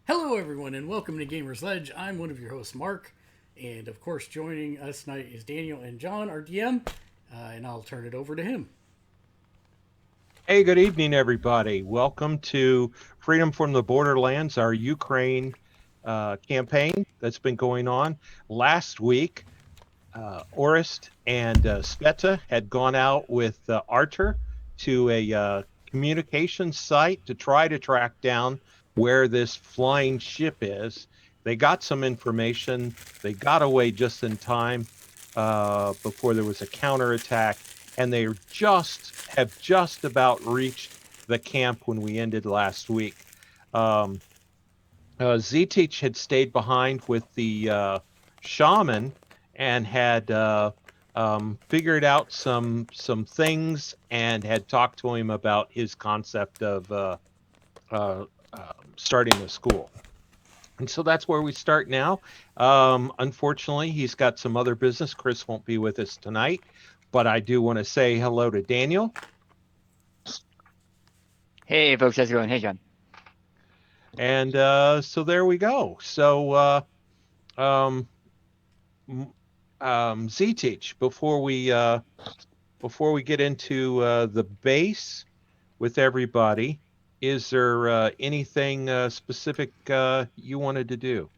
Hello, everyone, and welcome to Gamersledge. I'm one of your hosts, Mark, and of course, joining us tonight is Daniel and John, our DM, and I'll turn it over to him. Hey, good evening, everybody. Welcome to Freedom from the Borderlands, our Ukraine campaign that's been going on. Last week, Orist and Sveta had gone out with Artur to a communication site to try to track down where this flying ship is. They got some information. They got away just in time before there was a counterattack, and they have just about reached the camp when we ended last week. Z-Teach had stayed behind with the shaman and had figured out some things and had talked to him about his concept of starting a school. And so that's where we start now. Unfortunately, he's got some other business. Chris won't be with us tonight, but I do want to say hello to Daniel. Hey, folks, how's it going? Hey, John. And so there we go. So Z-Teach, before we get into the base with everybody, is there anything specific you wanted to do?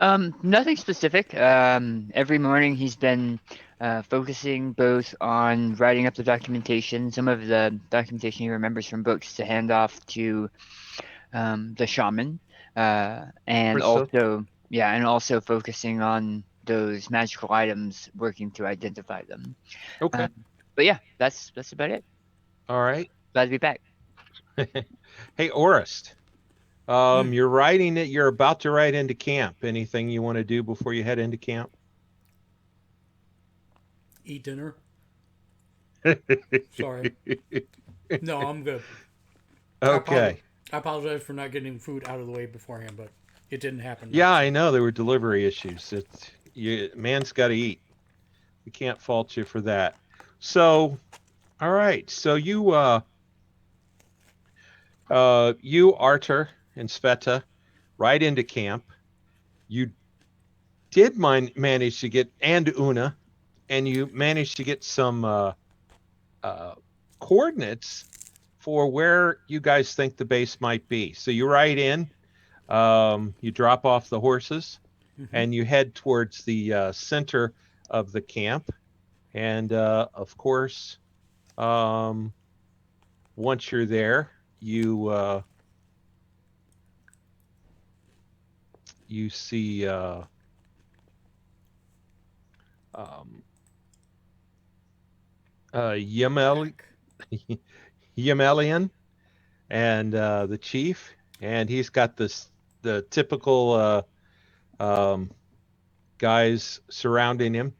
Nothing specific. Every morning he's been focusing both on writing up the documentation, some of the documentation he remembers from books to hand off to the shaman, and Crystal? also focusing on those magical items, working to identify them. Okay. But yeah, that's about it. All right. Glad to be back. Hey, Orist. You're about to ride into camp. Anything you want to do before you head into camp? Eat dinner. Sorry. No, I'm good. Okay. I apologize for not getting food out of the way beforehand, but it didn't happen. Yeah, I know there were delivery issues. Man's got to eat. We can't fault you for that. So, all right. So you Artur and Sveta, right into camp. You did manage to get, and Una, and you managed to get some coordinates for where you guys think the base might be. So you ride in, you drop off the horses, and you head towards the center of the camp. And of course, once you're there, you see Yemelian and the chief, and he's got the typical guys surrounding him.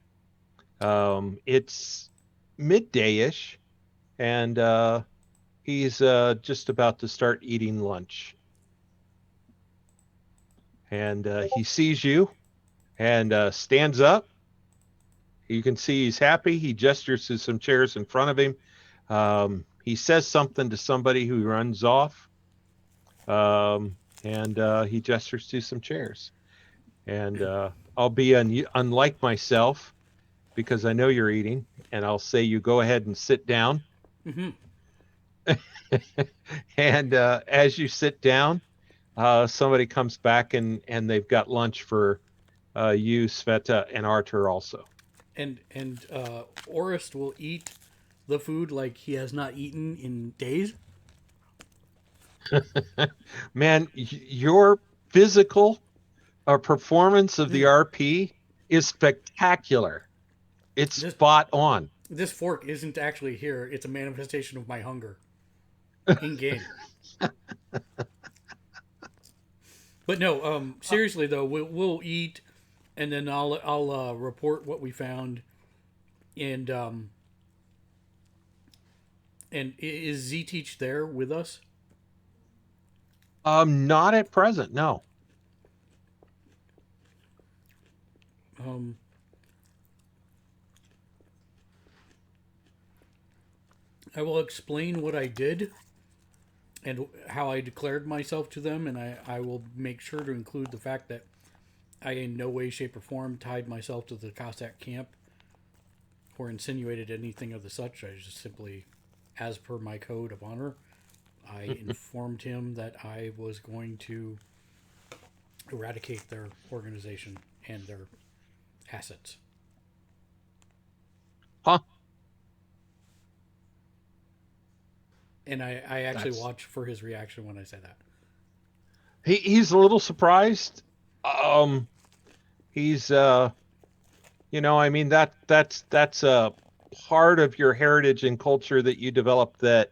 It's midday-ish, and he's just about to start eating lunch. And he sees you and stands up. You can see he's happy. He gestures to some chairs in front of him. He says something to somebody who runs off, and he gestures to some chairs. And I'll be unlike myself, because I know you're eating, and I'll say you go ahead and sit down. And as you sit down, somebody comes back and they've got lunch for you, Sveta, and Artur also. And Orist will eat the food like he has not eaten in days. Man, your physical performance of the RP is spectacular. It's spot on. This fork isn't actually here. It's a manifestation of my hunger in game. But no, seriously though, we'll eat, and then I'll report what we found, and is Z Teach there with us? Not at present, no. I will explain what I did and how I declared myself to them, and I will make sure to include the fact that I in no way, shape, or form tied myself to the Cossack camp or insinuated anything of the such. I just simply, as per my code of honor, I informed him that I was going to eradicate their organization and their assets. Huh. And I actually watched for his reaction when I said that. He's a little surprised. He's I mean that's a part of your heritage and culture that you develop that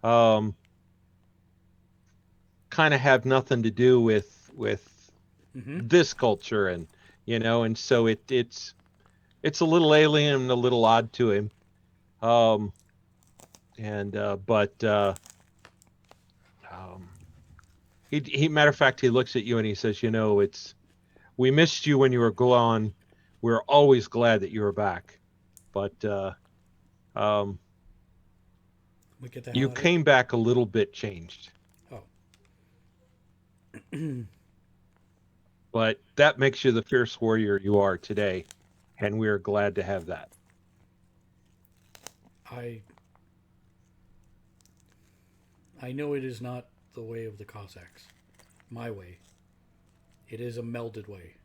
kind of have nothing to do with this culture, and and so it's a little alien and a little odd to him. He matter of fact, he looks at you and he says, we missed you when you were gone. We're always glad that you were back, but you came back a little bit changed. Oh. But that makes you the fierce warrior you are today, and we are glad to have that. I know it is not the way of the Cossacks, my way. It is a melded way,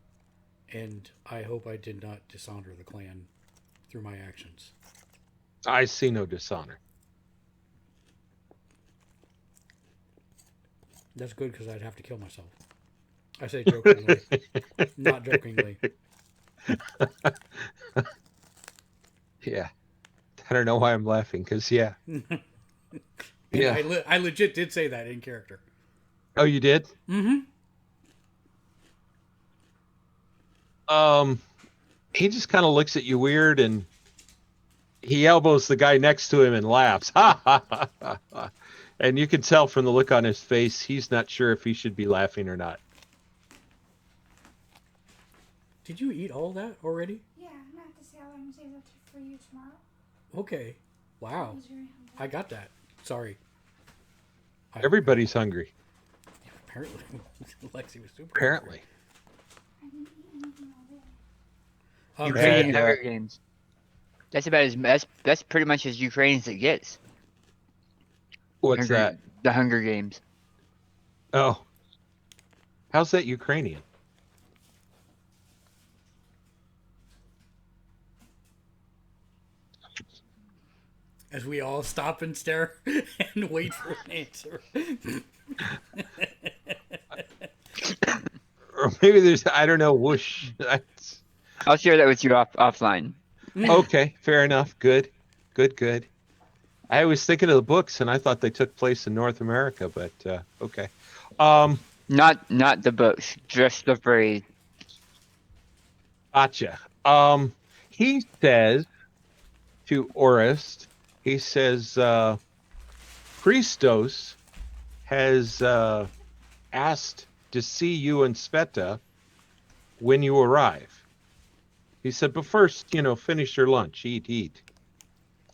and I hope I did not dishonor the clan through my actions. I see no dishonor. That's good, because I'd have to kill myself. I say jokingly, not jokingly. Yeah. I don't know why I'm laughing, because yeah. Yeah. I legit did say that in character. Oh, you did? Mm-hmm. He just kind of looks at you weird, and he elbows the guy next to him and laughs. Ha ha ha ha ha. And you can tell from the look on his face, he's not sure if he should be laughing or not. Did you eat all that already? Yeah, not to say I'm save that for you tomorrow. Okay. Wow. I got that. Sorry. Everybody's hungry. Apparently. Lexi was super Apparently. I didn't eat anything all day. Ukrainian Hunger Games. That's about that's pretty much as Ukraine as it gets. What's that? The Hunger Games. Oh. How's that Ukrainian? As we all stop and stare and wait for an answer. Or maybe there's, I don't know, whoosh. I'll share that with you offline. Okay, fair enough. Good. I was thinking of the books, and I thought they took place in North America, but okay. Not the books, just the phrase. Gotcha. He says to Orist, he says, Christos has asked to see you and Sveta when you arrive. He said, but first, finish your lunch. Eat.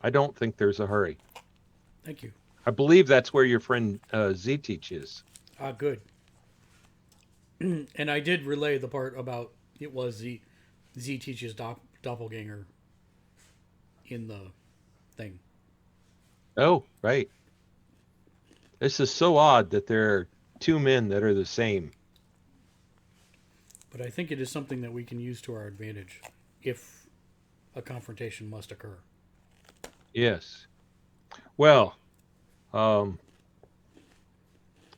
I don't think there's a hurry. Thank you. I believe that's where your friend Z-Teach is. Good. And I did relay the part about it was Z-Teach's doppelganger in the thing. Oh, right. This is so odd that there are two men that are the same. But I think it is something that we can use to our advantage if a confrontation must occur. Yes. Well,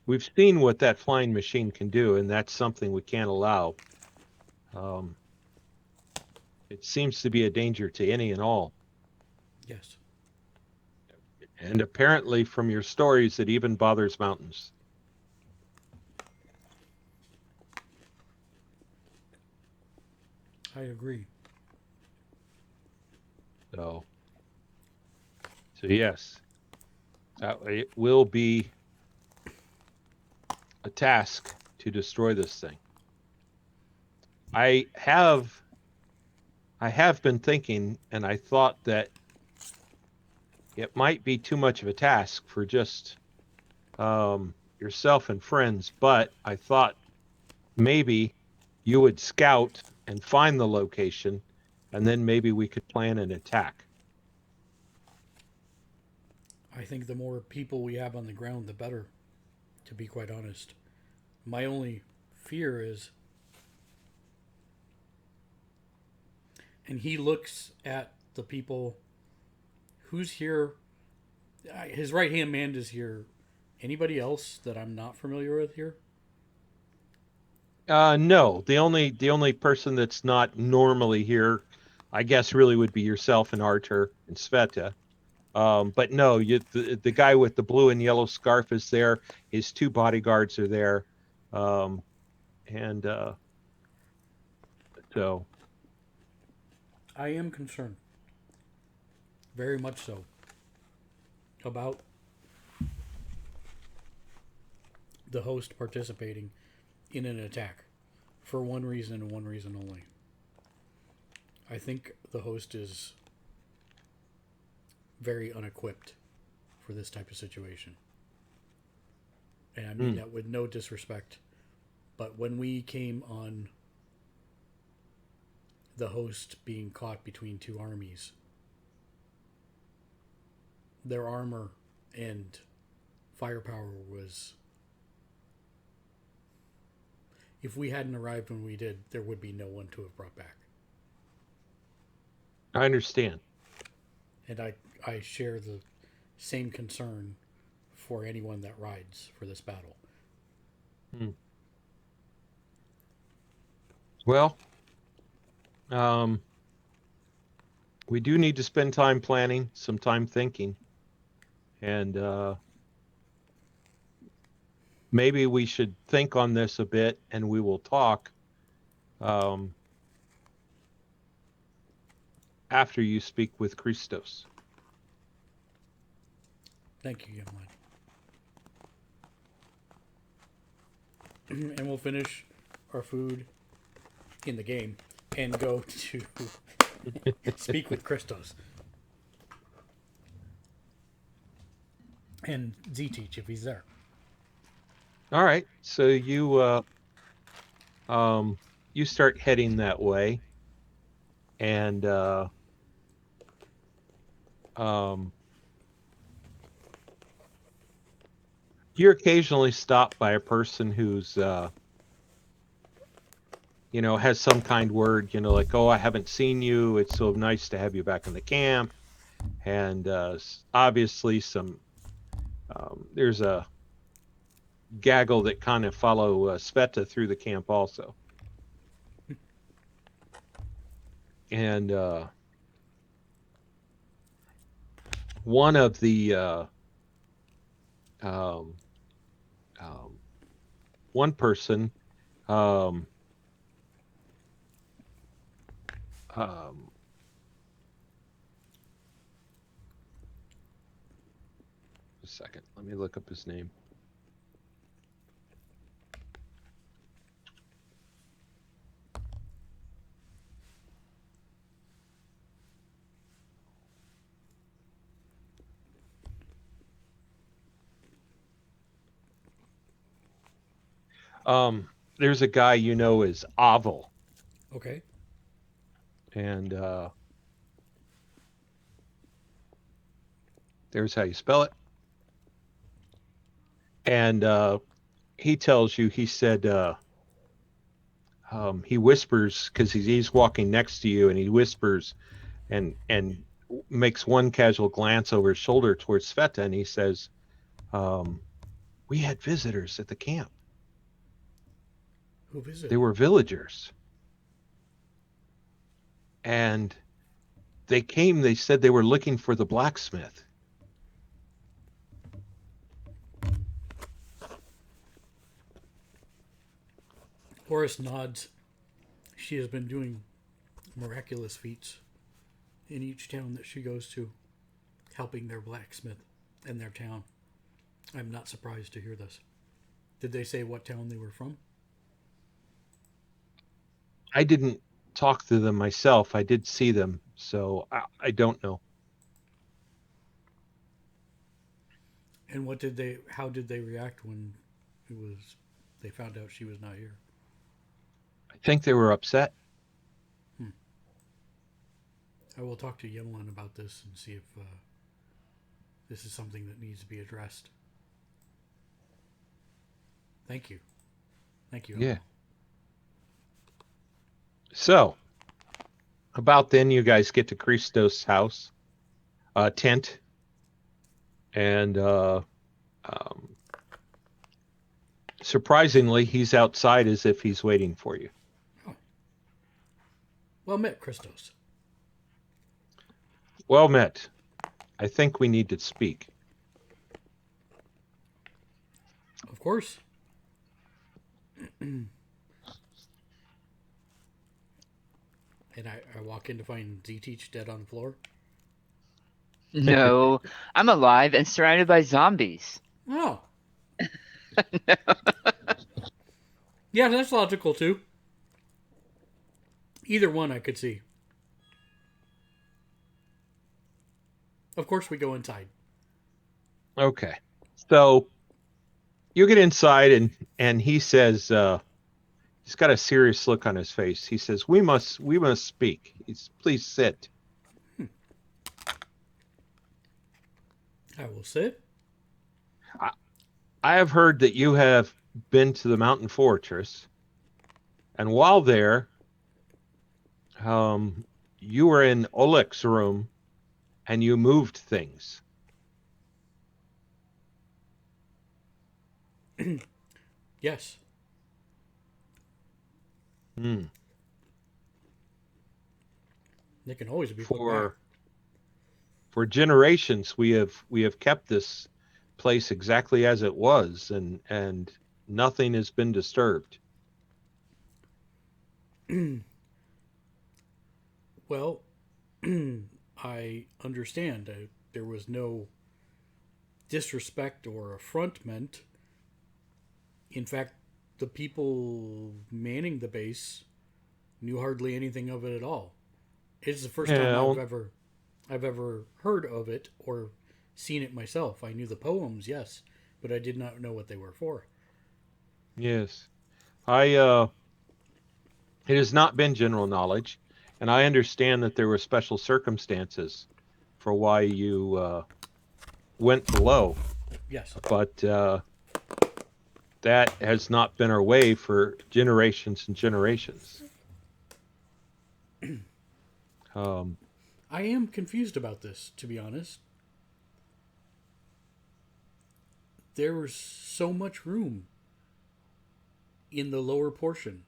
we've seen what that flying machine can do, and that's something we can't allow. It seems to be a danger to any and all. Yes. And apparently, from your stories, it even bothers mountains. I agree. So yes, it will be a task to destroy this thing. I have been thinking, and I thought that it might be too much of a task for just yourself and friends, but I thought maybe you would scout and find the location, and then maybe we could plan an attack. I think the more people we have on the ground, the better, to be quite honest. My only fear is, and he looks at the people, who's here? His right hand man is here. Anybody else that I'm not familiar with here? No, the only person that's not normally here, I guess, really would be yourself and Artur and Sveta. But no, the guy with the blue and yellow scarf is there. His two bodyguards are there, and so I am concerned, very much so, about the host participating in an attack for one reason and one reason only. I think the host is very unequipped for this type of situation. And I mean that with no disrespect. But when we came on the host being caught between two armies, their armor and firepower was... If we hadn't arrived when we did, there would be no one to have brought back. I understand. And I share the same concern for anyone that rides for this battle. Well, we do need to spend time planning, some time thinking, and maybe we should think on this a bit, and we will talk after you speak with Christos. Thank you, young lad. And we'll finish our food in the game and go to speak with Christos. And Z-Teach if he's there. All right, so you start heading that way, and you're occasionally stopped by a person who's has some kind word, like, oh, I haven't seen you, it's so nice to have you back in the camp. And obviously there's a gaggle that kind of follow Sveta through the camp also. And one of the one person a second, let me look up his name. There's a guy is Avel. Okay. And there's how you spell it. And he tells you, he said, he whispers, because he's walking next to you, and he whispers and makes one casual glance over his shoulder towards Sveta, and he says, We had visitors at the camp. Who visited? They were villagers. And they came, they said they were looking for the blacksmith. Horace nods. She has been doing miraculous feats in each town that she goes to, helping their blacksmith and their town. I'm not surprised to hear this. Did they say what town they were from? I didn't talk to them myself. I did see them, so I don't know. And how did they react when they found out she was not here? I think they were upset. I will talk to Yemlin about this and see if this is something that needs to be addressed. Thank you. Thank you. Yeah. So, about then, you guys get to Christos' house, tent, and surprisingly, he's outside as if he's waiting for you. Oh. Well met, Christos. Well met. I think we need to speak. Of course. And I walk in to find Z-Teach dead on the floor. No, I'm alive and surrounded by zombies. Oh. Yeah, that's logical too. Either one I could see. Of course we go inside. Okay. So you get inside and he says, he's got a serious look on his face. He says, we must speak. Please sit. I will sit. I have heard that you have been to the mountain fortress, and while there, you were in Oleg's room and you moved things. Yes. Hmm. They can always be put back. For generations we have kept this place exactly as it was, and nothing has been disturbed. Well, I understand. There was no disrespect or affront meant. In fact, the people manning the base knew hardly anything of it at all. It's the first time I've ever heard of it or seen it myself. I knew the poems, yes, but I did not know what they were for. Yes. It has not been general knowledge, and I understand that there were special circumstances for why you went below. Yes. But that has not been our way for generations and generations. I am confused about this, to be honest. There was so much room in the lower portion.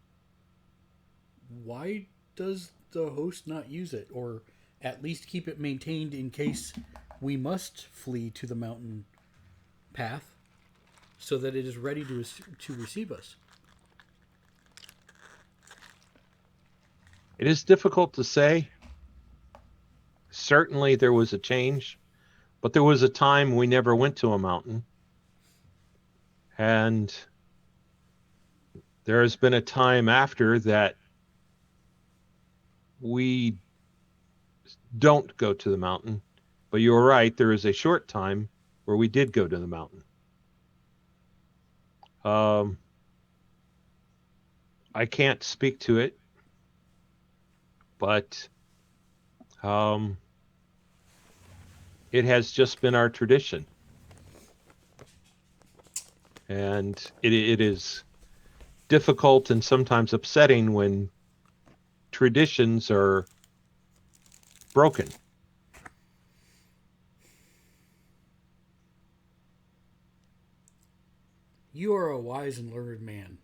Why does the host not use it, or at least keep it maintained in case we must flee to the mountain path, so that it is ready to receive us? It is difficult to say. Certainly there was a change, but there was a time we never went to a mountain. And there has been a time after that we don't go to the mountain. But you're right, there is a short time where we did go to the mountain. I can't speak to it, but it has just been our tradition. And it is difficult and sometimes upsetting when traditions are broken. You are a wise and learned man.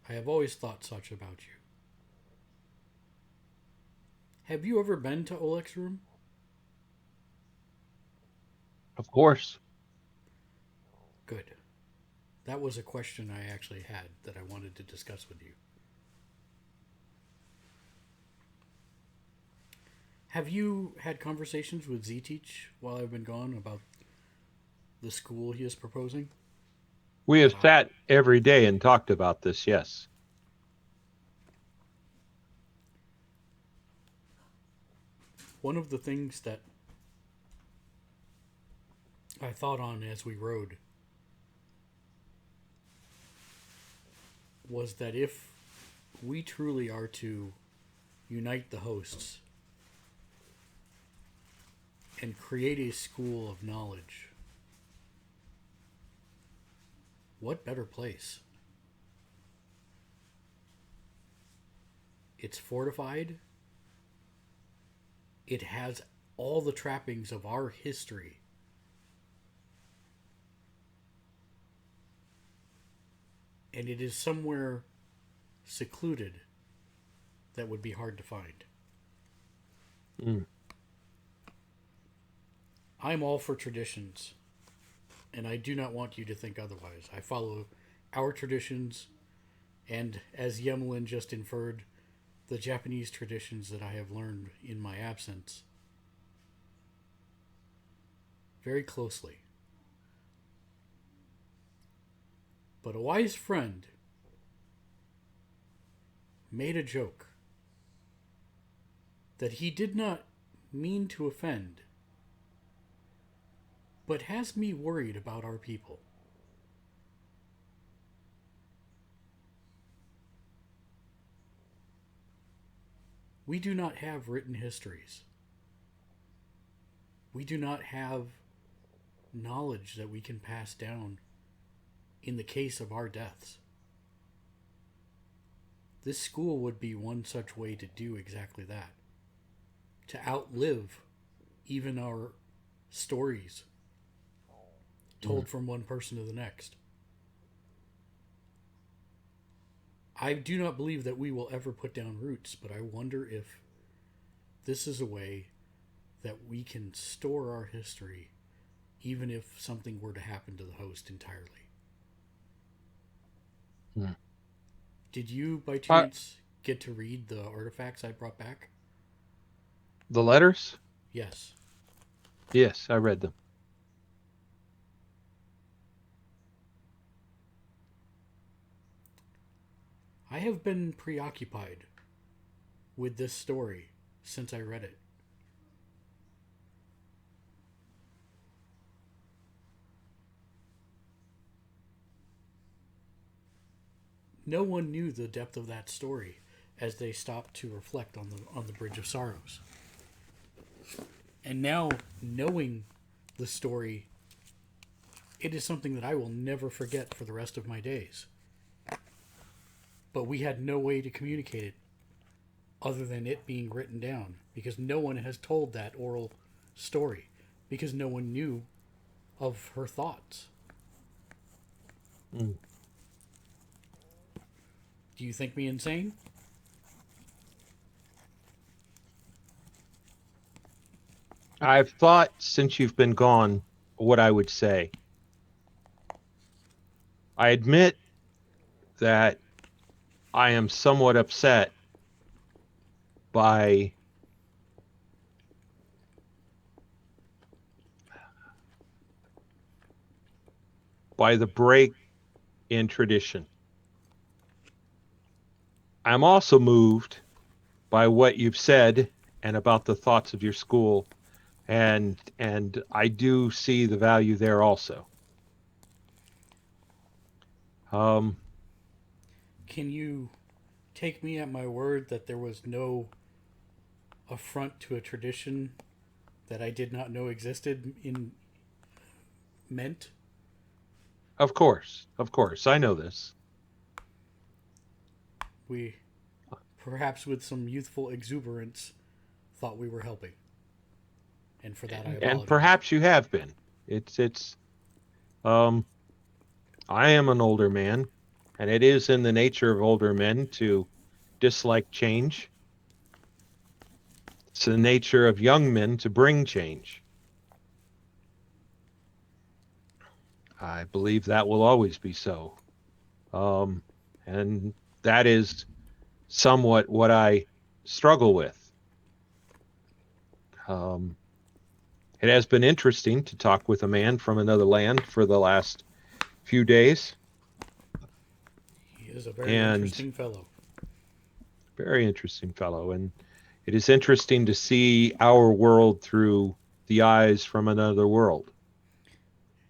I have always thought such about you. Have you ever been to Oleg's room? Of course. Good. That was a question I actually had that I wanted to discuss with you. Have you had conversations with Z-Teach while I've been gone about the school he is proposing? We have sat every day and talked about this, yes. One of the things that I thought on as we rode was that if we truly are to unite the hosts and create a school of knowledge, what better place? It's fortified. It has all the trappings of our history. And it is somewhere secluded that would be hard to find. I'm all for traditions, and I do not want you to think otherwise. I follow our traditions, and as Yemelin just inferred, the Japanese traditions that I have learned in my absence very closely. But a wise friend made a joke that he did not mean to offend, but has me worried about our people. We do not have written histories. We do not have knowledge that we can pass down in the case of our deaths. This school would be one such way to do exactly that. To outlive even our stories told from one person to the next. I do not believe that we will ever put down roots, but I wonder if this is a way that we can store our history even if something were to happen to the host entirely. Did you, by chance, get to read the artifacts I brought back? The letters? Yes. Yes, I read them. I have been preoccupied with this story since I read it. No one knew the depth of that story as they stopped to reflect on the Bridge of Sorrows. And now, knowing the story, it is something that I will never forget for the rest of my days. But we had no way to communicate it other than it being written down, because no one has told that oral story, because no one knew of her thoughts. Do you think me insane? I've thought since you've been gone what I would say. I admit that I am somewhat upset by the break in tradition. I'm also moved by what you've said and about the thoughts of your school, and I do see the value there also. Can you take me at my word that there was no affront to a tradition that I did not know existed meant? Of course, I know this. We, perhaps with some youthful exuberance, thought we were helping. And for that I apologize. And perhaps you have been. It's I am an older man, and it is in the nature of older men to dislike change. It's the nature of young men to bring change. I believe that will always be so. And that is somewhat what I struggle with. It has been interesting to talk with a man from another land for the last few days. He is a very And interesting fellow. very interesting fellow. And it is interesting to see our world through the eyes from another world.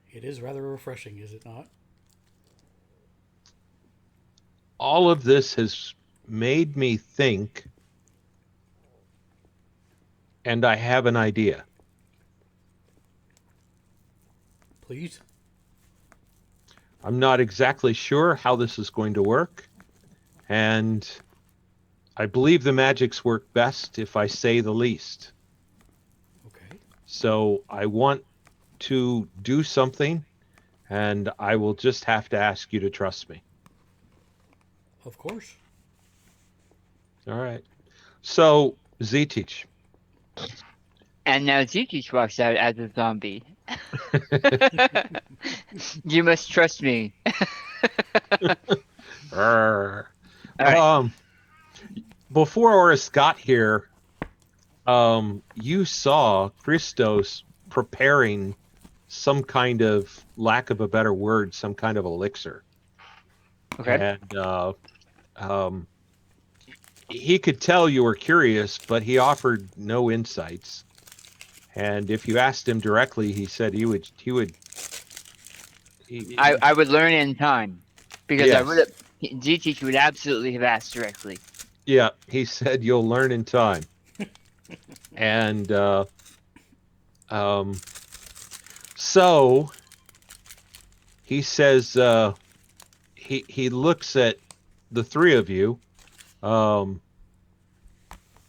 It is rather refreshing, is it not? All of this has made me think, and I have an idea. Please? I'm not exactly sure how this is going to work, and I believe the magics work best if I say the least. Okay. So I want to do something, and I will just have to ask you to trust me. Of course. All right. So, Z-Teach. And now Zikich walks out as a zombie. You must trust me. Arr. All right. Before Oris got here, you saw Christos preparing some kind of, lack of a better word, some kind of elixir. Okay. And he could tell you were curious, but he offered no insights. And if you asked him directly, he said he would. I would learn in time because I Yes. would have. Zikich would absolutely have asked directly. Yeah, he said you'll learn in time. And so he says he looks at the three of you,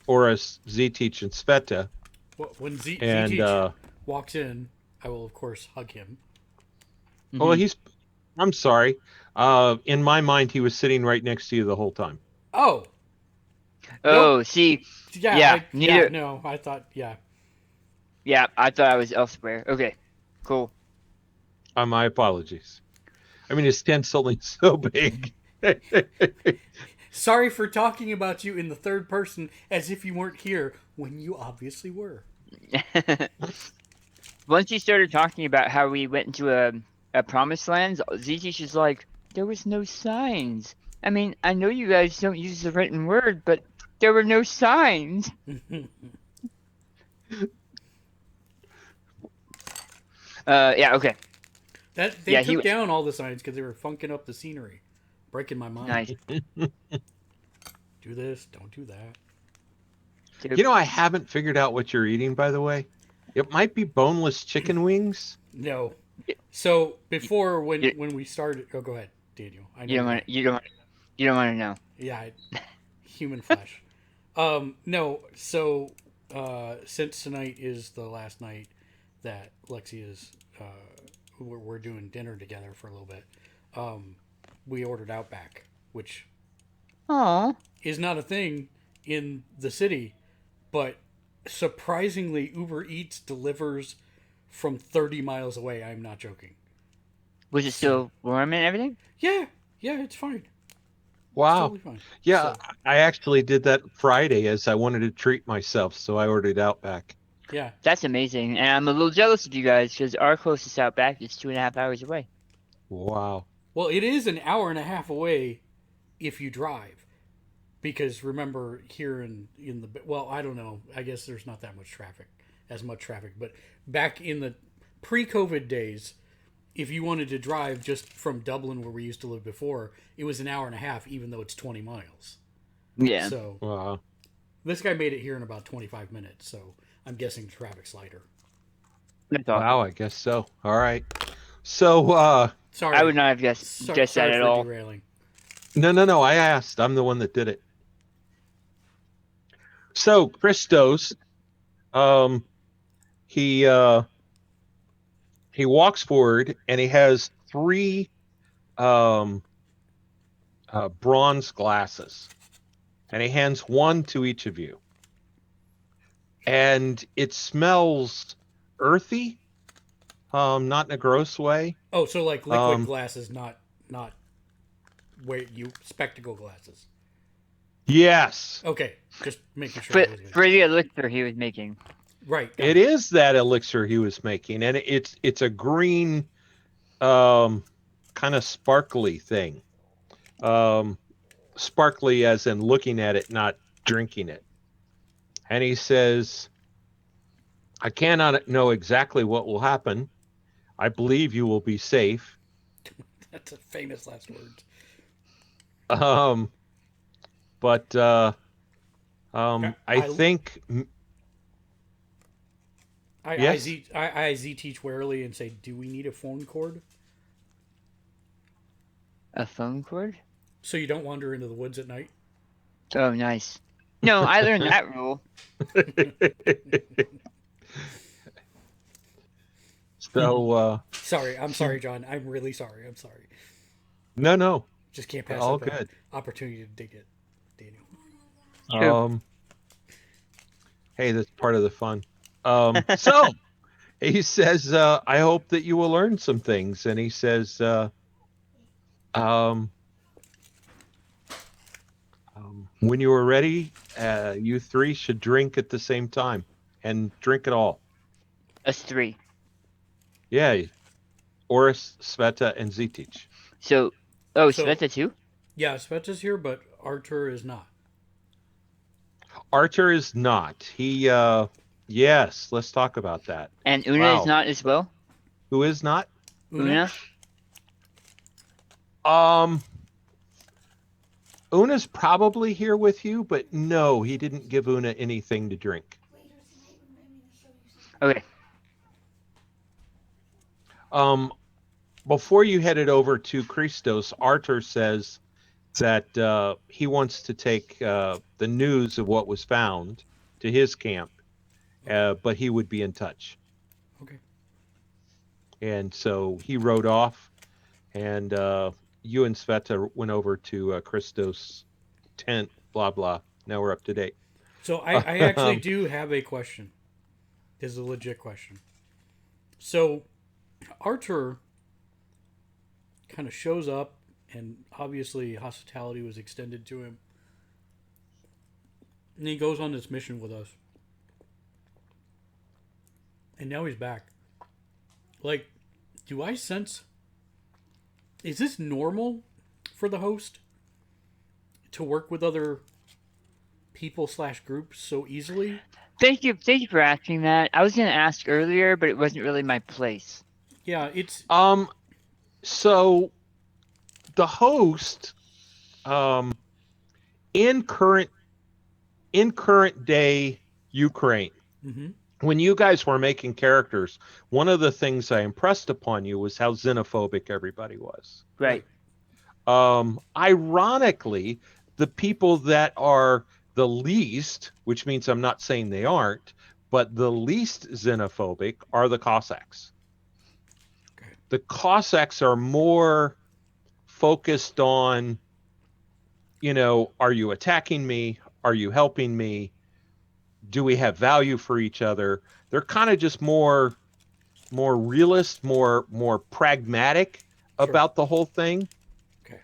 Oris, Z-Teach, and Sveta, When and Z-Teach walks in, I will, of course, hug him. oh, Mhm. I'm sorry. In my mind, he was sitting right next to you the whole time. Oh! Oh, see, Yeah, neither. no, I thought, yeah. Yeah, I thought I was elsewhere. Okay, cool. My apologies. I mean, his tent's only so big. Sorry for talking about you in the third person as if you weren't here when you obviously were. Once he started talking about how we went into a promised land, Zikich is like, there was no signs. I mean, I know you guys don't use the written word, but there were no signs. Yeah, okay. That they Yeah, took down all the signs because they were funking up the scenery, breaking my mind. nice. Do this, don't do that. You know, I haven't figured out what you're eating, by the way. It might be boneless chicken wings. No. So before You, when we started, oh, go ahead, Daniel. I know you don't you're want you don't want to know. yeah, human flesh. No. So since tonight is the last night that Lexi is, we're doing dinner together for a little bit. We ordered Outback, which Aw. is not a thing in the city, but surprisingly, Uber Eats delivers from 30 miles away. I'm not joking. Was it still warm and everything? Yeah, it's fine. It's Wow. totally fine. Yeah, So, I actually did that Friday as I wanted to treat myself, so I ordered Outback. yeah. That's amazing, and I'm a little jealous of you guys because our closest Outback is 2.5 hours away. Wow. Well, it is an hour and a half away if you drive. Because remember here in the, well, I don't know. I guess there's not that much traffic, but back in the pre-COVID days, if you wanted to drive just from Dublin where we used to live before, it was an hour and a half even though it's 20 miles. Yeah. So, Wow. this guy made it here in about 25 minutes, so I'm guessing the traffic's lighter. That's awesome. Wow, I guess so. All right. So, Sorry. I would not have guessed that Sorry at for all. derailing. no, I asked. I'm the one that did it. So, Christos, he he walks forward and he has three bronze glasses, and he hands one to each of you. And it smells earthy, not in a gross way. Oh, so like liquid Um, glasses, not wait, you spectacle glasses. Yes, Okay, just making sure. For, I was for the elixir he was making. right. got it is that elixir he was making, and it's a green, kind of sparkly thing. Sparkly as in looking at it, not drinking it. And he says, I cannot know exactly what will happen. I believe you will be safe. That's a famous last words. Um, but I I think yes. I Z teach warily and say, do we need a phone cord A phone cord? so you don't wander into the woods at night? Oh, nice. No, I learned that rule. So Sorry, I'm sorry, John. I'm really sorry. I'm sorry. no, Just can't pass all up an good. opportunity to dig it, Daniel. True. Hey, that's part of the fun. So he says, I hope that you will learn some things. And he says, when you are ready, you three should drink at the same time and drink it all. Us three. Yeah. Oris, Sveta, and Zetich. So, So- Sveta too? Yeah, Sveta's here, but Archer is not. Archer is not. He, yes, let's talk about that. And Una Wow. is not as well? Who is not? Una? Una's probably here with you, but no, he didn't give Una anything to drink. Okay. Before you headed over to Christos, Archer says that he wants to take the news of what was found to his camp, but he would be in touch. Okay. And so he rode off, and you and Sveta went over to Christos' tent, blah, blah. Now we're up to date. So I actually do have a question. This is a legit question. So Archer kind of shows up, and obviously hospitality was extended to him. And he goes on this mission with us. And now he's back. Like, do I sense... Is this normal for the host to work with other people / groups so easily? Thank you for asking that. I was going to ask earlier, but it wasn't really my place. Yeah, it's... So the host, in current day Ukraine, Mm-hmm. when you guys were making characters, one of the things I impressed upon you was how xenophobic everybody was. Right. Ironically, the people that are the least, which means I'm not saying they aren't, but the least xenophobic are the Cossacks. Okay. The Cossacks are more focused on, are you attacking me? Are you helping me? Do we have value for each other? They're kind of just more realist, more pragmatic about the whole thing. Okay.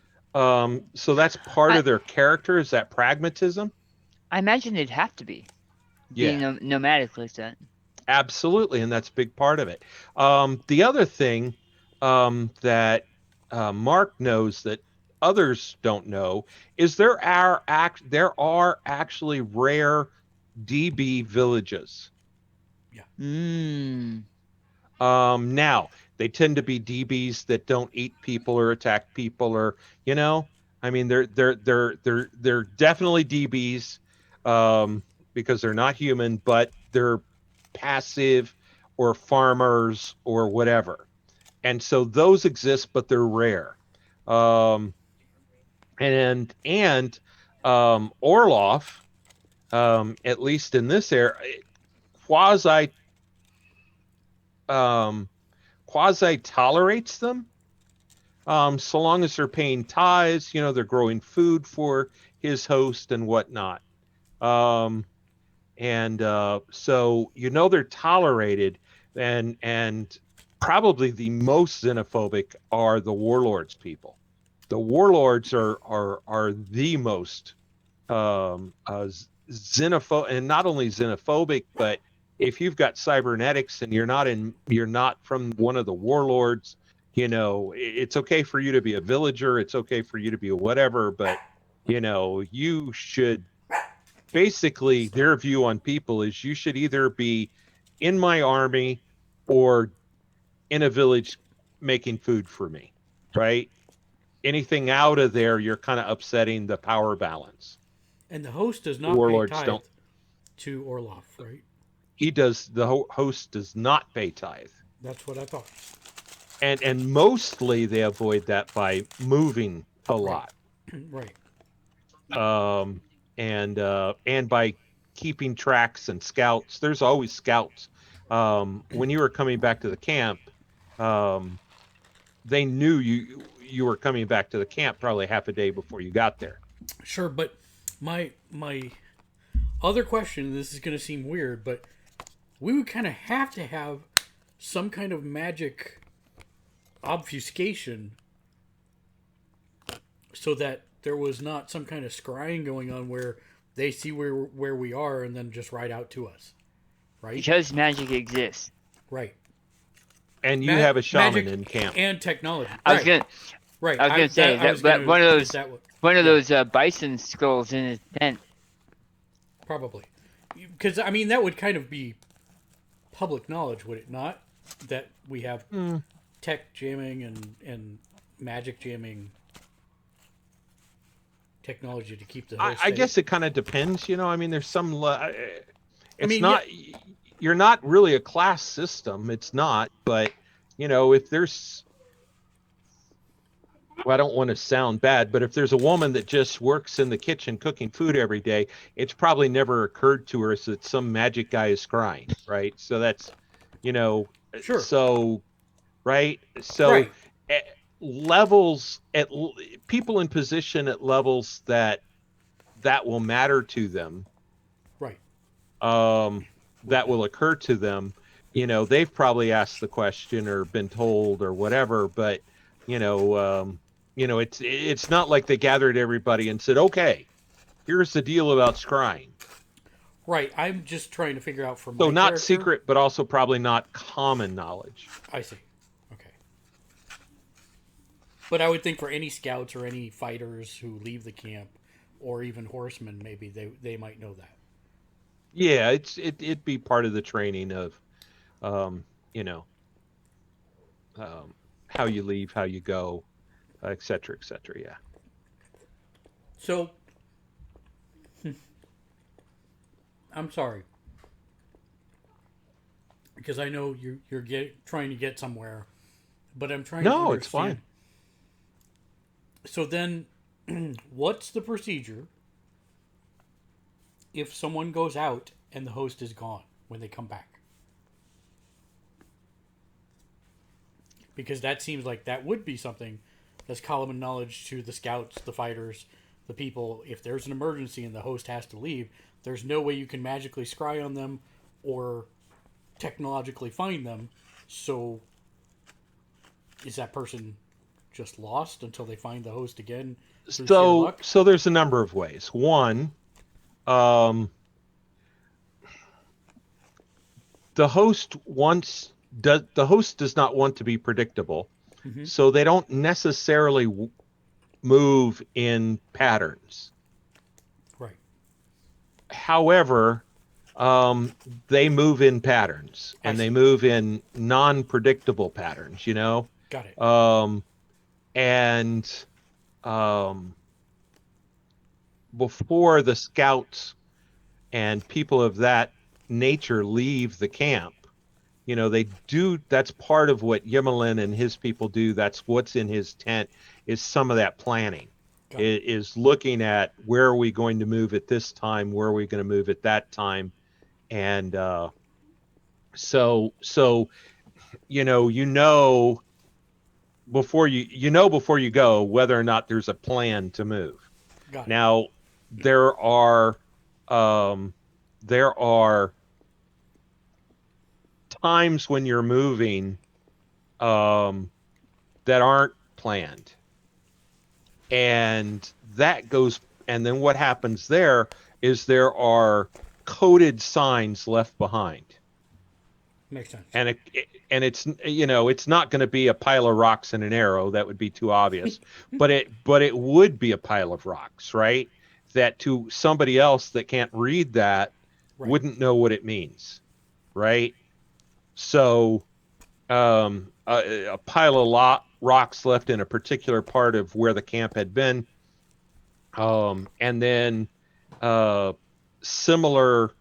So that's part of their character, is that pragmatism. I imagine they'd have to be. Being nomadic like that. Absolutely, and that's a big part of it. The other thing that Mark knows that others don't know is there are actually rare DB villages. Mm. Now they tend to be DBs that don't eat people or attack people, or I mean they're definitely DBs because they're not human, but they're passive or farmers or whatever, and so those exist, but they're rare. And Orloff, at least in this area, quasi quasi tolerates them, so long as they're paying tithes. They're growing food for his host and whatnot. So they're tolerated, and probably the most xenophobic are the warlords people. The warlords are the most xenophobic, and not only xenophobic, but if you've got cybernetics and you're not from one of the warlords, it's okay for you to be a villager, it's okay for you to be a whatever, but you should, basically their view on people is you should either be in my army or in a village making food for me, right? Anything out of there, you're kind of upsetting the power balance. And the host does not pay Warlords tithe don't. to Orloff, right? He does. The host does not pay tithe, That's what I thought. and mostly they avoid that by moving a lot, Right. and by keeping tracks and scouts. There's always scouts. When you were coming back to the camp, they knew you were coming back to the camp probably half a day before you got there. Sure, but my other question, this is going to seem weird, but we would kind of have to have some kind of magic obfuscation so that there was not some kind of scrying going on where they see where we are and then just ride out to us, right? Because magic exists. Right. And you have a shaman magic in camp. and technology. I was gonna say that one of those bison skulls in his tent. Probably, because I mean that would kind of be public knowledge, would it not? That we have tech jamming and magic jamming technology to keep the host I safe. guess it kind of depends. I mean, there's some. It's not. Yeah. You're not really a class system. It's not. But if there's. Well, I don't want to sound bad, but if there's a woman that just works in the kitchen cooking food every day, it's probably never occurred to her that some magic guy is scrying, right? So that's, Sure. So, right? So, right. Levels at people in position at levels that will matter to them, right? That will occur to them. They've probably asked the question or been told or whatever, but it's not like they gathered everybody and said, okay, here's the deal about scrying. Right. I'm just trying to figure out from so not character. Secret, but also probably not common knowledge. I see. Okay. But I would think for any scouts or any fighters who leave the camp, or even horsemen, maybe they might know that. Yeah, it'd be part of the training of, how you leave, how you go, et cetera, yeah. So, I'm sorry, because I know you're trying to get somewhere, but I'm trying to understand. No, it's fine. So then, what's the procedure if someone goes out and the host is gone when they come back? Because that seems like that would be something that's common knowledge to the scouts, the fighters, the people. If there's an emergency and the host has to leave, there's no way you can magically scry on them or technologically find them. So is that person just lost until they find the host again? So there's a number of ways. One, the host does not want to be predictable, so they don't necessarily move in patterns. Right. However, they move in patterns, and they move in non-predictable patterns. Got it. Before the scouts and people of that nature leave the camp, they do. That's part of what Yimelin and his people do. That's what's in his tent, is some of that planning. It is looking at where are we going to move at this time, where are we going to move at that time, and so before you go whether or not there's a plan to move. Got it. Now, there are times when you're moving that aren't planned, and then what happens there is there are coded signs left behind. Makes sense. And it's not going to be a pile of rocks and an arrow. That would be too obvious. but it would be a pile of rocks, right? That to somebody else that can't read that Right. wouldn't know what it means, right? So a pile of rocks left in a particular part of where the camp had been, and then similar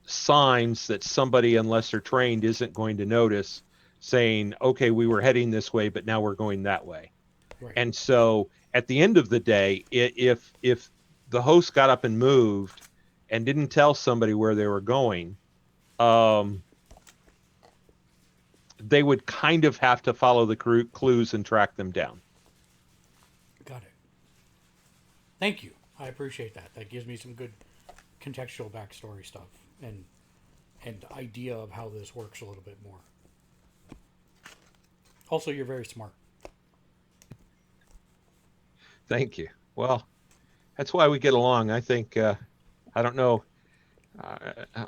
signs that somebody, unless they're trained, isn't going to notice, saying, okay, we were heading this way, but now we're going that way. Right. And so at the end of the day, if the host got up and moved and didn't tell somebody where they were going, they would kind of have to follow the clues and track them down. Got it. Thank you. I appreciate that. That gives me some good contextual backstory stuff and idea of how this works a little bit more. Also, you're very smart. Thank you. Well, that's why we get along. I think, I don't know.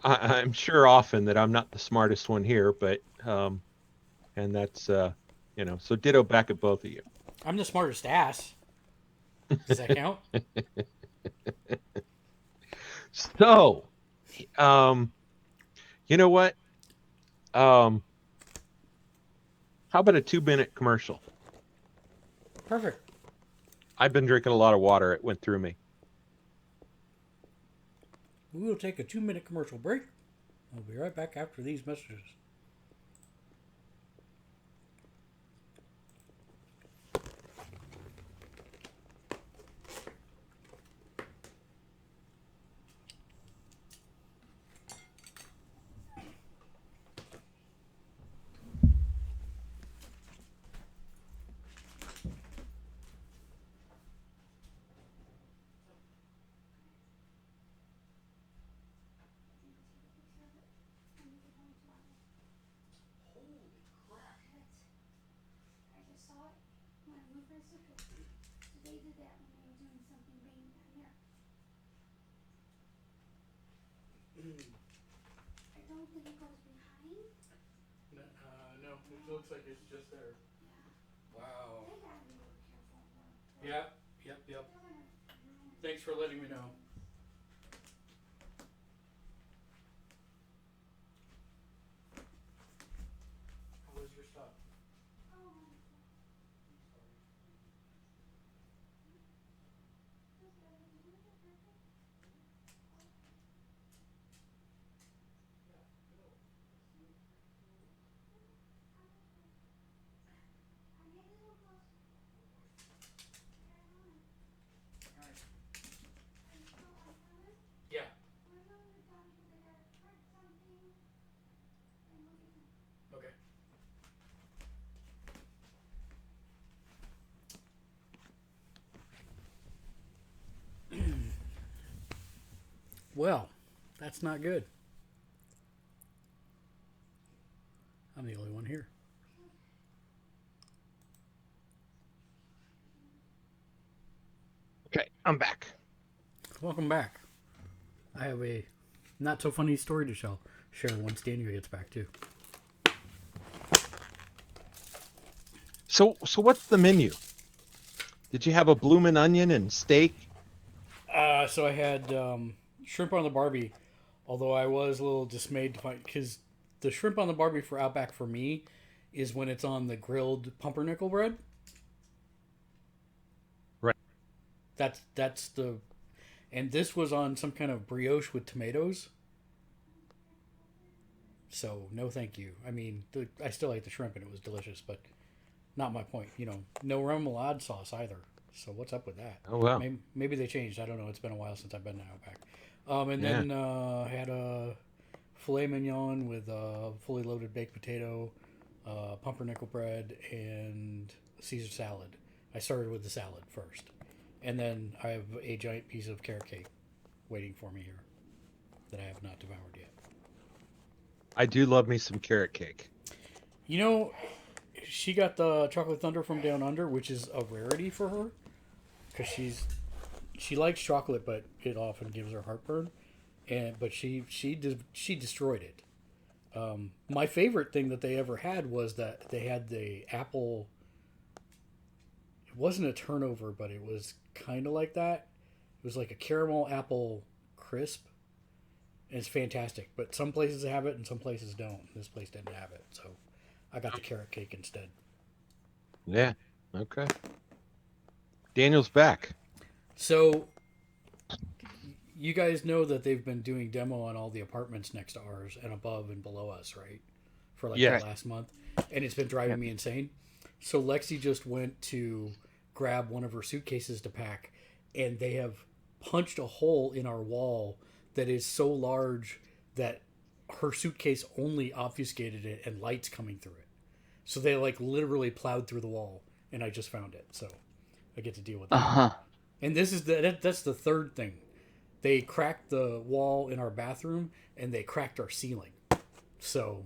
I'm sure often that I'm not the smartest one here, but, and that's, so ditto back at both of you. I'm the smartest ass. Does that count? So, you know what? How about a 2-minute commercial? Perfect. I've been drinking a lot of water. It went through me. We will take a 2-minute commercial break. We'll be right back after these messages. I just saw it when I moved my circuit. So they did that when they were doing something bang down there. I don't think it goes behind. No, it looks like it's just there. Yeah. Wow. They gotta be real careful. Yep. They're gonna ruin Thanks for letting me know. How was your stuff? Yeah. Okay. Well, that's not good. I'm the only one here. Okay, I'm back. Welcome back. I have a not so funny story to share once Daniel gets back too. So what's the menu? Did you have a bloomin' onion and steak? So I had shrimp on the Barbie, although I was a little dismayed to find because the shrimp on the Barbie for Outback for me is when it's on the grilled pumpernickel bread. Right. That's the, and this was on some kind of brioche with tomatoes. So no, thank you. I mean, I still ate the shrimp and it was delicious, but not my point. No remoulade sauce either. So what's up with that? Oh, wow. Maybe they changed. I don't know. It's been a while since I've been to Outback. And then had a filet mignon with a fully loaded baked potato, pumpernickel bread, and Caesar salad. I started with the salad first, and then I have a giant piece of carrot cake waiting for me here that I have not devoured yet. I do love me some carrot cake. You know, she got the chocolate thunder from down under, which is a rarity for her because she likes chocolate, but it often gives her heartburn. But she destroyed it. My favorite thing that they ever had was that they had the apple. It wasn't a turnover, but it was kind of like that. It was like a caramel apple crisp. And it's fantastic. But some places have it and some places don't. This place didn't have it. So I got the carrot cake instead. Yeah. Okay. Daniel's back. So you guys know that they've been doing demo on all the apartments next to ours and above and below us, right? For like Yeah. the last month. And it's been driving me insane. So Lexi just went to grab one of her suitcases to pack, and they have punched a hole in our wall that is so large that her suitcase only obfuscated it and lights coming through it. So they like literally plowed through the wall, and I just found it. So I get to deal with that. Uh-huh. And this is that's the third thing. They cracked the wall in our bathroom and they cracked our ceiling. So,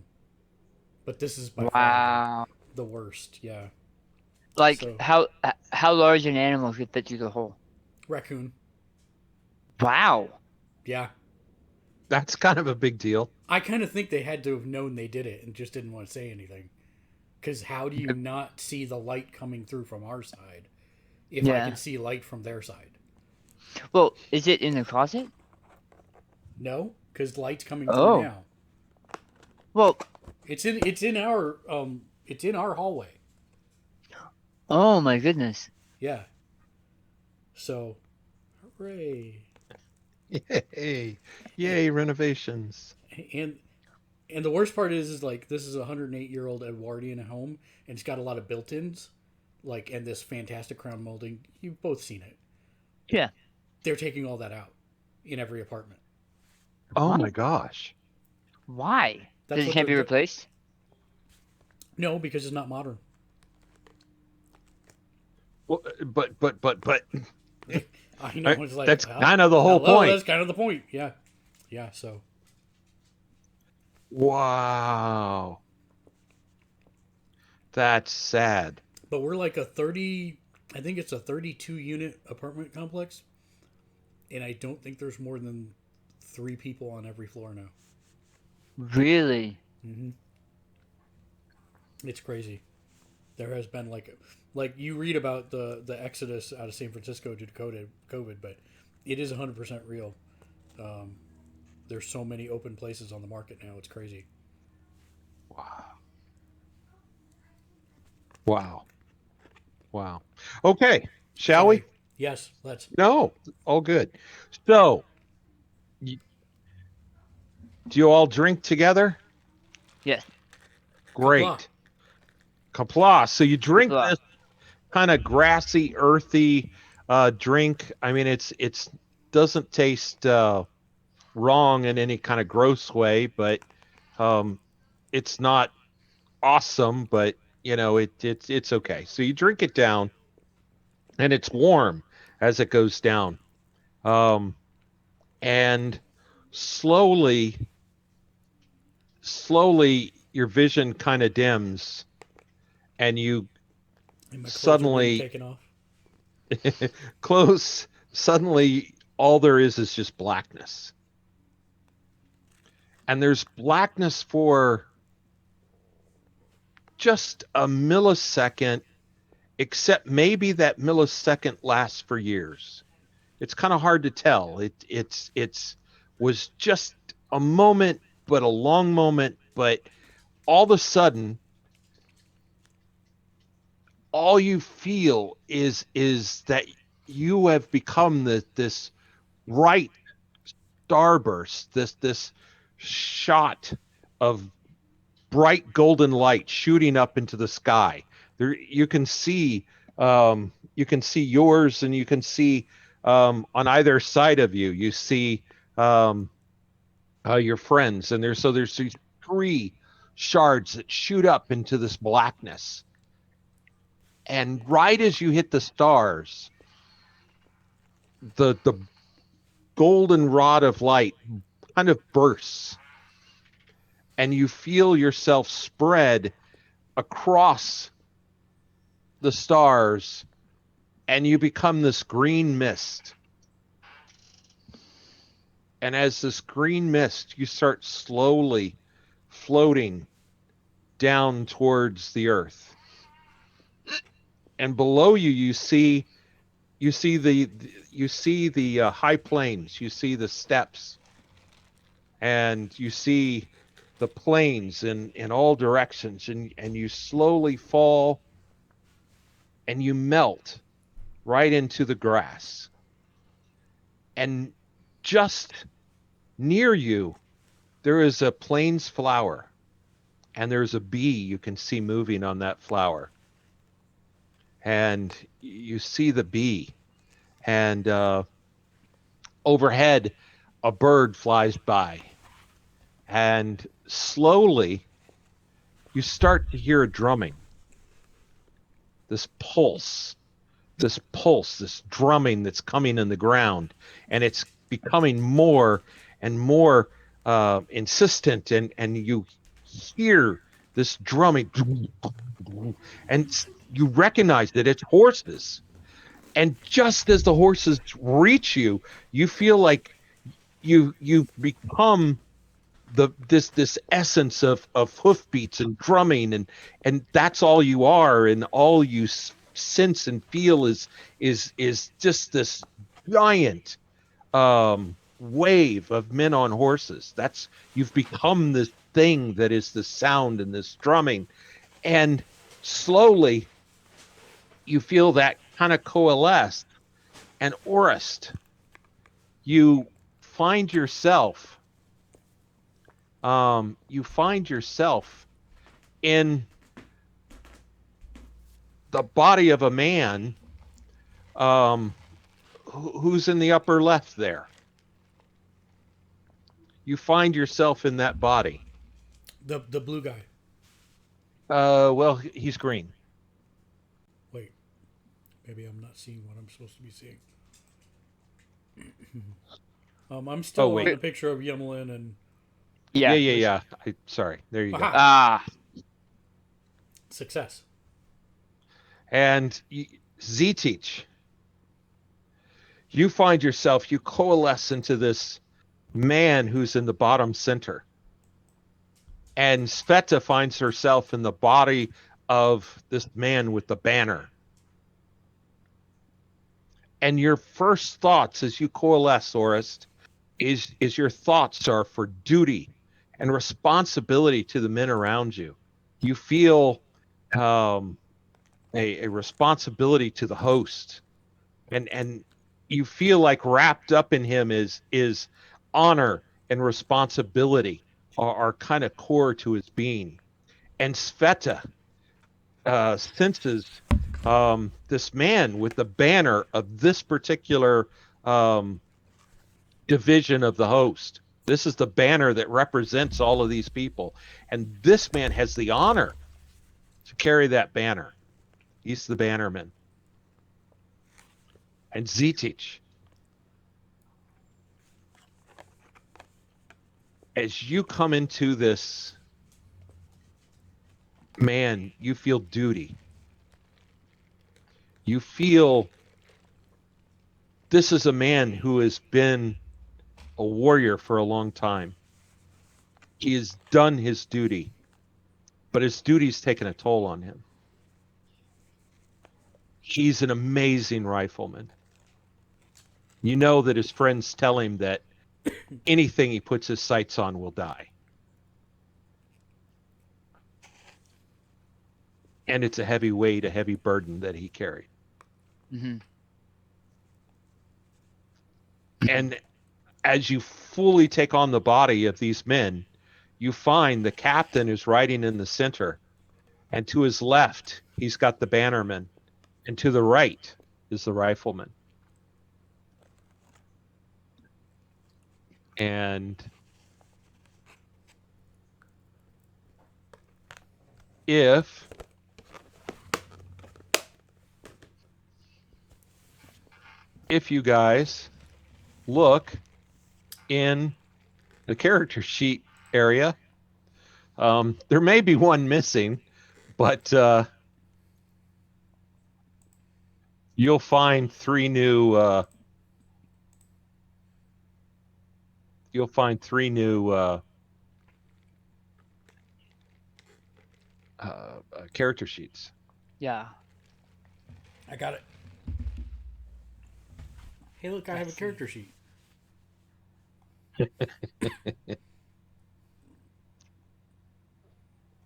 but this is by far Wow. the worst. Yeah. Like, So- how large an animal could fit through the hole? Raccoon. Wow. Yeah. That's kind of a big deal. I kind of think they had to have known they did it and just didn't want to say anything. Because how do you not see the light coming through from our side if I Yeah. can see light from their side? Well, is it in the closet? No, because light's coming Oh. through now. Well, It's in our hallway. oh my goodness. Yeah. So, hooray! Yay. Yay, renovations. And the worst part is like this is a 108-year-old Edwardian home, and it's got a lot of built-ins, like and this fantastic crown molding. You've both seen it. Yeah. They're taking all that out in every apartment. Oh What? my gosh. Why? That's Does it what can't be they're- replaced? No, because it's not modern. Well, but I know it's like that's well, kind of the whole hello, point. That's kind of the point. Yeah, yeah. So Wow. That's sad. but we're like a 30. I think it's a 32-unit apartment complex, and I don't think there's more than 3 people on every floor now. Really? Mm-hmm. It's crazy. There has been like you read about the exodus out of San Francisco due to COVID, but it is 100% real. There's so many open places on the market now. It's crazy. Wow. Wow. Wow. Okay. Shall we? Sorry. Yes, let's. No. All good. So, do you all drink together? Yes. Great. Kapla. Kapla. So you drink Kapla. this kind of grassy, earthy drink. I mean, it's doesn't taste wrong in any kind of gross way, but it's not awesome. But you know, it's okay. So you drink it down, and it's warm as it goes down, and slowly your vision kind of dims, and you And my clothes are Suddenly- being taken off. close. Suddenly, all there is just blackness. And there's blackness for just a millisecond, except maybe that millisecond lasts for years. It's kind of hard to tell. It's was just a moment, but a long moment. But all of a sudden, all you feel is that you have become this bright starburst, this shot of bright golden light shooting up into the sky. There you can see yours, and you can see on either side of you. You see your friends, and there's these 3 shards that shoot up into this blackness. And right as you hit the stars, the golden rod of light kind of bursts, and you feel yourself spread across the stars, and you become this green mist. And as this green mist, you start slowly floating down towards the earth. And below you, you see the high plains, you see the steppes, and you see the plains in all directions, and you slowly fall and you melt right into the grass. And just near you, there is a plains flower, and there's a bee you can see moving on that flower. And you see the bee, and overhead, a bird flies by. And slowly, you start to hear a drumming. This pulse, this drumming that's coming in the ground, and it's becoming more and more insistent, and you hear this drumming, and you recognize that it's horses. And just as the horses reach you, you feel like you become this essence of hoofbeats and drumming, and that's all you are, and all you sense and feel is just this giant wave of men on horses. That's, you've become this thing that is the sound and this drumming, and slowly you feel that kind of coalesce. And Orist, you find yourself in the body of a man who's in the upper left there. You find yourself in that body. The blue guy. Well, he's green. Wait, maybe I'm not seeing what I'm supposed to be seeing. I'm still on the picture of Yemlin and. Yeah. Sorry. There you go. Success. And Z-Teach, you find yourself, you coalesce into this man who's in the bottom center. And Sveta finds herself in the body of this man with the banner. And your first thoughts as you coalesce, Orist, is your thoughts are for duty and responsibility to the men around you. You feel a responsibility to the host, and you feel like wrapped up in him is honor and responsibility are kind of core to his being. And Sveta senses this man with the banner of this particular division of the host. This is the banner that represents all of these people. And this man has the honor to carry that banner. He's the bannerman. And Z-Teach, as you come into this man, you feel duty. You feel this is a man who has been a warrior for a long time. He has done his duty, but his duty's taken a toll on him. He's an amazing rifleman. You know that his friends tell him that anything he puts his sights on will die. And it's a heavy weight, a heavy burden that he carried. Mm-hmm. And as you fully take on the body of these men, you find the captain is riding in the center. And to his left, he's got the bannerman. And to the right is the rifleman. And if you guys look in the character sheet area, there may be one missing, but you'll find three new character sheets. Yeah. I got it. Hey, look, I have a character sheet.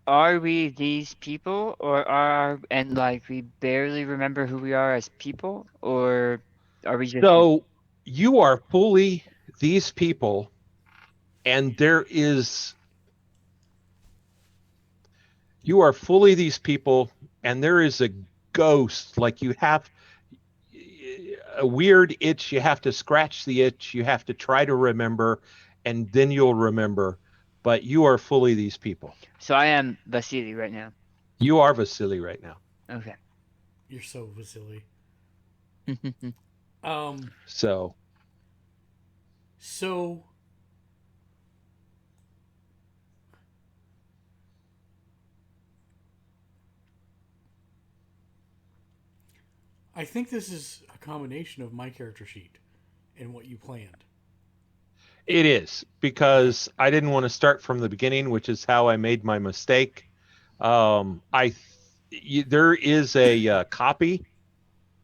Are we these people, or we barely remember who we are as people, or are we just? So you are fully these people, and you are fully these people, and there is a ghost. Like, you have a weird itch. You have to scratch the itch. You have to try to remember, and then you'll remember. But you are fully these people. So I am Vasily right now. You are Vasily right now. Okay. You're so Vasily. So So I think this is a combination of my character sheet and what you planned. it is, because I didn't want to start from the beginning, which is how I made my mistake. There is a copy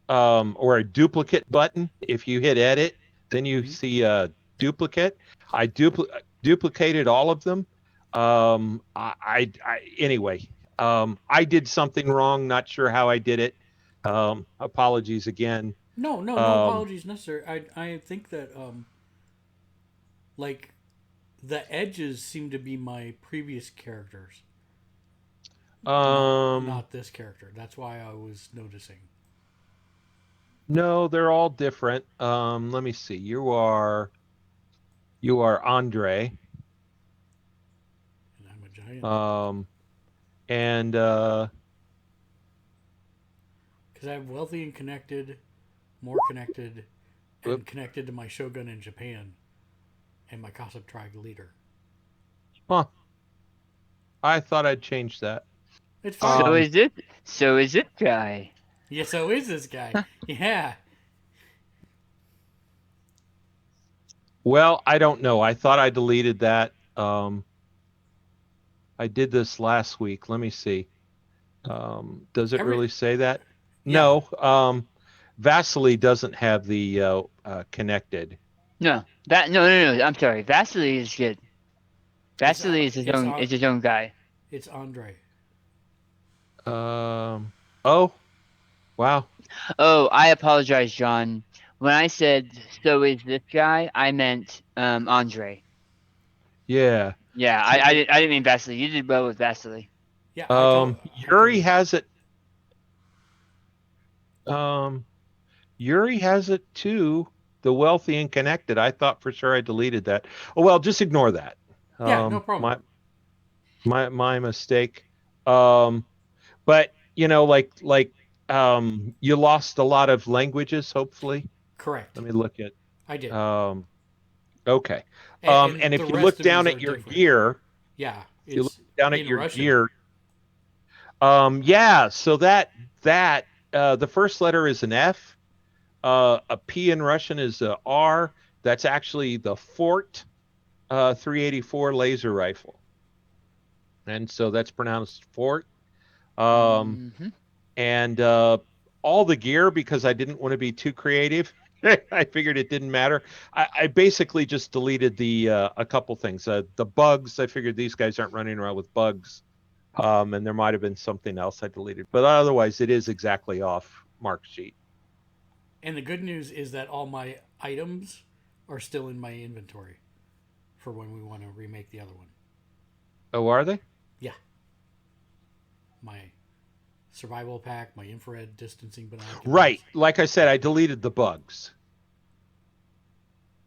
or a duplicate button. If you hit edit, then you see a duplicate. I duplicated all of them. Anyway, I did something wrong. Not sure how I did it. Apologies again. No apologies necessary. I think that like the edges seem to be my previous characters. Not this character. That's why I was noticing. No, they're all different. Let me see. You are Andre. And I'm a giant. And because I have wealthy and connected, more connected, and connected to my shogun in Japan, and my Cossack tribe leader. Huh. I thought I'd change that. It's fine. So is it guy? Yeah, so is this guy. Yeah. Well, I don't know. I thought I deleted that. I did this last week. Let me see. Does it really say that? Yeah. No. Vasily doesn't have the connected. No. No. I'm sorry. Vasily is good. Vasily is his own guy. It's Andre. Oh, wow. Oh, I apologize, John. When I said so is this guy, I meant Andre. Yeah. Yeah, I didn't mean Vasily. You did well with Vasily. Yeah. Yuri has it. Yuri has it too. The wealthy and connected. I thought for sure I deleted that. Oh well, just ignore that. Yeah, no problem. My mistake. But you lost a lot of languages. Hopefully. Correct. Let me look at. I did. Okay. And if you look down at your gear, yeah, you look down at your Russian. gear. Yeah. So that the first letter is an F. A P in Russian is a R. That's actually the Fort 384 laser rifle, and so that's pronounced Fort. And all the gear, because I didn't want to be too creative. I figured it didn't matter. I basically just deleted a couple things. The bugs, I figured these guys aren't running around with bugs. And there might have been something else I deleted. But otherwise, it is exactly off Mark's sheet. And the good news is that all my items are still in my inventory for when we want to remake the other one. Oh, are they? Yeah. My survival pack, my infrared distancing binoculars. Right. Like I said, I deleted the bugs.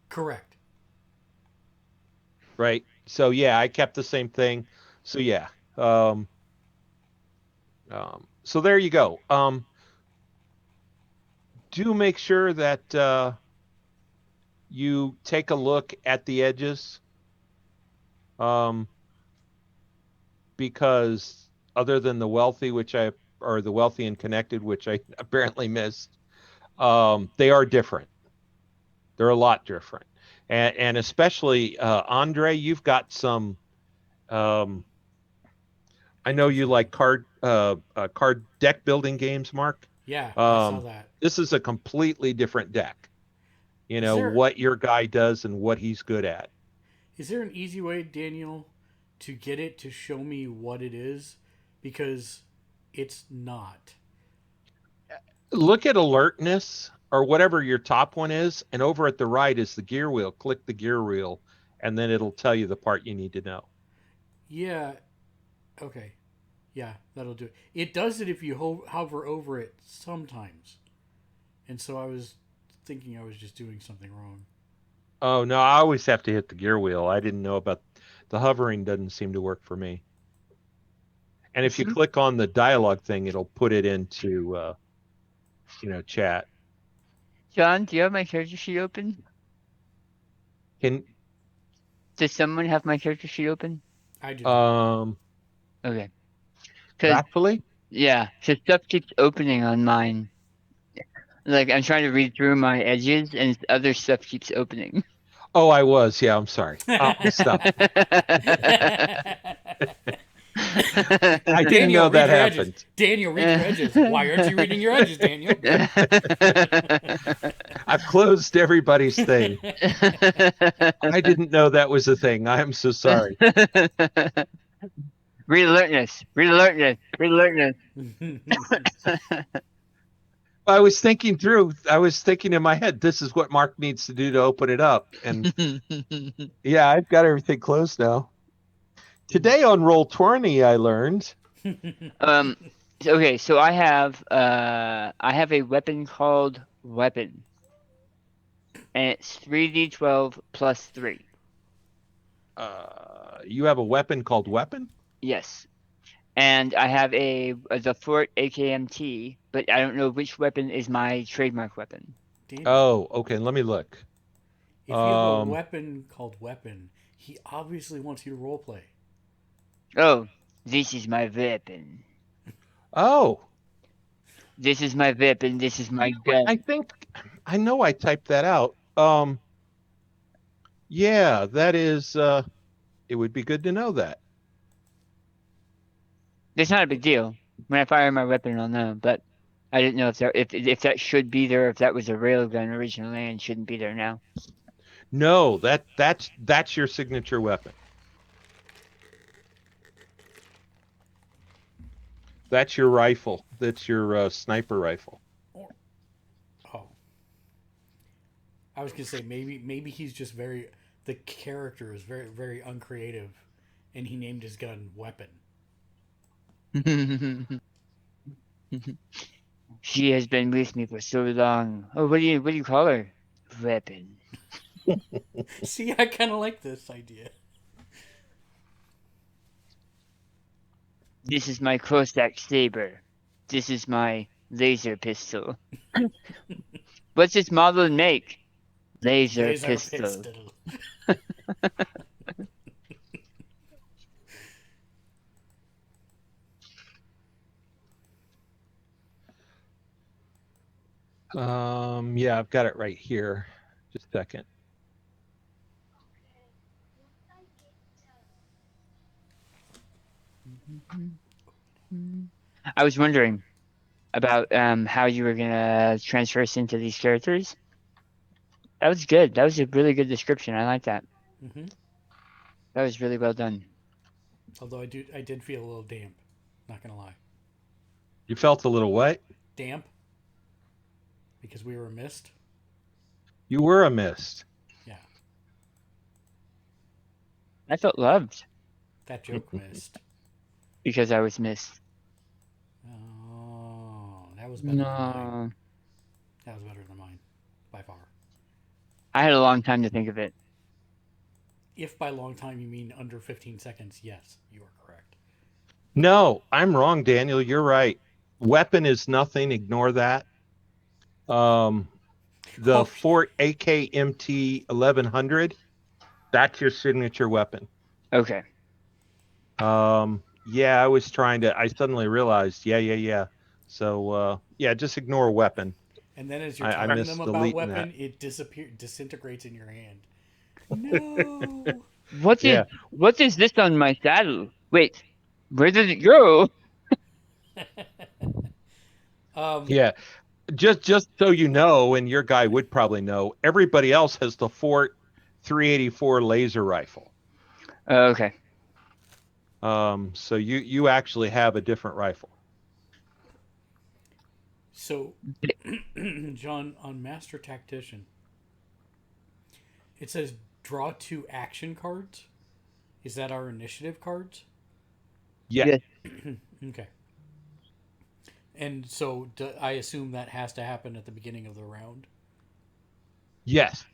Correct. Right. So, yeah, I kept the same thing. So, yeah. So there you go. Do make sure that you take a look at the edges, um, because other than the wealthy, or the wealthy and connected, which I apparently missed, they are different. They're a lot different, and especially Andre, you've got some. Um, I know you Interesting. like card deck building games, Mark. Yeah, I saw Um, that. this is a completely different deck. You Is know there what your guy does and what he's good at. is there an easy way, Daniel, to get it to show me what it is? Because it's not. Look at alertness or whatever your top one is, and over at the right is the gear wheel. Click the gear wheel, and then it'll tell you the part you need to know. Yeah. Okay. Yeah, that'll do it. It does it if you hover over it sometimes. And so I was thinking I was just doing something wrong. Oh no, I always have to hit the gear wheel. I didn't know about the hovering. Doesn't seem to work for me. And if you Some, click on the dialogue thing, it'll put it into chat. John, do you have my character sheet open? Can Does someone have my character sheet open? I do not. Okay. Because, Factfully? yeah, so stuff keeps opening on mine. Like, I'm trying to read through my edges, and other stuff keeps opening. Oh, I was. Yeah, I'm sorry. Stop. I didn't Daniel, know read that your edges. happened. Daniel, read your edges. Why aren't you reading your edges, Daniel? I've closed everybody's thing. I didn't know that was a thing. I am so sorry. Read alertness. Read alertness. Read alertness. I was thinking through. I was thinking in my head, this is what Mark needs to do to open it up. And yeah, I've got everything closed now. Today on Roll20, I learned. Okay, so I have a weapon called Weapon, and it's 3d12 plus 3. You have a weapon called Weapon? Yes. And I have the Fort AKMT, but I don't know which weapon is my trademark weapon. Daniel, Oh, okay. Let me look. if you have a weapon called Weapon, he obviously wants you to roleplay. Oh, this is my weapon. Oh, This is my weapon. This is my gun. I think I know I typed that out. Yeah, that is. It would be good to know that. It's not a big deal. When I fire my weapon, I'll know. But I didn't know if that should be there, if that was a railgun originally and shouldn't be there now. No, that's your signature weapon. That's your rifle. That's your sniper rifle. Oh, I was gonna say maybe he's just the character is very uncreative, and he named his gun Weapon. She has been with me for so long. Oh, what do you call her? Weapon. See, I kind of like this idea. This is my Cossack saber. This is my laser pistol. What's its model and make? Laser pistol. Yeah, I've got it right here. Just a second. I was wondering about how you were gonna transfer us into these characters. That was good. That was a really good description. I like that. Mm-hmm. That was really well done. Although I did feel a little damp. Not gonna lie. You felt a little what? Damp. Because we were missed. You were a mist. Yeah. I felt loved That joke missed. because I was missed. Oh, that was better than mine. No, That was better than mine, by far. I had a long time to think of it. If by long time you mean under 15 seconds, yes, you are correct. No, I'm wrong, Daniel. You're right. Weapon is nothing. Ignore that. Um, the Oh, Fort AKMT 1100, that's your signature weapon. Okay. Yeah, I suddenly realized, yeah. So, yeah, just ignore weapon. and then as you're I telling them missed about deleting that. weapon, it disintegrates in your hand. No. What is Yeah, what is this on my saddle? Wait, where did it go? Um, yeah. Just so you know, and your guy would probably know, everybody else has the Fort 384 laser rifle. Okay. So you actually have a different rifle. so, John, on Master Tactician, it says draw 2 action cards. Is that our initiative cards? Yeah. Yes. Okay. And so I assume that has to happen at the beginning of the round. Yes.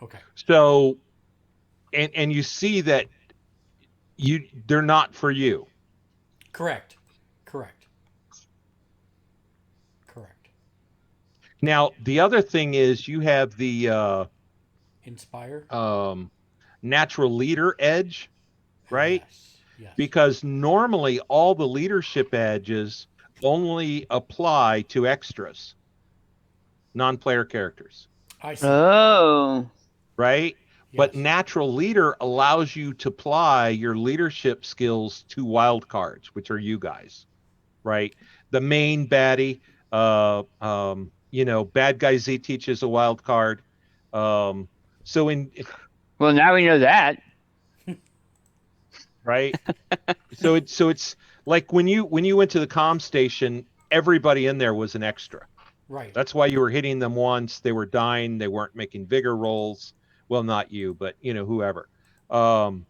Okay. So, and you see that they're not for you. Correct. Correct. Correct. Now, the other thing is you have the Inspire. natural leader edge, right? Yes. Yes. Because normally all the leadership edges only apply to extras, non-player characters, I see. Oh. right? But Yes. natural leader allows you to apply your leadership skills to wild cards, which are you guys, right? The main baddie, bad guy Z teaches a wild card. Um, so in Well, now we know that. right, so it's like when you went to the comm station, everybody in there was an extra. Right. That's why you were hitting them once. They were dying. They weren't making vigor rolls. Well, not you, but whoever. Um,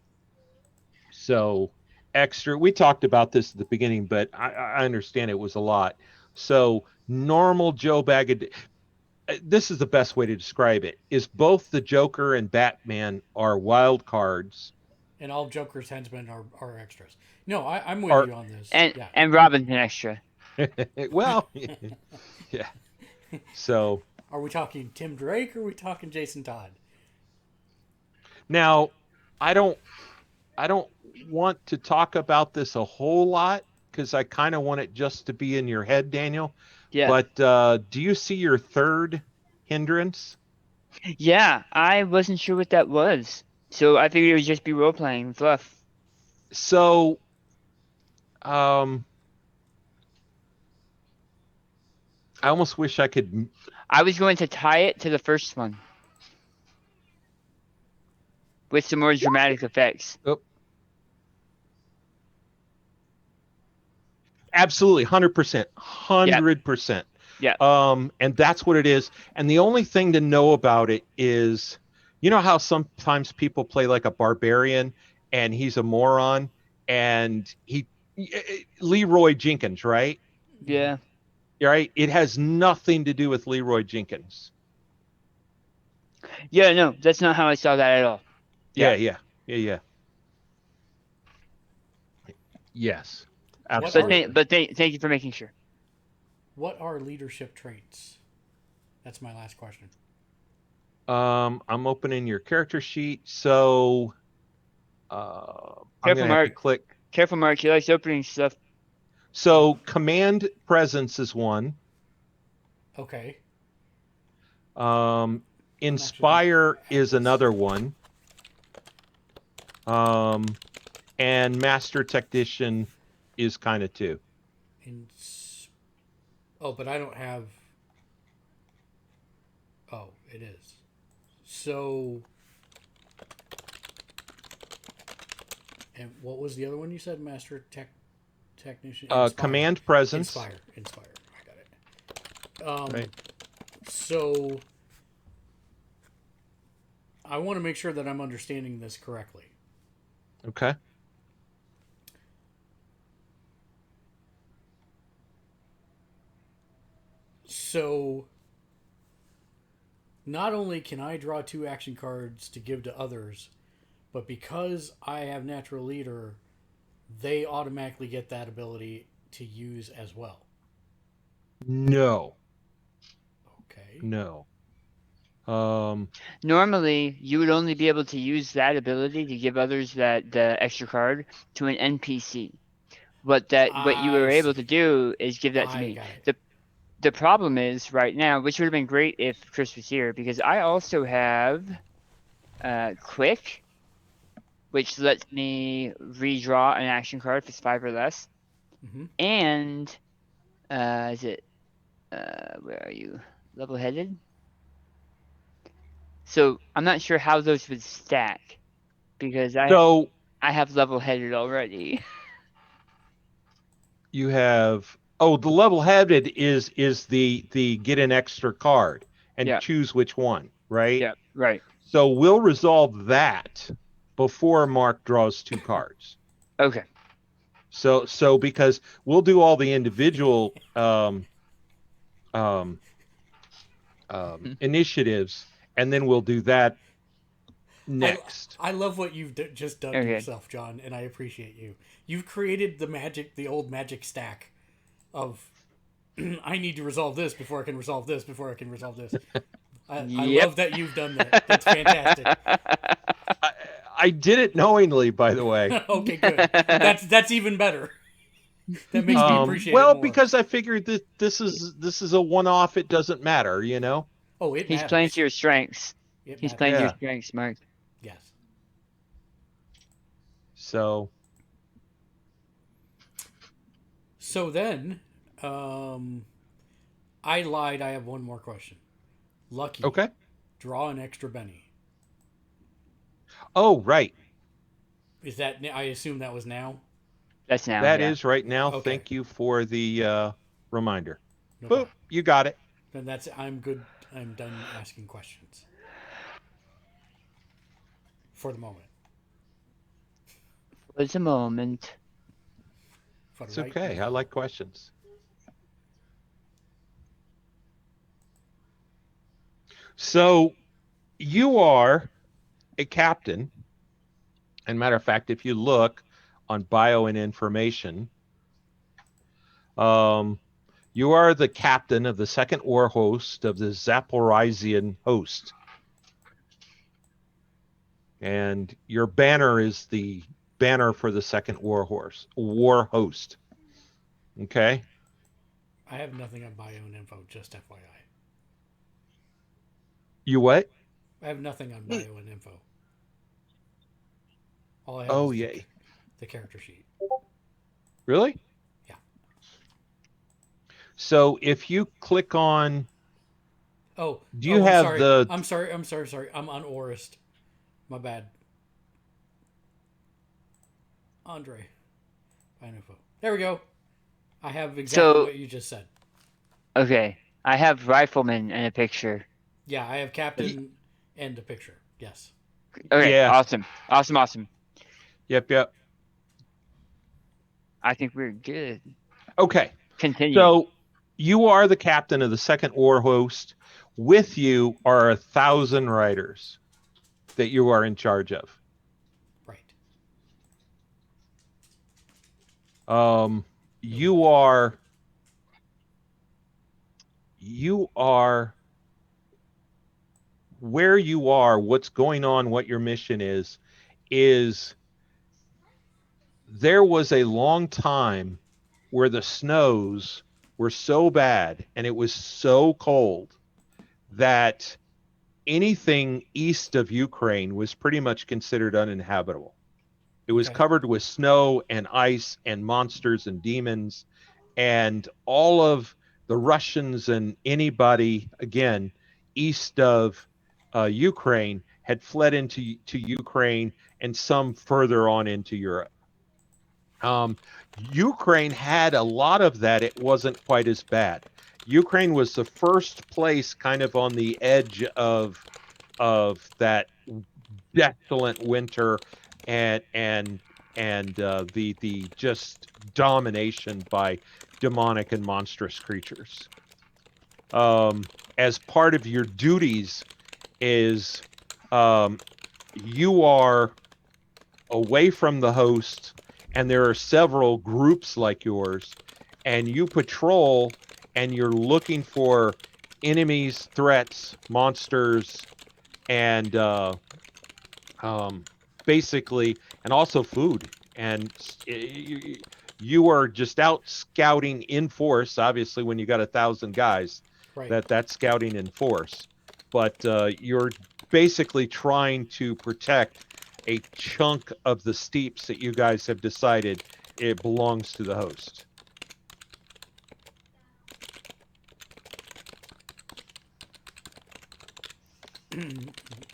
so extra. We talked about this at the beginning, but I understand it was a lot. So normal Joe Bag. This is the best way to describe it. Is both the Joker and Batman are wild cards. And all Joker's henchmen are extras. No, I'm with Are you on this. And Yeah. and Robin's an extra. well, yeah. So Are we talking Tim Drake or are we talking Jason Todd? now I don't want to talk about this a whole lot because I kind of want it just to be in your head, Daniel. Yeah. But do you see your third hindrance? Yeah, I wasn't sure what that was. So I figured it would just be role playing fluff. So, I almost wish I could. I was going to tie it to the first one with some more dramatic effects. Oh, absolutely, 100%, Yeah. 100%. Yeah. And that's what it is. And the only thing to know about it is, you know how sometimes people play like a barbarian and he's a moron and Leroy Jenkins, right? Yeah. Right? It has nothing to do with Leroy Jenkins. Yeah, no, that's not how I saw that at all. Yeah, Yeah. yeah. Yes, What But are absolutely. thank you for making sure. what are leadership traits? That's my last question. I'm opening your character sheet, so I'm Careful, gonna have to Mark. click. Careful, Mark. He likes opening stuff. So command presence is one. Okay. Um, I'm actually gonna inspire add is this. another one. And master technician is kind of two. Oh, but I don't have. Oh, it is. So. And what was the other one you said? Master technician. Command presence. Inspire. I got it. Right. So. I want to make sure that I'm understanding this correctly. Okay. So, not only can I draw 2 action cards to give to others, but because I have natural leader, they automatically get that ability to use as well. No. Okay. No. Normally, you would only be able to use that ability to give others the extra card to an NPC. What you I were able to see. do is give that to I me. got it. The problem is right now, which would have been great if Chris was here, because I also have Quick, which lets me redraw an action card if it's 5 or less. Mm-hmm. And is it where are you? Level-headed? So I'm not sure how those would stack because so I have level-headed already. you have the level-headed is the get an extra card and Yeah. choose which one, right? Yeah, right. So we'll resolve that before Mark draws 2 cards. Okay. So because we'll do all the individual initiatives, and then we'll do that next. I love what you've just done to Okay. yourself, John, and I appreciate you. You've created the old magic stack of I need to resolve this before I can resolve this before I can resolve this. I Yep. love that you've done that. That's fantastic. I did it knowingly, by the way. Okay, good. That's even better. That makes me appreciate it well, more. because I figured that this is a one-off. It doesn't matter, you know. Oh, it He's matters. playing to your strengths. It He's matters. playing to your Yeah. strengths, Mark. Yes. So then, I lied. I have one more question. Lucky. okay. Draw an extra Benny. Oh, right. Is that? I assume that was now. That's now. That yeah. is right now. Okay. Thank you for the reminder. No Boop, problem. you got it. Then that's. I'm good. I'm done asking questions. For the moment. Was a moment. For the It's right okay. I now. like questions. So you are a captain. And matter of fact, if you look on bio and information, you are the captain of the second war host of the Zaporizhian host. And your banner is the banner for the second war host. Okay. I have nothing on bio and info. Just FYI. You what? I have nothing on bio and info. All I have Oh, is yay. the character sheet. Really? Yeah. So if you click on, Oh, do you I'm have sorry. the? I'm sorry. I'm on Orist. My bad. Andre. Bio and info. There we go. I have exactly what you just said. Okay. I have rifleman and a picture. Yeah, I have captain and a picture. Yes. Okay. Yeah. Awesome. Yep. I think we're good. Okay. Continue. So you are the captain of the second war host. With you are 1,000 riders that you are in charge of. Right. You are where you are, what's going on, what your mission is there was a long time where the snows were so bad and it was so cold that anything east of Ukraine was pretty much considered uninhabitable. It was covered with snow and ice and monsters and demons, and all of the Russians and anybody, again, east of Ukraine had fled into Ukraine and some further on into Europe. Ukraine had a lot of that. It wasn't quite as bad. Ukraine was the first place kind of on the edge of that desolate winter and the just domination by demonic and monstrous creatures. As part of your duties is you are away from the host and there are several groups like yours, and you patrol and you're looking for enemies, threats, monsters, and basically, and also food. And you are just out scouting in force. Obviously, when you got 1,000 guys, Right. that's scouting in force. But you're basically trying to protect a chunk of the steeps that you guys have decided it belongs to the host.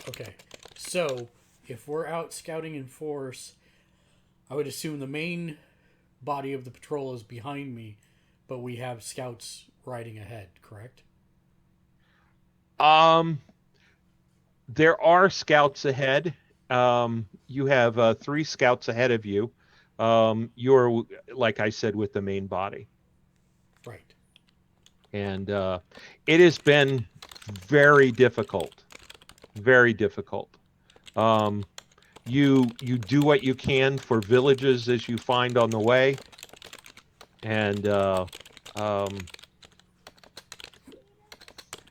Okay. So, if we're out scouting in force, I would assume the main body of the patrol is behind me, but we have scouts riding ahead, correct? There are scouts ahead. You have 3 scouts ahead of you. You're, like I said, with the main body. Right. And it has been very difficult. Very difficult. You do what you can for villages as you find on the way. And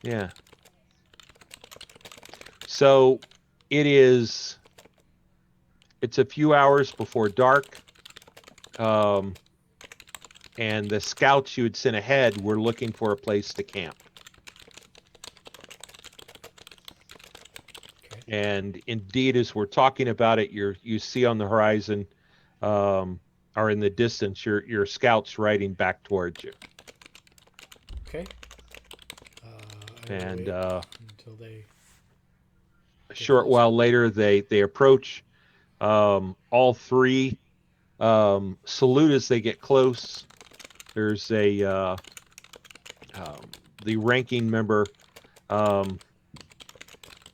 yeah. So it's a few hours before dark. And the scouts you had sent ahead were looking for a place to camp. Okay. And indeed, as we're talking about it, you see on the horizon, or in the distance, your scouts riding back towards you. Okay. I will And wait until they. a short while later, they approach. All 3 salute as they get close. There's the ranking member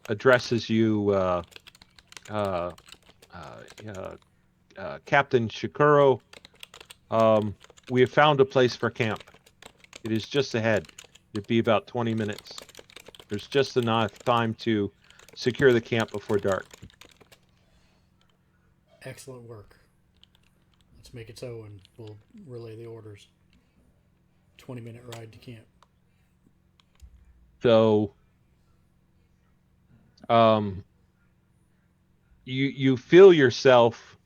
addresses you, Captain Shikuro. We have found a place for camp. It is just ahead. It'd be about 20 minutes. There's just enough time to secure the camp before dark. Excellent work. Let's make it so, and we'll relay the orders. 20-minute ride to camp. So, you feel yourself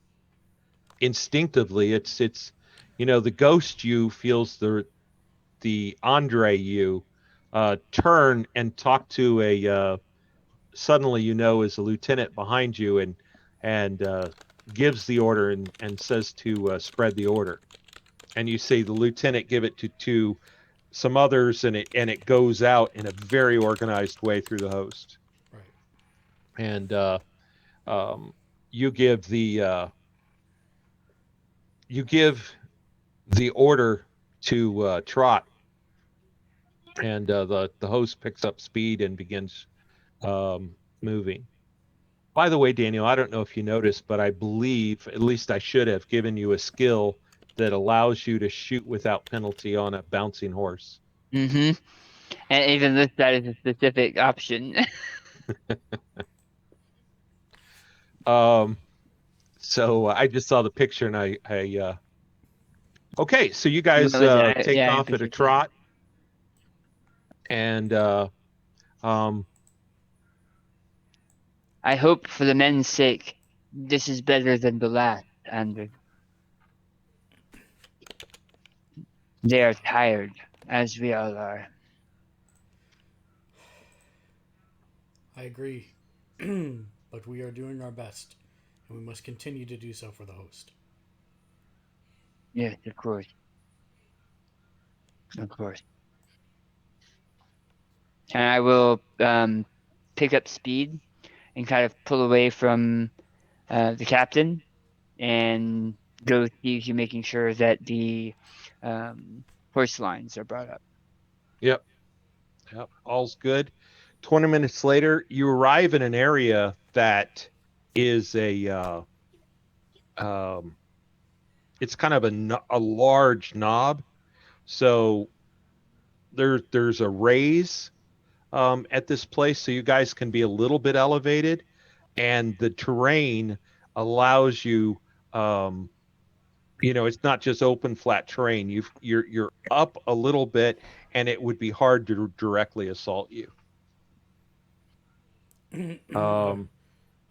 instinctively. It's the ghost you feels the Andre you turn and talk to a suddenly is a lieutenant behind you and gives the order and says to spread the order. And you see the lieutenant give it to some others, and it goes out in a very organized way through the host. Right. And you give the order to trot, and the host picks up speed and begins moving. By the way, Daniel, I don't know if you noticed, but I believe, at least I should have, given you a skill that allows you to shoot without penalty on a bouncing horse. Mm-hmm. And even this that is a specific option. So I just saw the picture, and I okay, so you guys take I off at a appreciate that. trot, and I hope for the men's sake, this is better than the last, Andrew. They are tired, as we all are. I agree. But we are doing our best, and we must continue to do so for the host. Yes, of course. Of course. And I will pick up speed and kind of pull away from the captain and go see to making sure that the horse lines are brought up. Yep, all's good. 20 minutes later, you arrive in an area that is it's kind of a large knob. So there's a raise at this place, so you guys can be a little bit elevated, and the terrain allows you it's not just open flat terrain. You're up a little bit, and it would be hard to directly assault you. Um,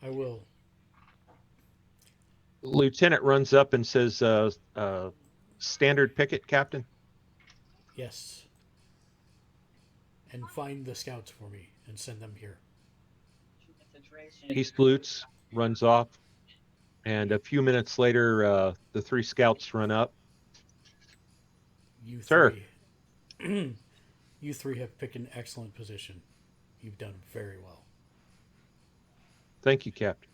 I will. Lieutenant runs up and says, "Standard picket, Captain." Yes. And find the scouts for me and send them here. He salutes, runs off, and a few minutes later, the 3 scouts run up. You Sir. three. You three have picked an excellent position. You've done very well. Thank you, Captain.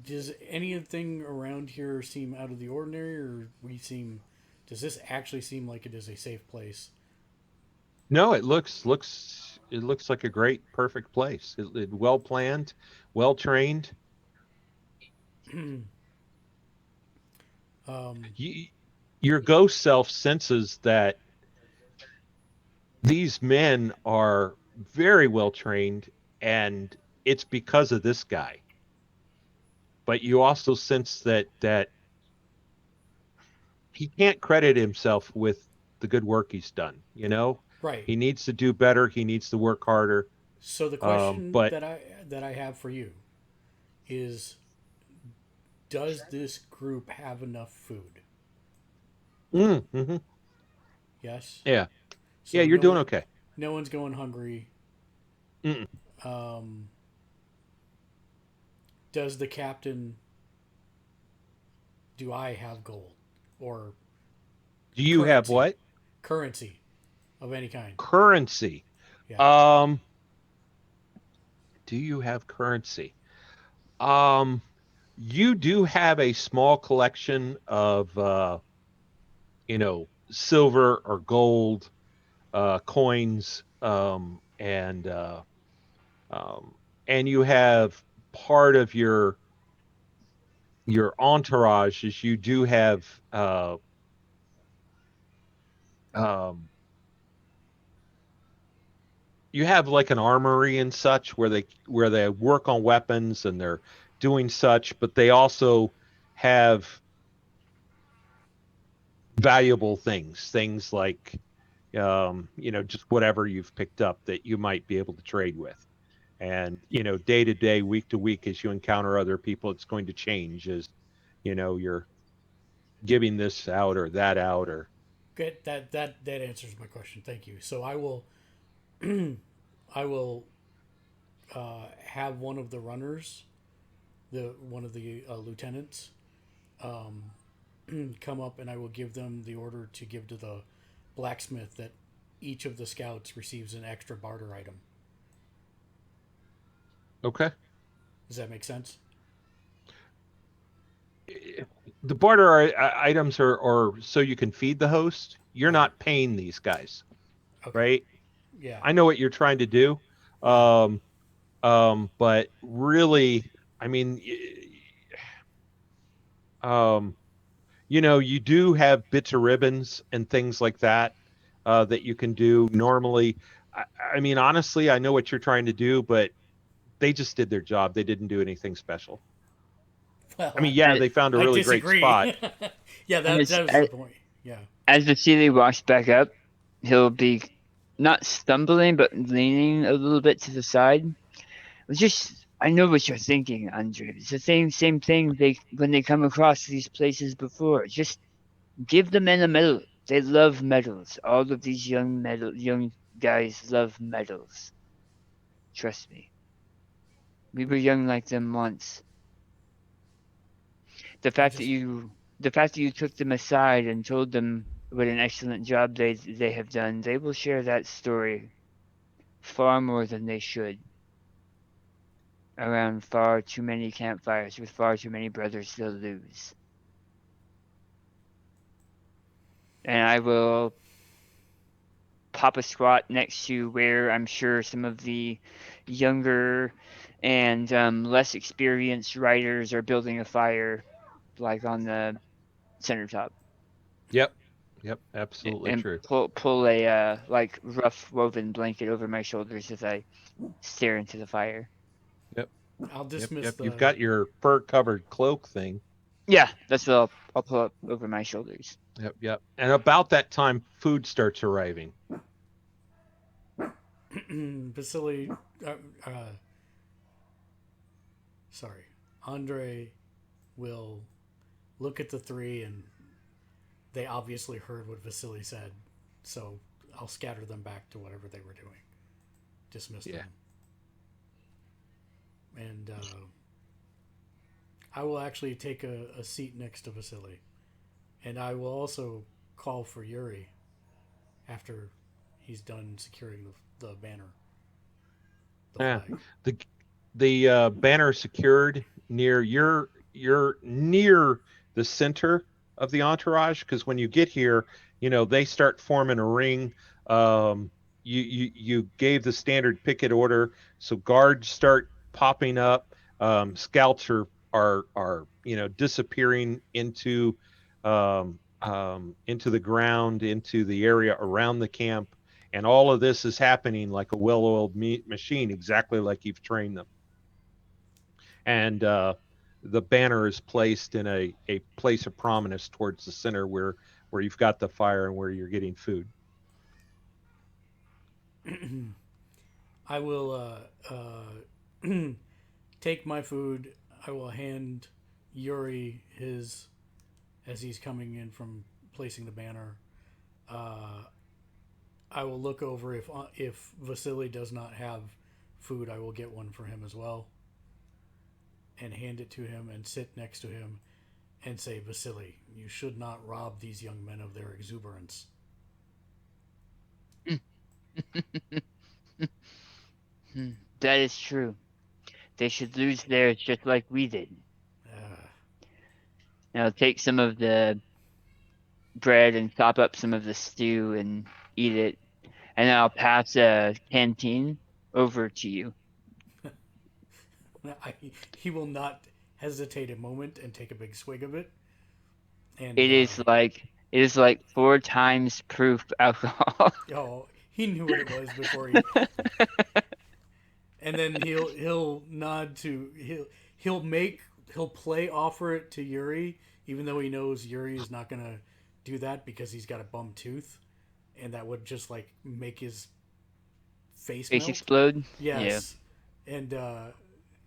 Does anything around here seem out of the ordinary, or does this actually seem like it is a safe place? No, it looks like a great, perfect place. Well planned, well trained. Your ghost self senses that these men are very well trained, and it's because of this guy. But you also sense that he can't credit himself with the good work he's done. Right. He needs to do better. He needs to work harder. So the question but that I have for you is, does this group have enough food? Mm-hmm. Yes. Yeah. So yeah, you're doing okay. No one's going hungry. Mm-mm. Does the captain? Do I have gold or? Do you have what? Currency of any kind. Currency. Yeah. Do you have currency? You do have a small collection of silver or gold coins, and you have part of your entourage is you do have you have like an armory and such where they work on weapons and they're doing such, but they also have valuable things like just whatever you've picked up that you might be able to trade with. And day to day, week to week, as you encounter other people, it's going to change as you're giving this out or that out. Or Good. That answers my question. Thank you. So I will I will have one of the runners, one of the lieutenants, come up, and I will give them the order to give to the blacksmith that each of the scouts receives an extra barter item. Okay. Does that make sense? The barter items are so you can feed the host. You're not paying these guys, Okay. right? Yeah. I know what you're trying to do. Yeah. But really, I mean, you do have bits of ribbons and things like that that you can do normally. I mean, honestly, I know what you're trying to do, but they just did their job. They didn't do anything special. Well, I mean, they found a really great spot. Yeah, that was the point. Yeah. As the Sealy walks back up, he'll be not stumbling, but leaning a little bit to the side. I know what you're thinking, Andre. It's the same thing when they come across these places before. Just give the men a medal. They love medals. All of these young guys love medals. Trust me. We were young like them once. The fact that you took them aside and told them what an excellent job they have done, they will share that story far more than they should. Around far too many campfires with far too many brothers to lose. And I will pop a squat next to where I'm sure some of the younger and less experienced riders are building a fire, like on the center top. Yep, absolutely and true. Pull a like rough woven blanket over my shoulders as I stare into the fire. Yep. I'll dismiss Yep. You've got your fur covered cloak thing. Yeah, that's what I'll pull up over my shoulders. Yep. And about that time, food starts arriving. Vasily, sorry, Andre will look at the three, and they obviously heard what Vasily said, so I'll scatter them back to whatever they were doing. Dismiss them. And I will actually take a seat next to Vasily. And I will also call for Yuri after he's done securing the banner. The flag. The banner secured near you're near the center of the entourage, because when you get here, they start forming a ring. You gave the standard picket order, so guards start popping up. Scouts are disappearing into the ground, into the area around the camp, and all of this is happening like a well-oiled machine, exactly like you've trained them. And the banner is placed in a place of prominence towards the center where you've got the fire and where you're getting food. I will take my food. I will hand Yuri his as he's coming in from placing the banner. I will look over if Vasily does not have food. I will get one for him as well, and hand it to him and sit next to him and say, Vasily, you should not rob these young men of their exuberance. That is true. They should lose theirs just like we did. And I'll take some of the bread and chop up some of the stew and eat it. And I'll pass a canteen over to you. He will not hesitate a moment and take a big swig of it. And it is like 4 times proof alcohol. Oh, he knew what it was before he. And then he'll nod to he'll offer it to Yuri, even though he knows Yuri is not gonna do that because he's got a bum tooth, and that would just like make his face melt. Explode. Yes, yeah. And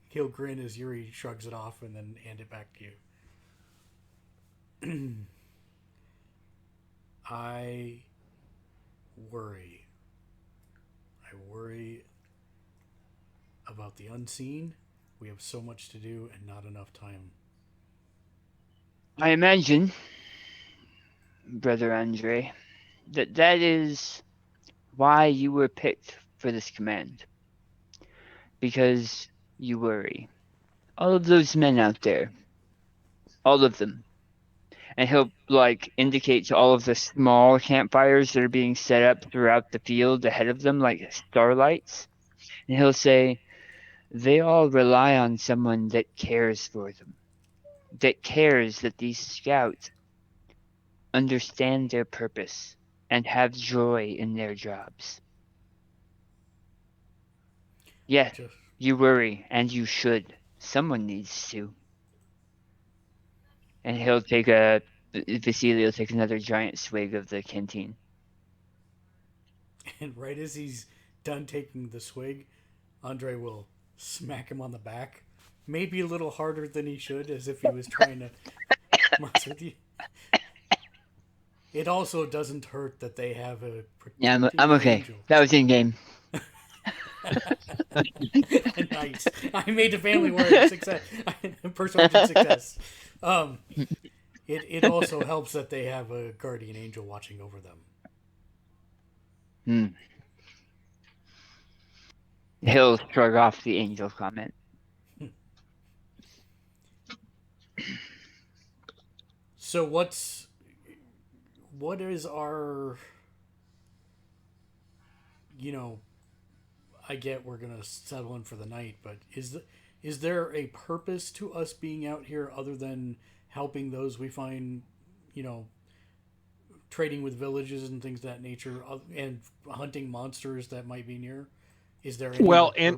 he'll grin as Yuri shrugs it off and then hand it back to you. I worry about the unseen. We have so much to do and not enough time. I imagine, Brother Andre, that is why you were picked for this command. Because you worry. All of those men out there. All of them. And he'll indicate to all of the small campfires that are being set up throughout the field ahead of them, like starlights. And he'll say, they all rely on someone that cares for them. That cares that these scouts understand their purpose and have joy in their jobs. Yes, you worry, and you should. Someone needs to. And Vasily will take another giant swig of the canteen. And right as he's done taking the swig, Andre will smack him on the back. Maybe a little harder than he should, as if he was trying to mess with you. It also doesn't hurt that they have a Yeah, I'm okay. Angel. That was in game. Nice. I made the family word success. Persuasion success. It also helps that they have a guardian angel watching over them. He'll shrug off the angel comment. So what is our, I get we're going to settle in for the night, but is there a purpose to us being out here other than helping those we find, trading with villages and things of that nature, and hunting monsters that might be near? Is there any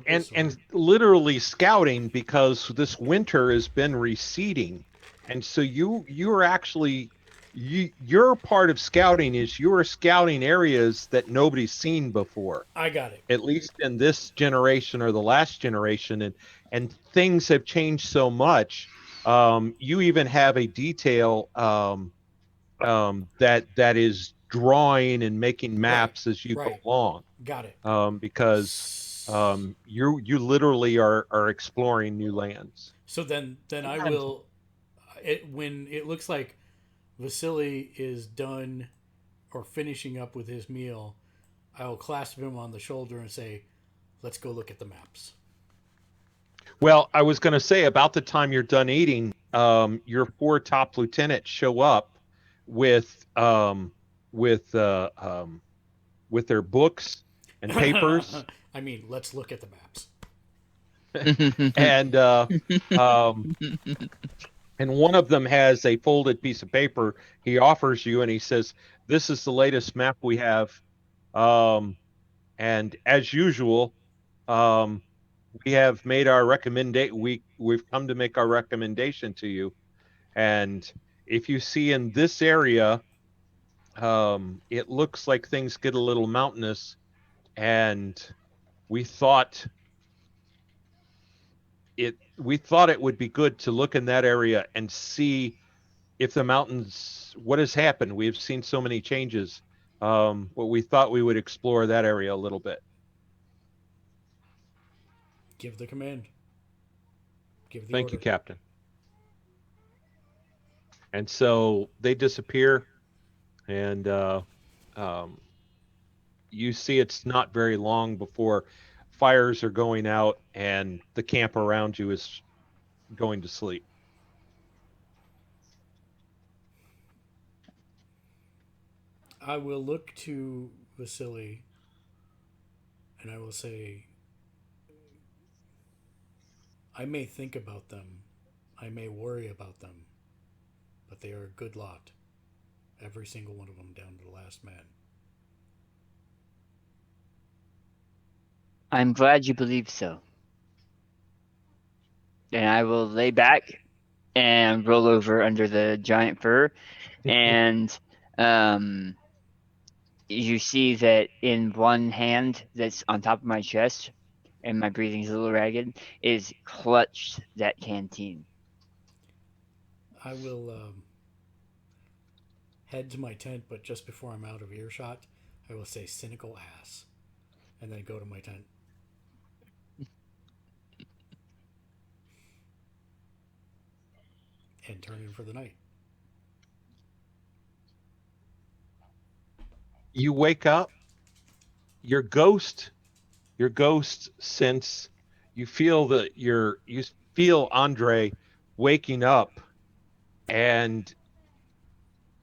and literally scouting, because this winter has been receding, And so you are actually your part of scouting is you are scouting areas that nobody's seen before, I got it. at least in this generation or the last generation, and things have changed so much. You even have a detail that is drawing and making Right. maps as you go Right. along, Got it. because you literally are exploring new lands. So then I Sometimes will. When it looks like Vasily is done or finishing up with his meal, I will clasp him on the shoulder and say, "Let's go look at the maps." Well, I was going to say about the time you're done eating, your four top lieutenants show up with with uh, um, with their books and papers, I mean, let's look at the maps. and um, and one of them has a folded piece of paper he offers you, and he says, "This is the latest map we have." Um, and as usual, um, we have made our recommendation. We've come to make our recommendation to you. And if you see in this area, it looks like things get a little mountainous, and we thought we thought it would be good to look in that area and see if the mountains what has happened. We've seen so many changes, but we thought we would explore that area a little bit. Give the command. Give the Thank you, order. Captain. And so they disappear, and um, you see it's not very long before fires are going out and the camp around you is going to sleep. I will look to Vasily and I will say, I may think about them, I may worry about them, but they are a good lot. Every single one of them, down to the last man. I'm glad you believe so. And I will lay back and roll over under the giant fir, and um, you see that in one hand that's on top of my chest, and my breathing's a little ragged, is clutched that canteen. I will head to my tent, but just before I'm out of earshot, I will say cynical ass, and then go to my tent. And turn in for the night. You wake up, your ghost sense you feel that you feel Andre waking up, and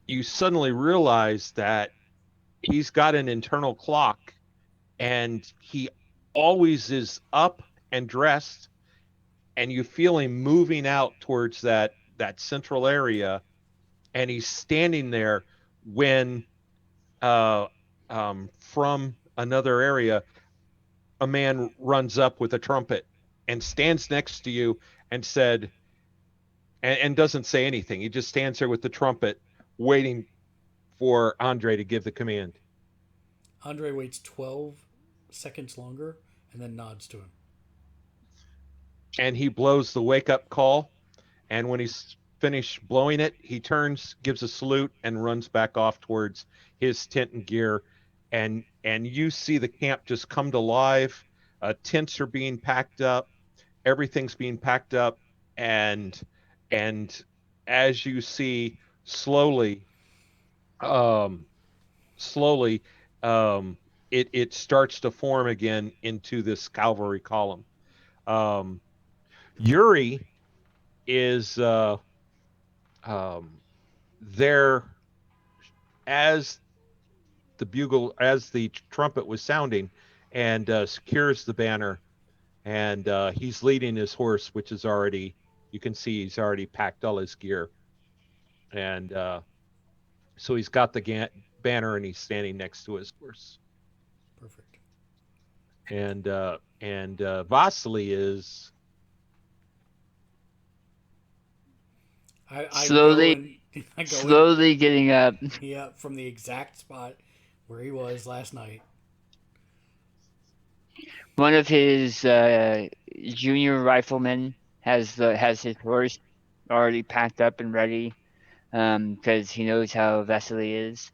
you suddenly realize that he's got an internal clock, and he always is up and dressed, and you feel him moving out towards that central area, and he's standing there when uh, from another area a man runs up with a trumpet and stands next to you and said and doesn't say anything. He just stands there with the trumpet waiting for Andre to give the command. Andre waits 12 seconds longer and then nods to him. And he blows the wake up call, and when he's finished blowing it, he turns, gives a salute, and runs back off towards his tent and gear. And you see the camp just come to life. Tents are being packed up, everything's being packed up, and and as you see slowly, um, slowly, um, it starts to form again into this cavalry column. Um, Yuri is um, there as the trumpet was sounding, and secures the banner, and he's leading his horse, which is already, you can see he's already packed all his gear, and so he's got the banner, and he's standing next to his horse, Perfect. and Vasily is I go Slowly, and I go in. slowly getting up. Yeah, from the exact spot where he was last night. One of his junior riflemen has his horse already packed up and ready, because he knows how Vasily is.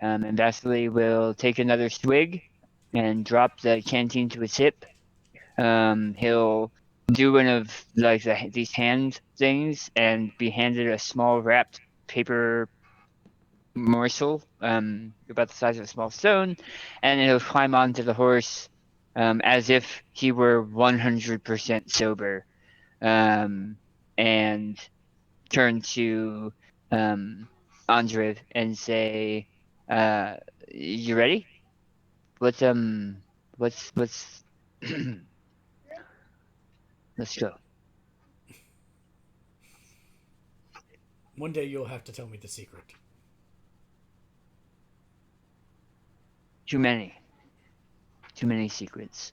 And Vasily will take another swig and drop the canteen to his hip. He'll do one of like these hand things and be handed a small wrapped paper morsel, about the size of a small stone, and he'll climb onto the horse, as if he were 100% sober, and turn to Andre and say, "You ready? Let's let's let's go." One day you'll have to tell me the secret. Too many, too many secrets.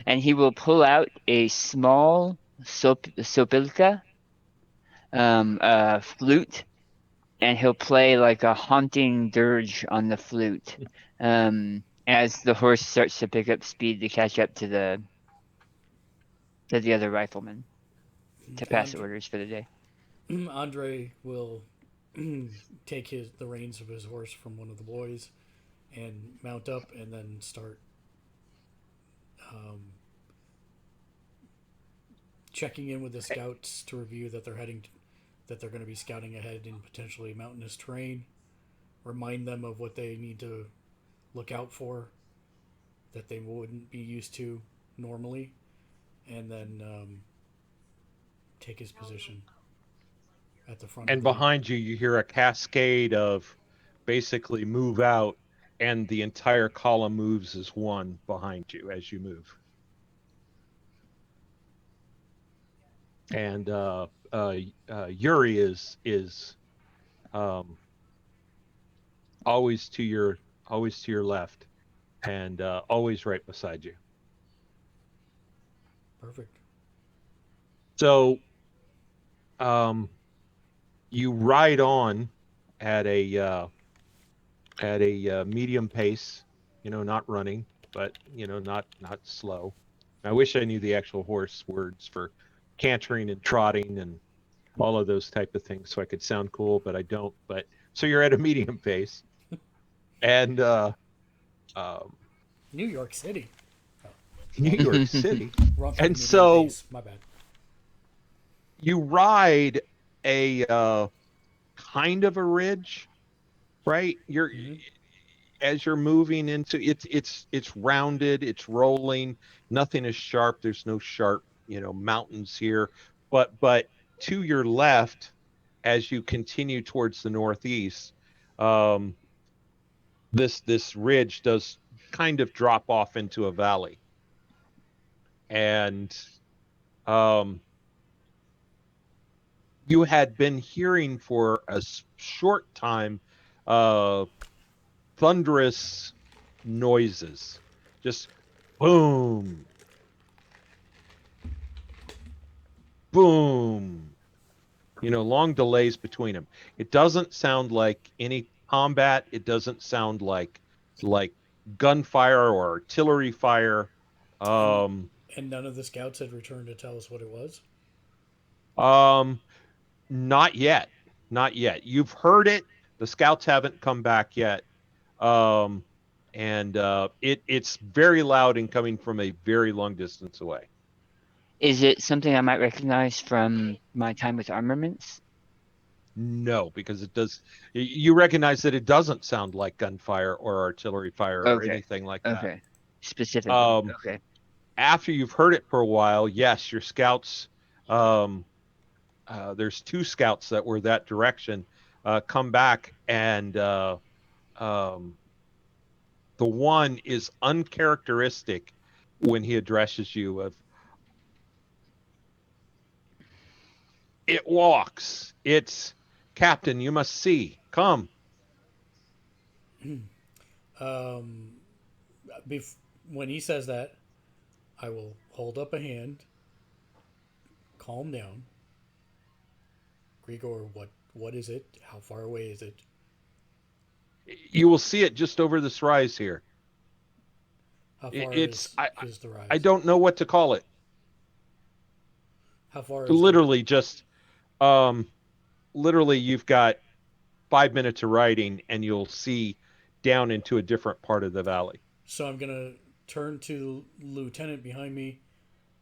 And he will pull out a small sopilka, flute, and he'll play like a haunting dirge on the flute, as the horse starts to pick up speed to catch up to the other rifleman to pass And orders for the day. Andre will take the reins of his horse from one of the boys and mount up, and then start um, checking in with the scouts to review that that they're going to be scouting ahead in potentially mountainous terrain. Remind them of what they need to look out for that they wouldn't be used to normally, and then take his position at the front And of the. behind you, you hear a cascade of basically move out, and the entire column moves as one behind you as you move. And Yuri is always to your left, and always right beside you. Perfect. So you ride on at a medium pace, not running, but not slow. I wish I knew the actual horse words for cantering and trotting and all of those type of things so I could sound cool, but I don't. But so you're at a medium pace, and um, New York City. Oh, New York City, wrong type and of medium so pace. My bad. you ride a kind of a ridge, right? Mm-hmm. As you're moving into it's rounded, it's rolling, nothing is sharp, there's no sharp mountains here, but to your left, as you continue towards the northeast, um this ridge does kind of drop off into a valley, and um you had been hearing for a short time uh thunderous noises, just boom, boom, long delays between them. It doesn't sound like any combat. It doesn't sound like gunfire or artillery fire. And Um, and none of the scouts had returned to tell us what it was. um, not yet, not yet. You've heard it. The scouts haven't come back yet. Um, and it's very loud and coming from a very long distance away. Is it something I might recognize from my time with armaments? No, because it does. You recognize that it doesn't sound like gunfire or artillery fire or Okay. anything like that. Okay. Specifically. Um, Okay. After you've heard it for a while, yes, your scouts. Um, there's two scouts that were that direction. Come back, and um, the one is uncharacteristic when he addresses you. Of it walks. It's Captain. You must see. Come. Um, when he says that, I will hold up a hand, calm down. Grigor, What is it? How far away is it? You will see it just over this rise here. How far It's is the rise? I don't know what to call it. How far is Literally just literally you've got 5 minutes of riding and you'll see down into a different part of the valley. So I'm gonna turn to lieutenant behind me,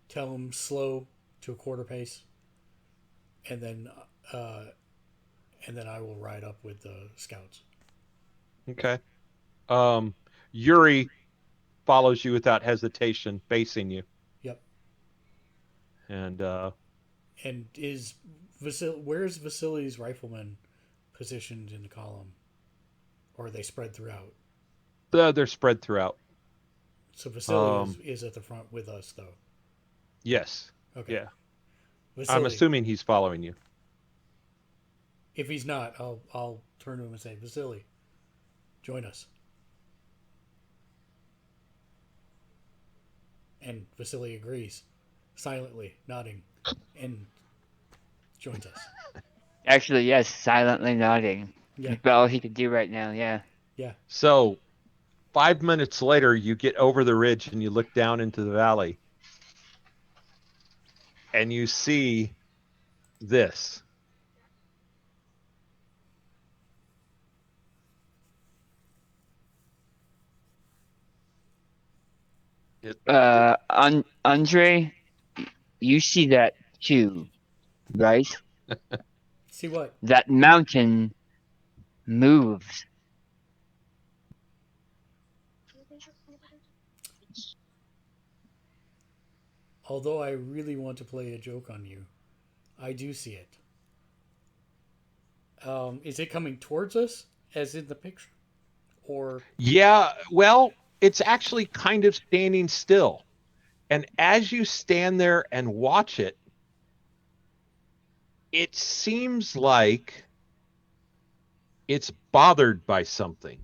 tell him slow to a quarter pace, and then uh, I will ride up with the scouts. Okay. Yuri follows you without hesitation, facing you. Yep. And And where's Vasily's riflemen positioned in the column, or are they spread throughout? they're spread throughout. So Vasily is at the front with us, though. Yes. Okay. Yeah. I'm Vasily, assuming he's following you. if he's not, I'll turn to him and say, Vasily, join us. And Vasily agrees, silently nodding, and joins us. Actually, yes, silently nodding. Yeah. That's all he could do right now. Yeah. Yeah. So 5 minutes later, you get over the ridge and you look down into the valley and you see this. Andre, you see that too, right? See what? That mountain moves. Although I really want to play a joke on you, I do see it. Is it coming towards us, as in the picture, or Yeah, well, it's actually kind of standing still. And as you stand there and watch it, it seems like it's bothered by something.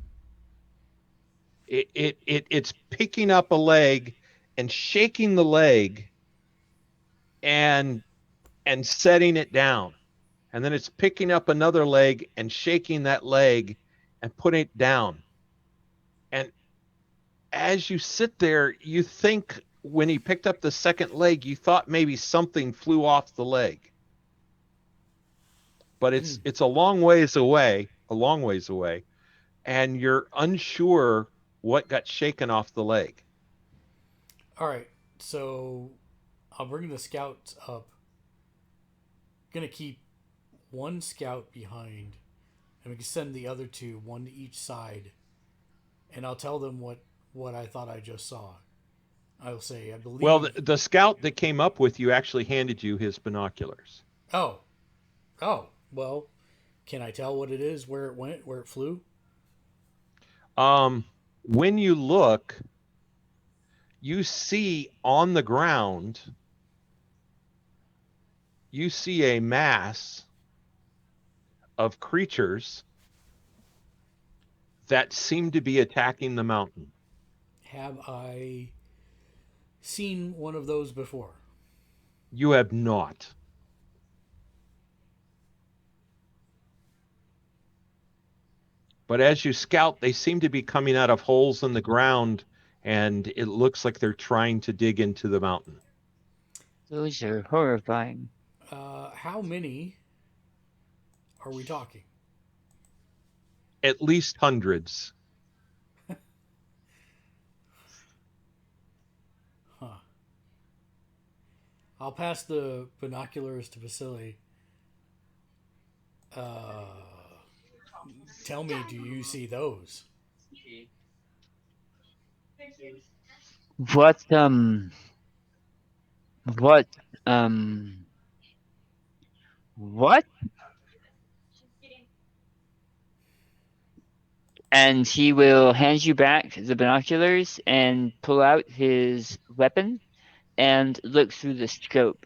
It's picking up a leg and shaking the leg and setting it down. And then it's picking up another leg and shaking that leg and putting it down. And as you sit there, you think when he picked up the second leg, you thought maybe something flew off the leg. But it's a long ways away, and you're unsure what got shaken off the leg. all right? So I'll bring the scouts up. Gonna keep one scout behind, and we can send the other two, one to each side, and I'll tell them what I thought I just saw. I'll say I believe. Well, the scout that came up with you actually handed you his binoculars. Oh, well, can I tell what it is? Where it went? Where it flew? When you look, you see on the ground, you see a mass of creatures that seem to be attacking the mountain. Have I seen one of those before? You have not. But as you scout, they seem to be coming out of holes in the ground, and it looks like they're trying to dig into the mountain. Those are horrifying. How many are we talking? At least hundreds. Huh. I'll pass the binoculars to Vasily. Tell me, do you see those? What what what? And he will hand you back the binoculars and pull out his weapon and look through the scope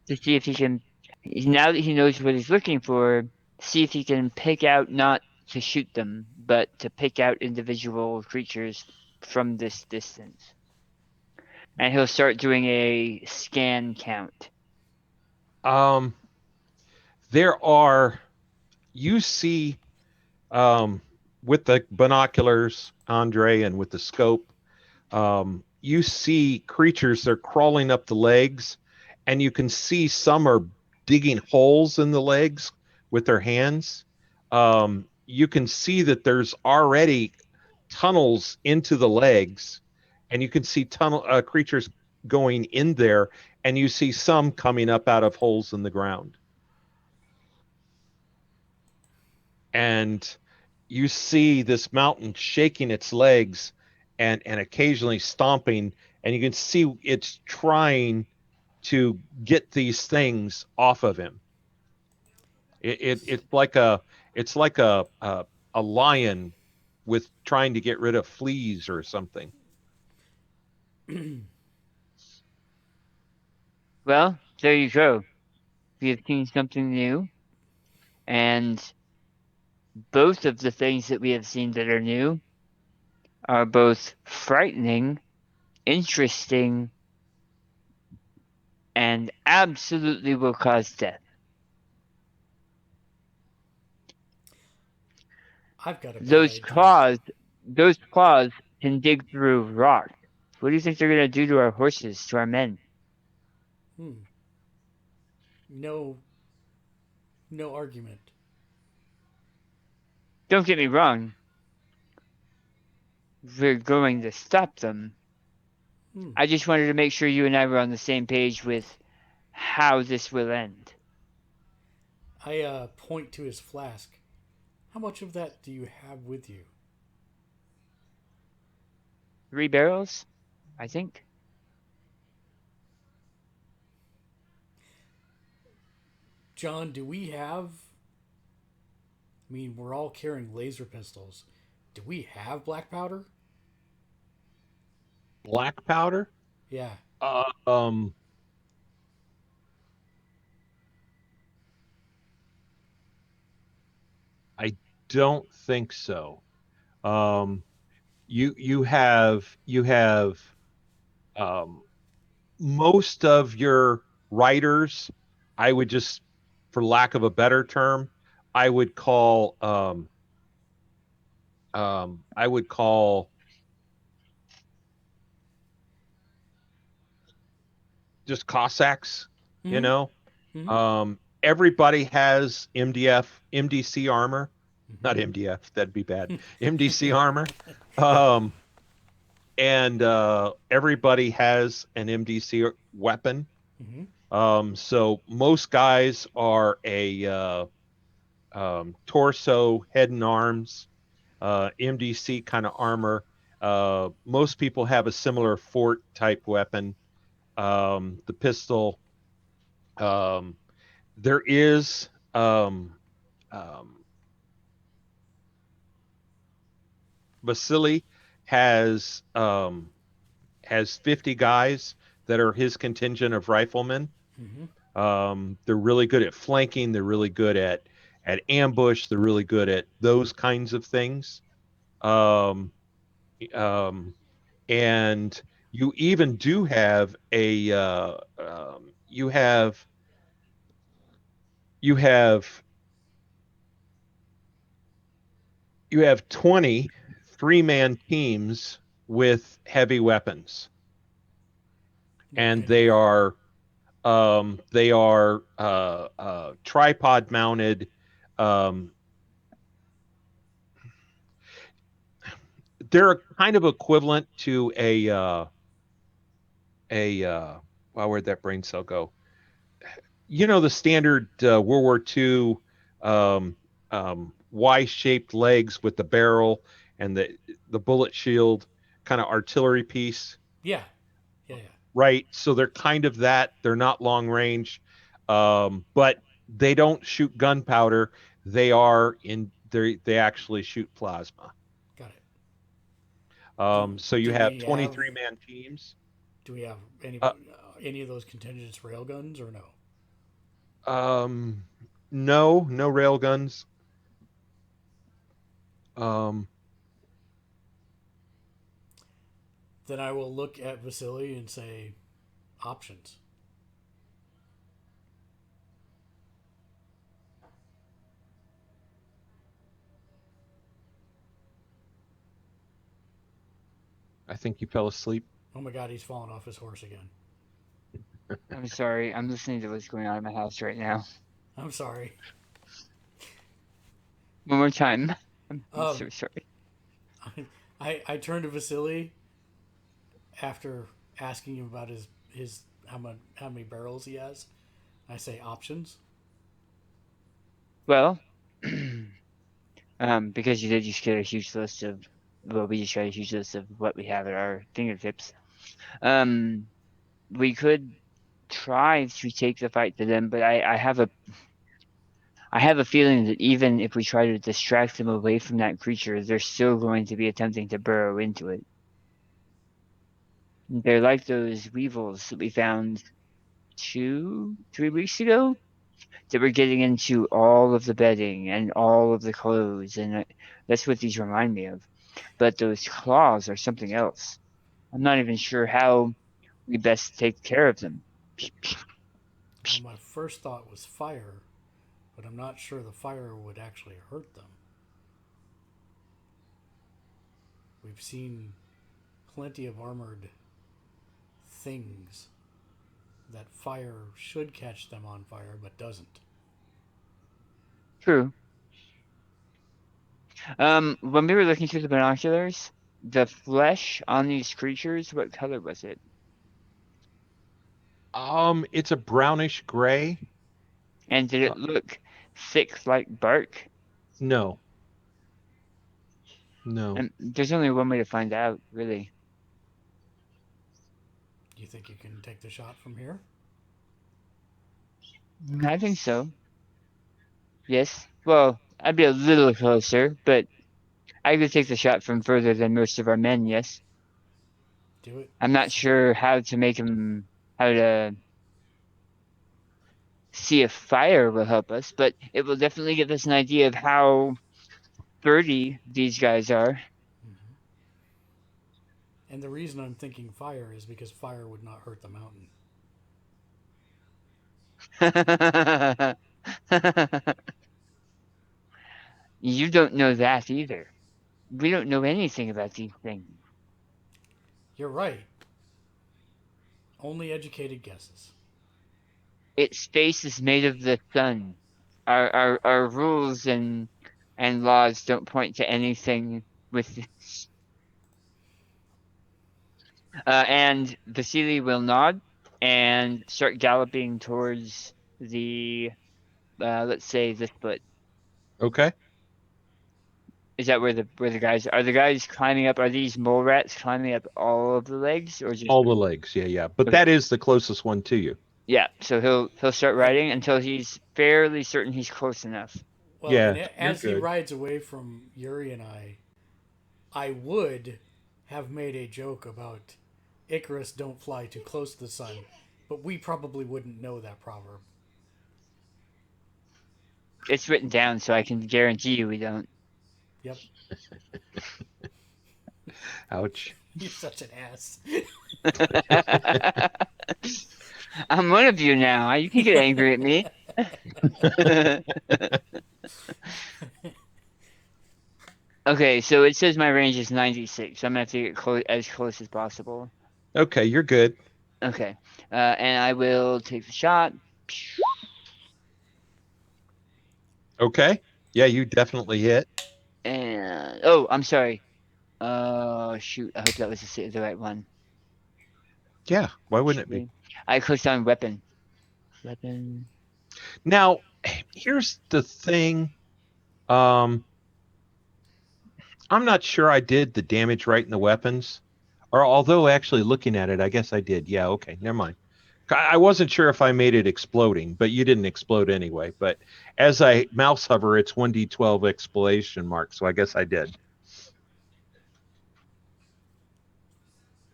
to see if he can, now that he knows what he's looking for, see if he can pick out, not to shoot them, but to pick out individual creatures from this distance. And he'll start doing a scan count. there are, you see, with the binoculars, Andre, and with the scope, you see creatures that are crawling up the legs, and you can see some are digging holes in the legs with their hands. You can see that there's already tunnels into the legs, and you can see tunnel creatures going in there, and you see some coming up out of holes in the ground. And you see this mountain shaking its legs and occasionally stomping, and you can see it's trying to get these things off of him. It's like a lion with trying to get rid of fleas or something. Well, there you go. We have seen something new, and both of the things that we have seen that are new are both frightening, interesting, and absolutely will cause death. I've got a bad Those idea. claws can dig through rock. What do you think they're gonna do to our horses, to our men? Hmm. No, no argument. Don't get me wrong. We're going to stop them. Hmm. I just wanted to make sure you and I were on the same page with how this will end. I point to his flask. How much of that do you have with you? 3 barrels, I think. John, do we have? I mean, we're all carrying laser pistols. Do we have black powder? Black powder? Yeah. Um, I don't think so. Um, you have um, most of your writers, I would just, for lack of a better term, I would call I would call just Cossacks, you Mm-hmm. know. Mm-hmm. Everybody has MDC armor, Mm-hmm. not MDF, that'd be bad. MDC armor. Um, and everybody has an MDC weapon. Mm-hmm. So most guys are a torso, head and arms, MDC kind of armor. Most people have a similar fort type weapon. The pistol. Um, there is um, Vasily has 50 guys that are his contingent of riflemen. Mm-hmm. They're really good at flanking. They're really good at ambush. They're really good at those kinds of things. Um, um, and you even do have a you have you have 20 3-man teams with heavy weapons, What and kind of? they are tripod mounted. Um, they're kind of equivalent to wow, where'd that brain cell go? You know, the standard World War II Y-shaped legs with the barrel and the bullet shield, kind of artillery piece, Yeah. Yeah. Yeah. right? So they're kind of that. They're not long range, but they don't shoot gunpowder. They actually shoot plasma. Got it. Do So you do have we have 23-man teams. do we have Uh, any of those contingents railguns or no? um, no rail guns. Um, Then I will look at Vasily and say options. I think you fell asleep. Oh my god, he's fallen off his horse again. I'm sorry. I'm listening to what's going on in my house right now. I'm sorry. One more time. I'm Um, so sorry. I turned to Vasily after asking him about his how many barrels he has. I say options. Well, because you did just get a huge list of, well, we just got a huge list of what we have at our fingertips. We could try to take the fight to them, but I have a feeling that even if we try to distract them away from that creature, they're still going to be attempting to burrow into it. They're like those weevils that we found 2-3 weeks ago that were getting into all of the bedding and all of the clothes, and that's what these remind me of. But those claws are something else. I'm not even sure how we best take care of them. Well, my first thought was fire, but I'm not sure the fire would actually hurt them. We've seen plenty of armored things that fire should catch them on fire, but doesn't. True. When we were looking through the binoculars, the flesh on these creatures, what color was it? It's a brownish gray. And did it look thick like bark? No, no. And there's only one way to find out, really. Do you think you can take the shot from here? I think so. Yes. Well, I'd be a little closer, but I could take the shot from further than most of our men, yes. Do it. I'm not sure how to see if fire will help us, but it will definitely give us an idea of how birdy these guys are. Mm-hmm. And the reason I'm thinking fire is because fire would not hurt the mountain. You don't know that either. We don't know anything about these things. You're right. Only educated guesses. Its face is made of the sun. Our rules and laws don't point to anything with this. And Vasily will nod and start galloping towards the let's say this foot. Okay. Is that where the guys are? The guys climbing up? Are these mole rats climbing up all of the legs, or just All the legs. Yeah, yeah. But Okay. that is the closest one to you. Yeah, so he'll start riding until he's fairly certain he's close enough. Well, Yeah, and you're as he good. rides away from Yuri and I would have made a joke about Icarus don't fly too close to the sun, but we probably wouldn't know that proverb. It's written down, so I can guarantee you we don't. Yep. Ouch. You're such an ass. I'm one of you now. You can get angry at me. Okay, so it says my range is 96, so I'm gonna have to get as close as possible. Okay, you're good. Okay, and I will take the shot. Okay. Yeah, you definitely hit. And I'm sorry. Shoot! I hope that was the right one. Yeah, why wouldn't it be? I clicked on weapon. Weapon. Now, here's the thing. I'm not sure I did the damage right in the weapons. Or although actually looking at it, I guess I did. Yeah, okay, never mind. I wasn't sure if I made it exploding, but you didn't explode anyway. But as I mouse hover, it's 1d12 explosion mark, so I guess I did.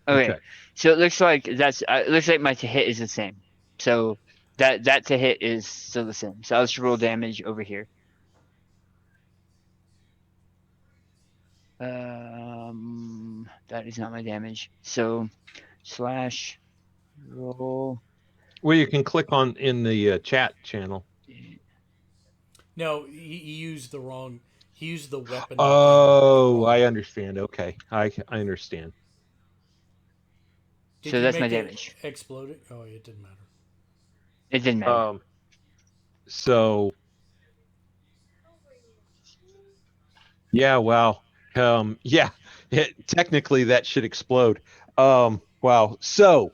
Okay. So it looks like it looks like my to hit is the same. So that to hit is still the same. So I'll just roll damage over here. That is not my damage. So slash roll. Well, you can click on in the chat channel. No, he used the wrong. He used the weapon. Oh, I understand. Okay, I understand. So that's my damage. Exploded? Oh, it didn't matter. It didn't matter. So yeah, wow. Yeah, technically that should explode. Wow. So,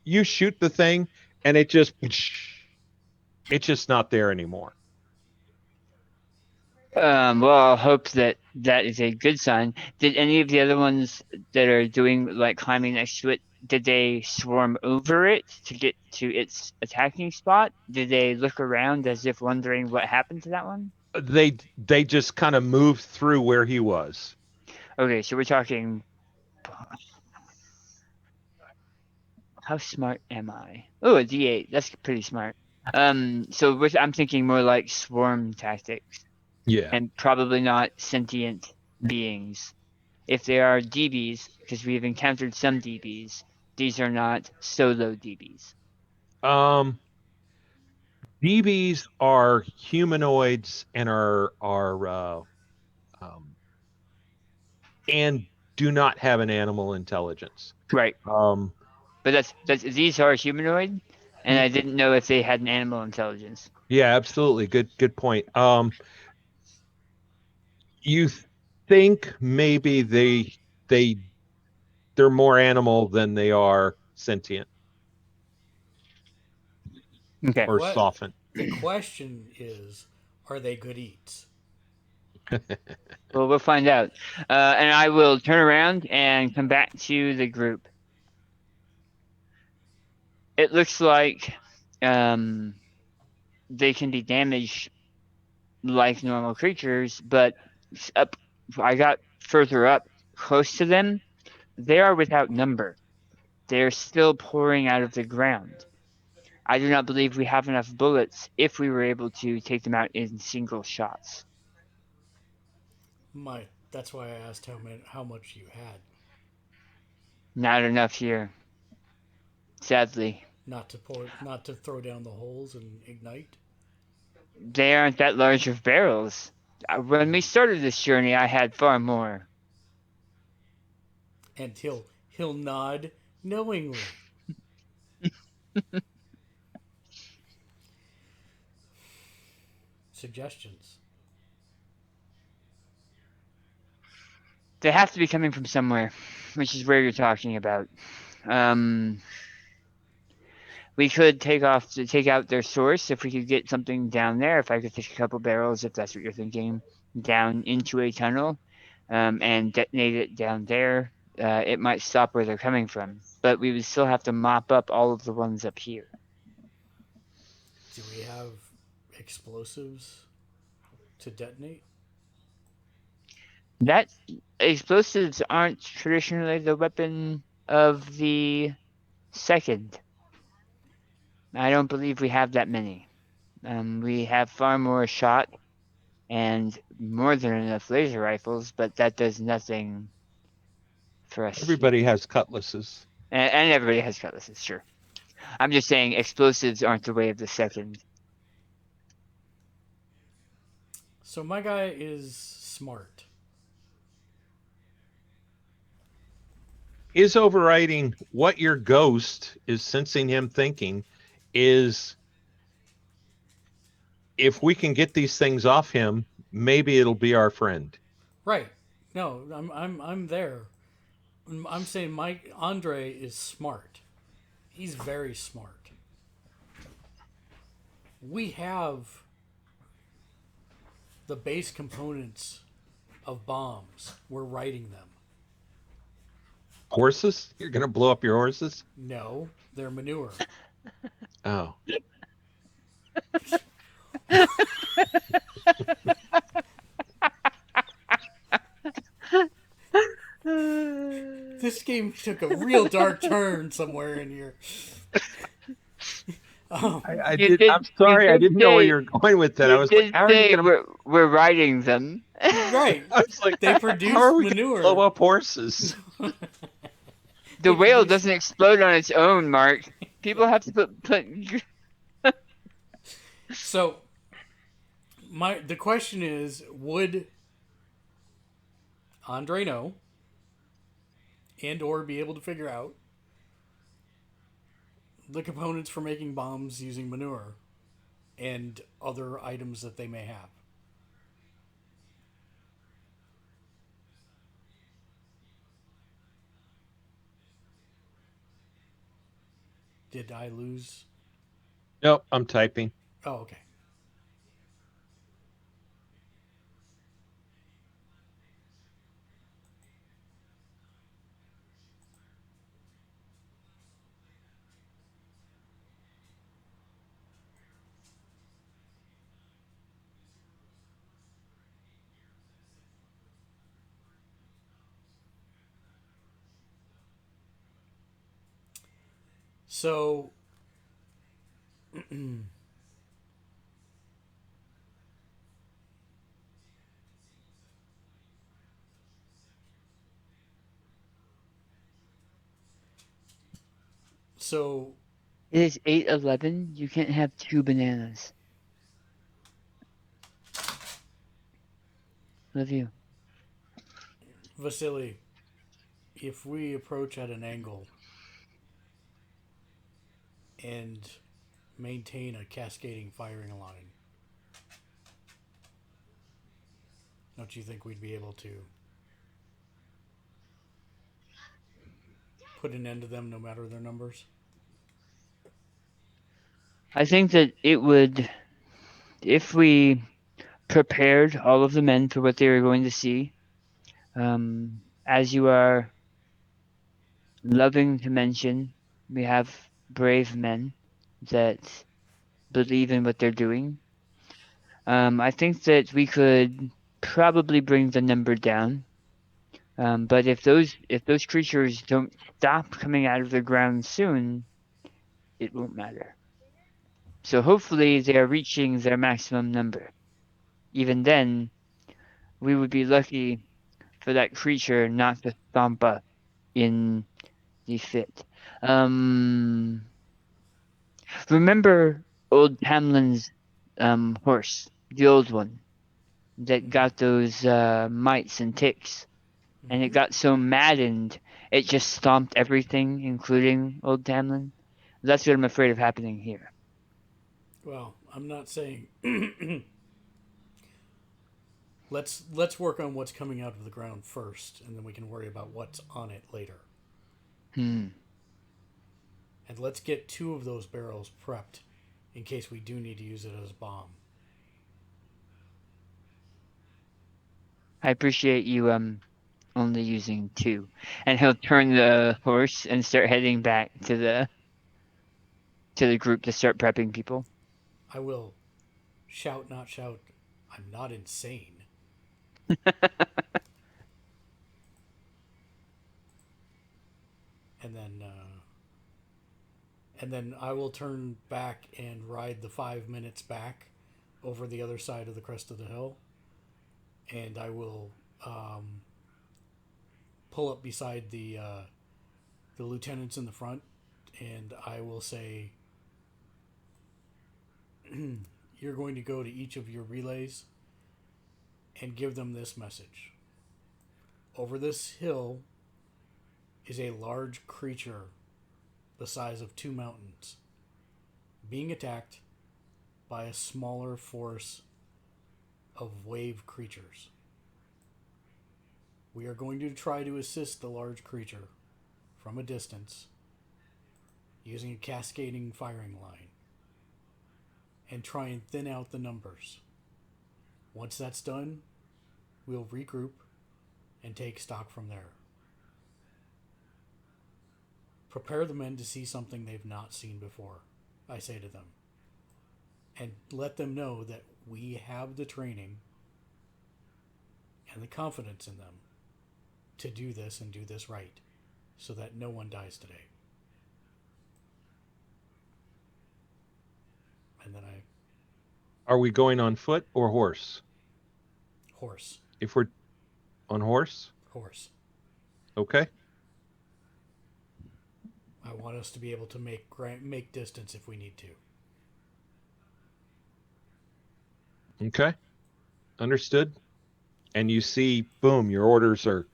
you shoot the thing and it's just not there anymore. Well, I'll hope that that is a good sign. Did any of the other ones that are doing like climbing next to it, did they swarm over it to get to its attacking spot? Did they look around as if wondering what happened to that one? They just kind of moved through where he was. Okay, so we're talking. How smart am I? Oh, a D8. That's pretty smart. So I'm thinking more like swarm tactics, Yeah. and probably not sentient beings. If they are DBs, because we've encountered some DBs, these are not solo DBs. DBs are humanoids and and do not have an animal intelligence. Right. Um, But these are humanoid, and I didn't know if they had an animal intelligence. yeah, absolutely. Good point. You think maybe they're more animal than they are sentient Okay. or softened. The question is, are they good eats? Well, we'll find out. And I will turn around and come back to the group. It looks like they can be damaged like normal creatures, but I got further up, close to them. They are without number. They are still pouring out of the ground. I do not believe we have enough bullets if we were able to take them out in single shots. That's why I asked how much you had. Not enough here, sadly. Not to throw down the holes and ignite. They aren't that large of barrels. When we started this journey, I had far more. And he'll nod knowingly. Suggestions. They have to be coming from somewhere, which is where you're talking about. We could take out their source if we could get something down there. If I could fish a couple barrels, if that's what you're thinking, down into a tunnel, and detonate it down there, it might stop where they're coming from. But we would still have to mop up all of the ones up here. Do we have explosives to detonate? That explosives aren't traditionally the weapon of the second. I don't believe we have that many. We have far more shot and more than enough laser rifles, but that does nothing for us. Everybody has cutlasses. And everybody has cutlasses, sure. I'm just saying explosives aren't the way of the second. So my guy is smart. Is overriding what your ghost is sensing him thinking is, if we can get these things off him, maybe it'll be our friend. Right. No, I'm there. I'm saying Andre is smart. He's very smart. We have the base components of bombs. We're writing them. Horses? You're going to blow up your horses? No, they're manure. Oh. This game took a real dark turn somewhere in here. I'm sorry, I didn't know where you were going with that. I was like, how are you gonna... we're riding them. Right. I was like, they produce how are we manure. blow up horses? The whale doesn't explode on its own, Mark. People have to put... So, the question is, would Andre know and or be able to figure out the components for making bombs using manure and other items that they may have. Did I lose? Nope, I'm typing. Oh, okay. So, so It is 8:11. You can't have 2 bananas. Love you. Vasily, if we approach at an angle and maintain a cascading firing line, don't you think we'd be able to put an end to them no matter their numbers? I think that it would, if we prepared all of the men for what they were going to see, as you are loving to mention, we have brave men that believe in what they're doing. I think that we could probably bring the number down. But if those creatures don't stop coming out of the ground soon, it won't matter. So hopefully they are reaching their maximum number. Even then, we would be lucky for that creature not to stomp us in the fit. Remember old Hamlin's horse, the old one that got those mites and ticks, and it got so maddened it just stomped everything, including old Tamlin. That's what I'm afraid of happening here. Well, I'm not saying. Let's work on what's coming out of the ground first, and then we can worry about what's on it later. And let's get 2 of those barrels prepped in case we do need to use it as a bomb. I appreciate you only using 2. And he'll turn the horse and start heading back to the group to start prepping people. I will shout, not shout. I'm not insane. And then I will turn back and ride the 5 minutes back over the other side of the crest of the hill, and I will pull up beside the lieutenants in the front, and I will say, "You're going to go to each of your relays and give them this message. Over this hill is a large creature the size of 2 mountains, being attacked by a smaller force of wave creatures. We are going to try to assist the large creature from a distance using a cascading firing line and try and thin out the numbers. Once that's done, we'll regroup and take stock from there. Prepare the men to see something they've not seen before," I say to them. "And let them know that we have the training and the confidence in them to do this and do this right so that no one dies today." And then Are we going on foot or horse? horse. If we're on horse, okay. I want us to be able to make distance if we need to. Okay. Understood. And you see, boom, your orders are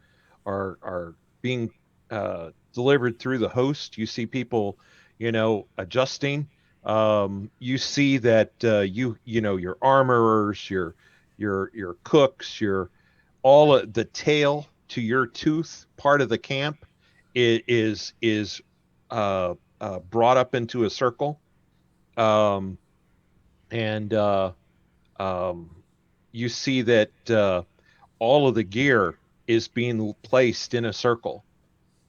being delivered through the host. You see people, adjusting. You see that your armorers, your cooks, your all of the tail to your tooth part of the camp is brought up into a circle, um, and um, you see that all of the gear is being placed in a circle.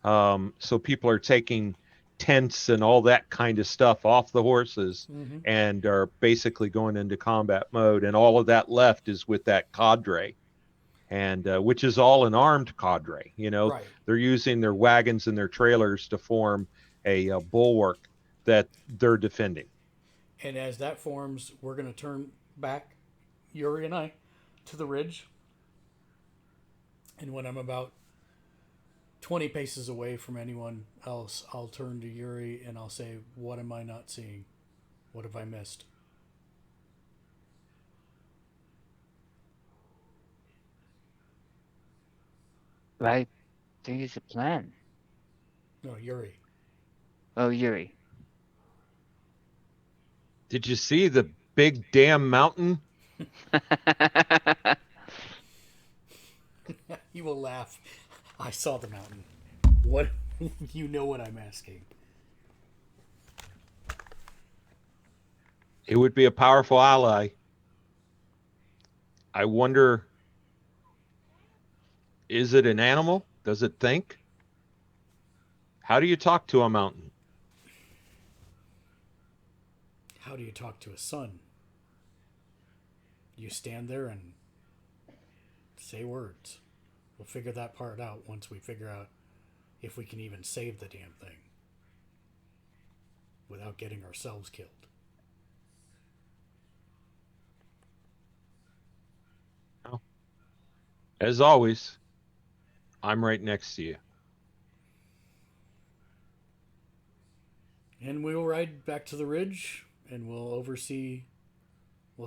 So people are taking tents and all that kind of stuff off the horses Mm-hmm. and are basically going into combat mode. And all of that left is with that cadre, and which is all an armed cadre. Right. They're using their wagons and their trailers to form a bulwark that they're defending. And as that forms, we're going to turn back, Yuri and I, to the ridge. And when I'm about 20 paces away from anyone else, I'll turn to Yuri and I'll say, "What am I not seeing? What have I missed?" I think it's a plan. No, Yuri. Oh, Yuri. Did you see the big damn mountain? He will laugh. I saw the mountain. What? You know what I'm asking. It would be a powerful ally. I wonder, is it an animal? Does it think? How do you talk to a mountain? How do you talk to a son? You stand there and say words. We'll figure that part out once we figure out if we can even save the damn thing without getting ourselves killed. Well, as always, I'm right next to you. And we'll ride back to the ridge and we'll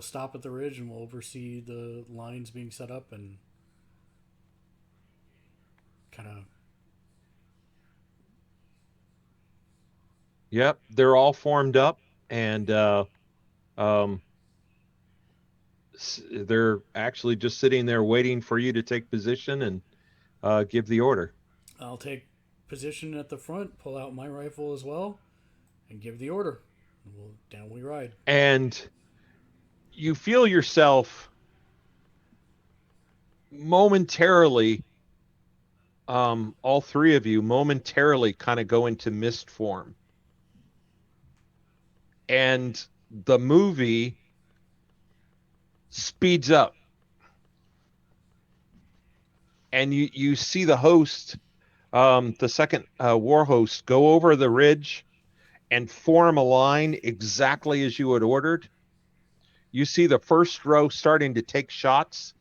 stop at the ridge and we'll oversee the lines being set up and kind of. Yep, they're all formed up, and um, they're actually just sitting there waiting for you to take position and give the order. I'll take position at the front, pull out my rifle as well, and give the order. And down we ride. And you feel yourself momentarily, all three of you momentarily kind of go into mist form. And the movie speeds up. And you see the host, the second war host, go over the ridge and form a line exactly as you had ordered. You see the first row starting to take shots,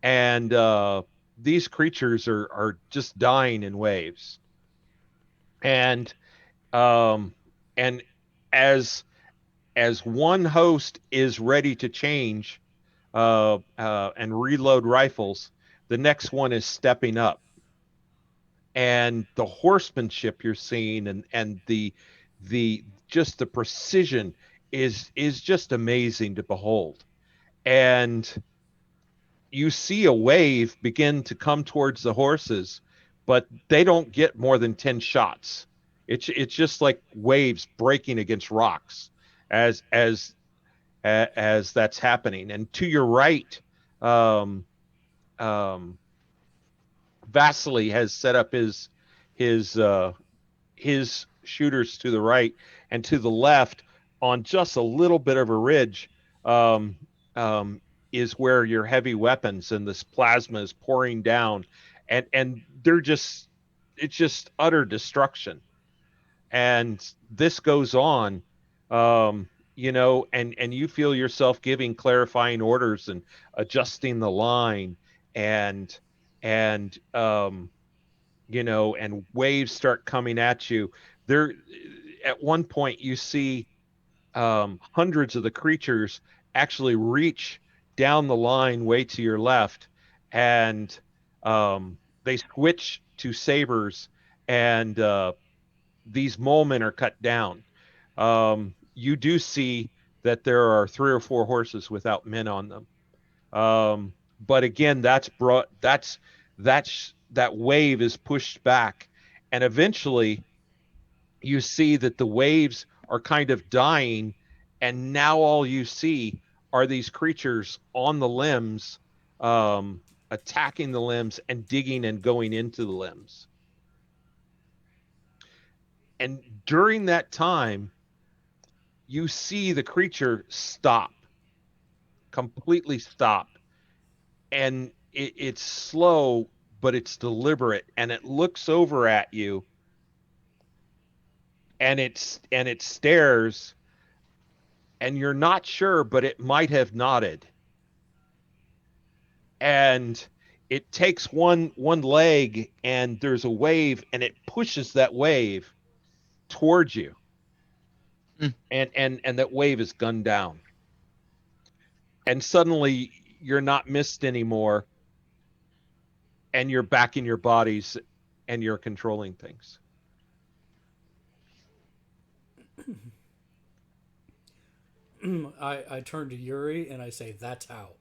and these creatures are just dying in waves. And um, and as one host is ready to change and reload rifles, the next one is stepping up, and the horsemanship you're seeing and the just the precision is just amazing to behold. And you see a wave begin to come towards the horses, but they don't get more than 10 shots. It's just like waves breaking against rocks as that's happening. And to your right, um, um, Vasily has set up his his shooters to the right, and to the left, on just a little bit of a ridge, um, um, is where your heavy weapons and this plasma is pouring down, and they're just it's just utter destruction. And this goes on, and you feel yourself giving clarifying orders and adjusting the line, and and waves start coming at you. There, at one point, you see hundreds of the creatures actually reach down the line way to your left, and they switch to sabers and these mole men are cut down. You do see that there are 3 or 4 horses without men on them. But again, that wave is pushed back, and eventually you see that the waves are kind of dying, and now all you see are these creatures on the limbs, um, attacking the limbs and digging and going into the limbs. And during that time, you see the creature stop, completely stop, and it's slow, but it's deliberate, and it looks over at you, and it stares, and you're not sure, but it might have nodded, and it takes one leg, and there's a wave, and it pushes that wave towards you, Mm. and that wave is gunned down, and suddenly you're not missed anymore, and you're back in your bodies, and you're controlling things. I turn to Yuri and I say, "That's how."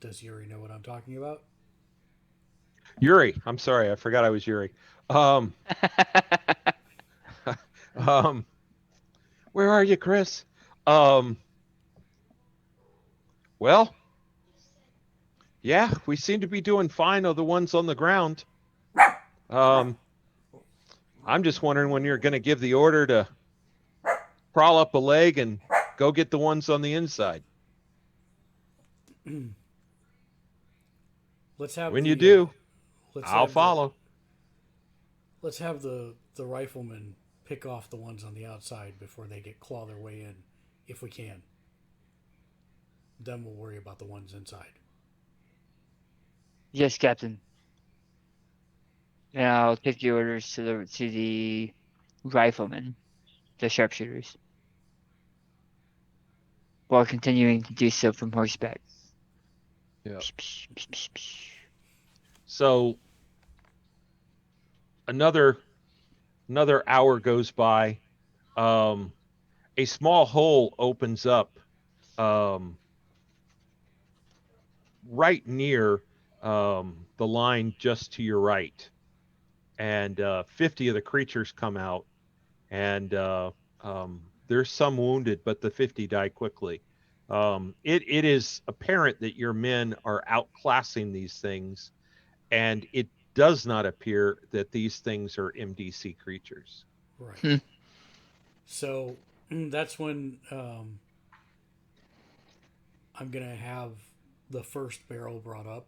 Does Yuri know what I'm talking about? Yuri, I'm sorry, I forgot I was Yuri. Um, um, where are you, Chris? Um, well, yeah, we seem to be doing fine on the ones on the ground. Um, I'm just wondering when you're going to give the order to crawl up a leg and go get the ones on the inside. Let's have When you the do, let's I'll have the follow. let's have the riflemen pick off the ones on the outside before they get claw their way in, if we can. Then we'll worry about the ones inside. Yes, Captain. And I'll take the orders to the riflemen, the sharpshooters, while continuing to do so from horseback. Yeah. Psh, psh, psh, psh, psh. So another hour goes by. Um, a small hole opens up, um, right near, the line just to your right, and 50 of the creatures come out, and there's some wounded, but the 50 die quickly. It is apparent that your men are outclassing these things, and it does not appear that these things are MDC creatures. Right. Hmm. So that's when I'm gonna have the first barrel brought up,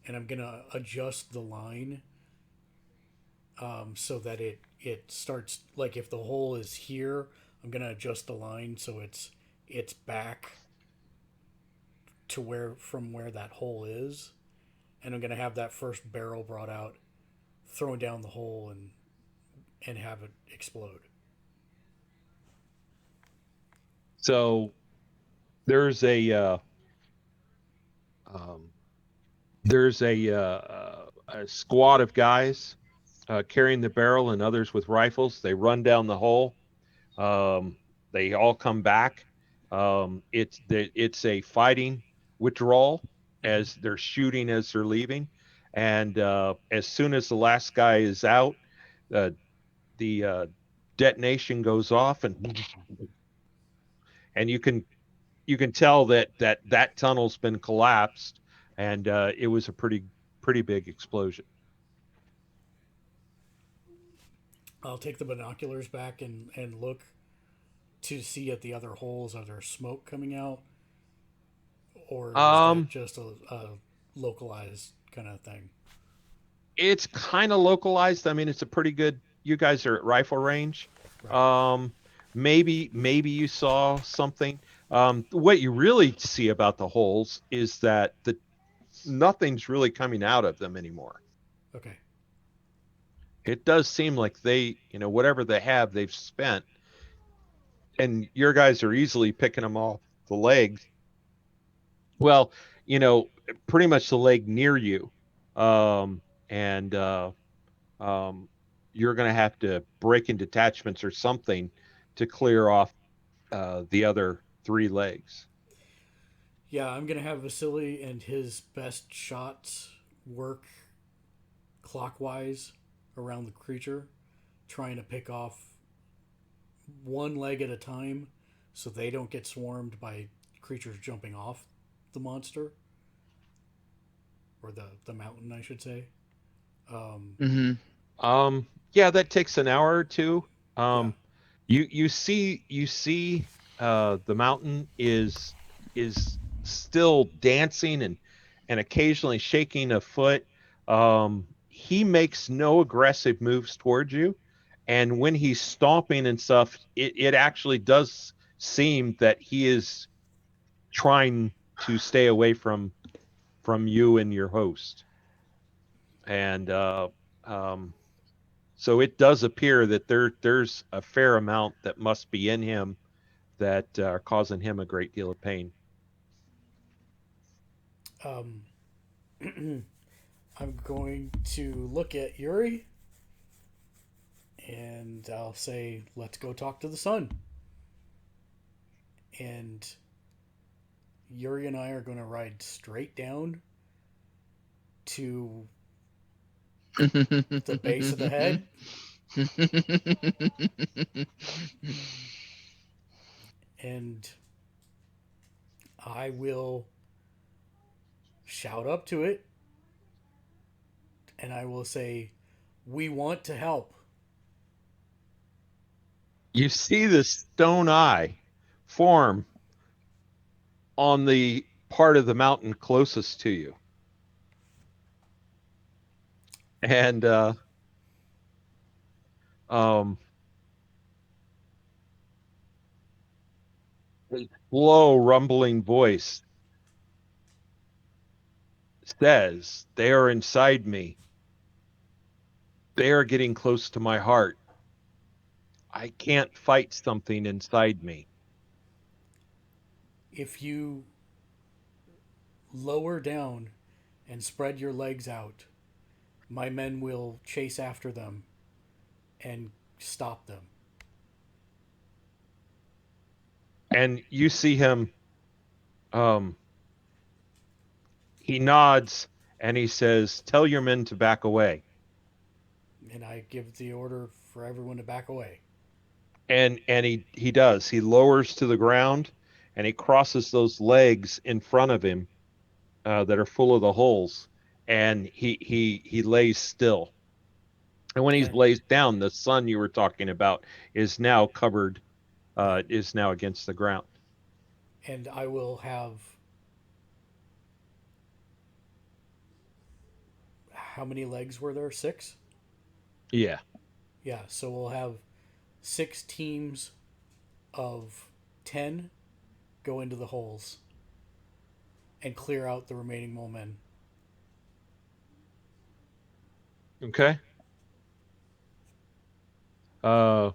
and I'm gonna adjust the line so that it starts like if the hole is here, I'm gonna adjust the line so it's back to where that hole is, and I'm gonna have that first barrel brought out, thrown down the hole, and have it explode. So there's um, a squad of guys carrying the barrel and others with rifles. They run down the hole. Um, they all come back. It's a fighting withdrawal as they're shooting as they're leaving, and as soon as the last guy is out, uh, the detonation goes off, and you can tell that tunnel's been collapsed, and it was a pretty big explosion. I'll take the binoculars back and look to see at the other holes. Are there smoke coming out, or is that Um, just a localized kind of thing? it's kind of localized. I mean, it's a pretty good. You guys are at rifle range. Right. Um, maybe you saw something. What you really see about the holes is that the nothing's really coming out of them anymore. Okay. It does seem like whatever they have, they've spent, and your guys are easily picking them off the legs Well, you know, pretty much the leg near you, and um, you're going to have to break in detachments or something to clear off the other three legs. Yeah, I'm gonna have Vasily and his best shots work clockwise around the creature, trying to pick off one leg at a time so they don't get swarmed by creatures jumping off the monster or the mountain, I should say. Um, Mm-hmm. Yeah, that takes an hour or two. yeah, You see the mountain is still dancing and occasionally shaking a foot. He makes no aggressive moves towards you, and when he's stomping and stuff, it actually does seem that he is trying to stay away from you and your host. And um, so it does appear that there's a fair amount that must be in him that are causing him a great deal of pain. um, I'm going to look at Yuri and I'll say, let's go talk to the sun. And Yuri and I are going to ride straight down to the base of the head, and I will shout up to it and I will say, we want to help. You see the stone eye form on the part of the mountain closest to you, and um, a slow, rumbling voice says, "They are inside me. They are getting close to my heart. I can't fight something inside me." If you lower down and spread your legs out, my men will chase after them and stop them. And you see him. Um, he nods and he says, "Tell your men to back away." And I give the order for everyone to back away. And he does. He lowers to the ground and he crosses those legs in front of him that are full of the holes, and he lays still. And when he And lays down, the sun you were talking about is now covered, is now against the ground. and I will have, how many legs were there? 6? Yeah. Yeah, so we'll have 6 teams of 10 go into the holes and clear out the remaining mole men. Okay. Uh,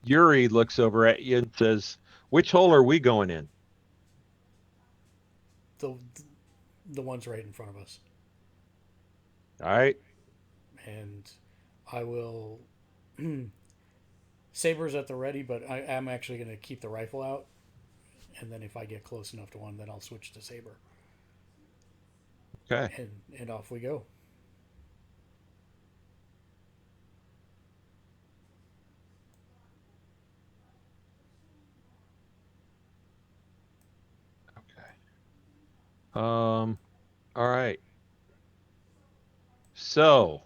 Yuri looks over at you and says, "Which hole are we going in?" The the ones right in front of us. All right. And I will sabers at the ready, but I am actually going to keep the rifle out. And then if I get close enough to one, then I'll switch to saber. Okay. And off we go. Okay. All right. So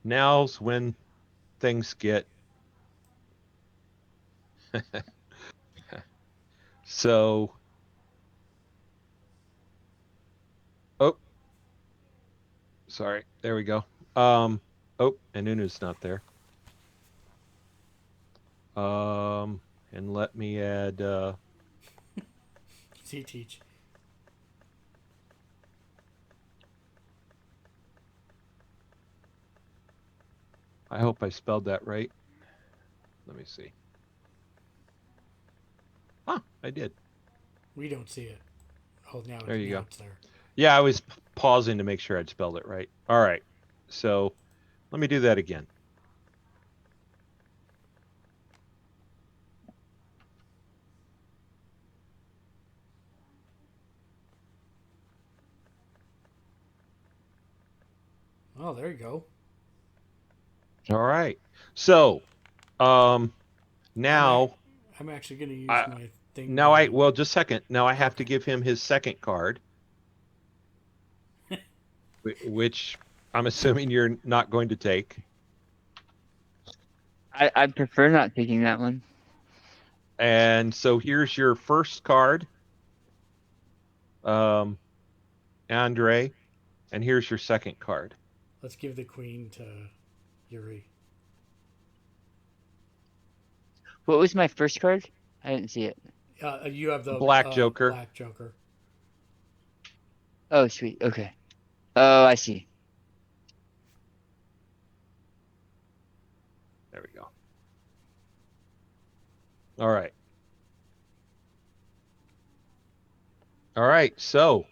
now's when things get so. Oh, sorry. There we go. Um, oh, and Unu's not there. And let me add. See, teach. I hope I spelled that right. Let me see. Huh, I did. We don't see it. Oh, There you now go. it's there. Yeah, I was pausing to make sure I'd spelled it right. All right. So let me do that again. Oh, there you go. All right. So now I'm actually going to use I, my thing. now I well just a second. Now I have to Okay. give him his second card, which I'm assuming you're not going to take. I prefer not taking that one. And so here's your first card, Andre, and here's your second card. Let's give the queen to Yuri. What was my first card? I didn't see it. You have the Black Joker. Black Joker. Oh, sweet. Okay. Oh, I see. There we go. All right. All right. So,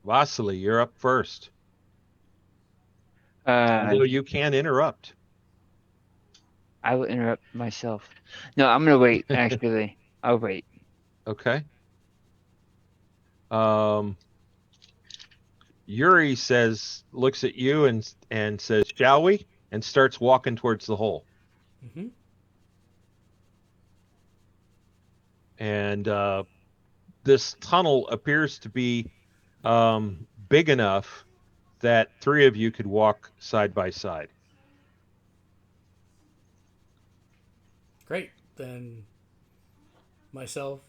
Vasily, you're up first. Although you can interrupt. I will interrupt myself. No, I'm gonna wait. Actually, I'll wait. Okay. Yuri looks at you and says, "Shall we?" and starts walking towards the hole. Mm-hmm. And this tunnel appears to be big enough that three of you could walk side by side. Great. Then myself,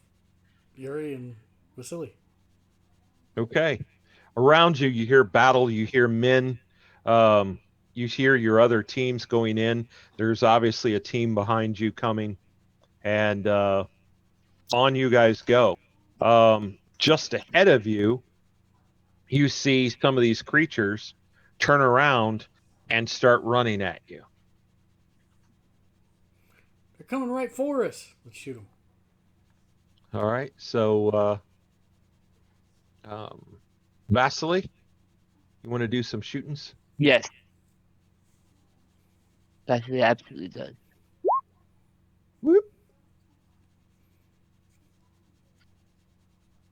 Yuri, and Vasily. Okay. Around you, you hear battle. You hear men. You hear your other teams going in. There's obviously a team behind you coming, and on you guys go. Just ahead of you, you see some of these creatures turn around and start running at you. They're coming right for us. Let's shoot them. All right. So, Vasily, you want to do some shootings? Yes. That he absolutely does. Whoop.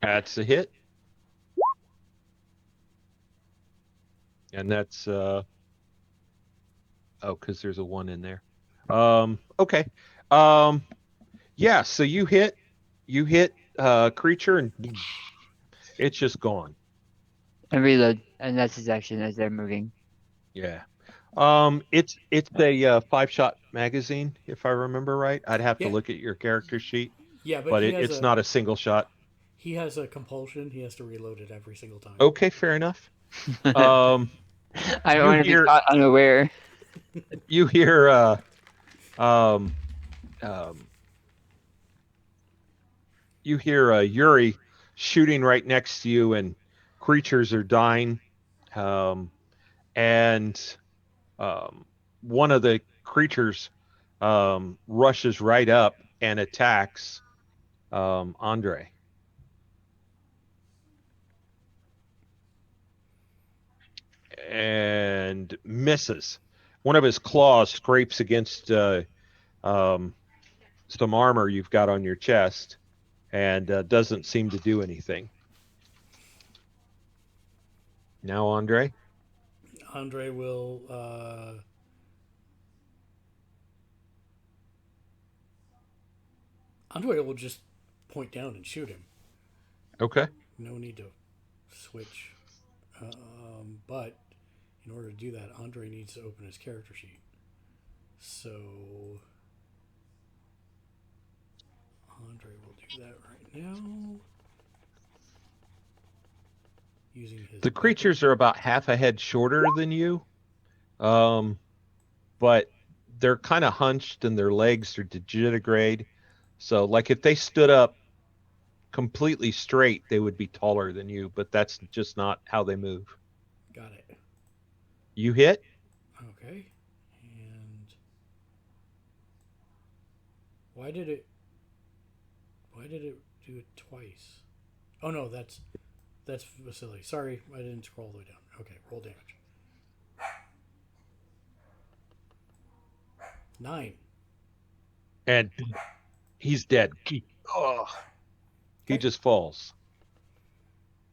That's a hit. And that's because there's a 1 in there. Okay. Yeah, so you hit creature and it's just gone. And reload, and that's his action as they're moving. Yeah. It's a 5-shot magazine, if I remember right. I'd have to Yeah. look at your character sheet, Yeah, but it's not a single shot. He has a compulsion. He has to reload it every single time. Okay, fair enough. I don't you want to be hear- caught unaware. You hear Yuri shooting right next to you, and creatures are dying. And one of the creatures rushes right up and attacks Andre. And misses. One of his claws scrapes against some armor you've got on your chest and doesn't seem to do anything. Now, Andre? Andre will just point down and shoot him. Okay. No need to switch. But in order to do that, Andre needs to open his character sheet. So Andre will do that right now. Using his The creatures are about half a head shorter than you, but they're kind of hunched and their legs are digitigrade. So, like, if they stood up completely straight, they would be taller than you, but that's just not how they move. Got it. You hit. Okay. And why did it do it twice? Oh no, that's Vasily. Sorry, I didn't scroll all the way down. Okay, roll damage. 9. And he's dead. Oh, he Okay. just falls.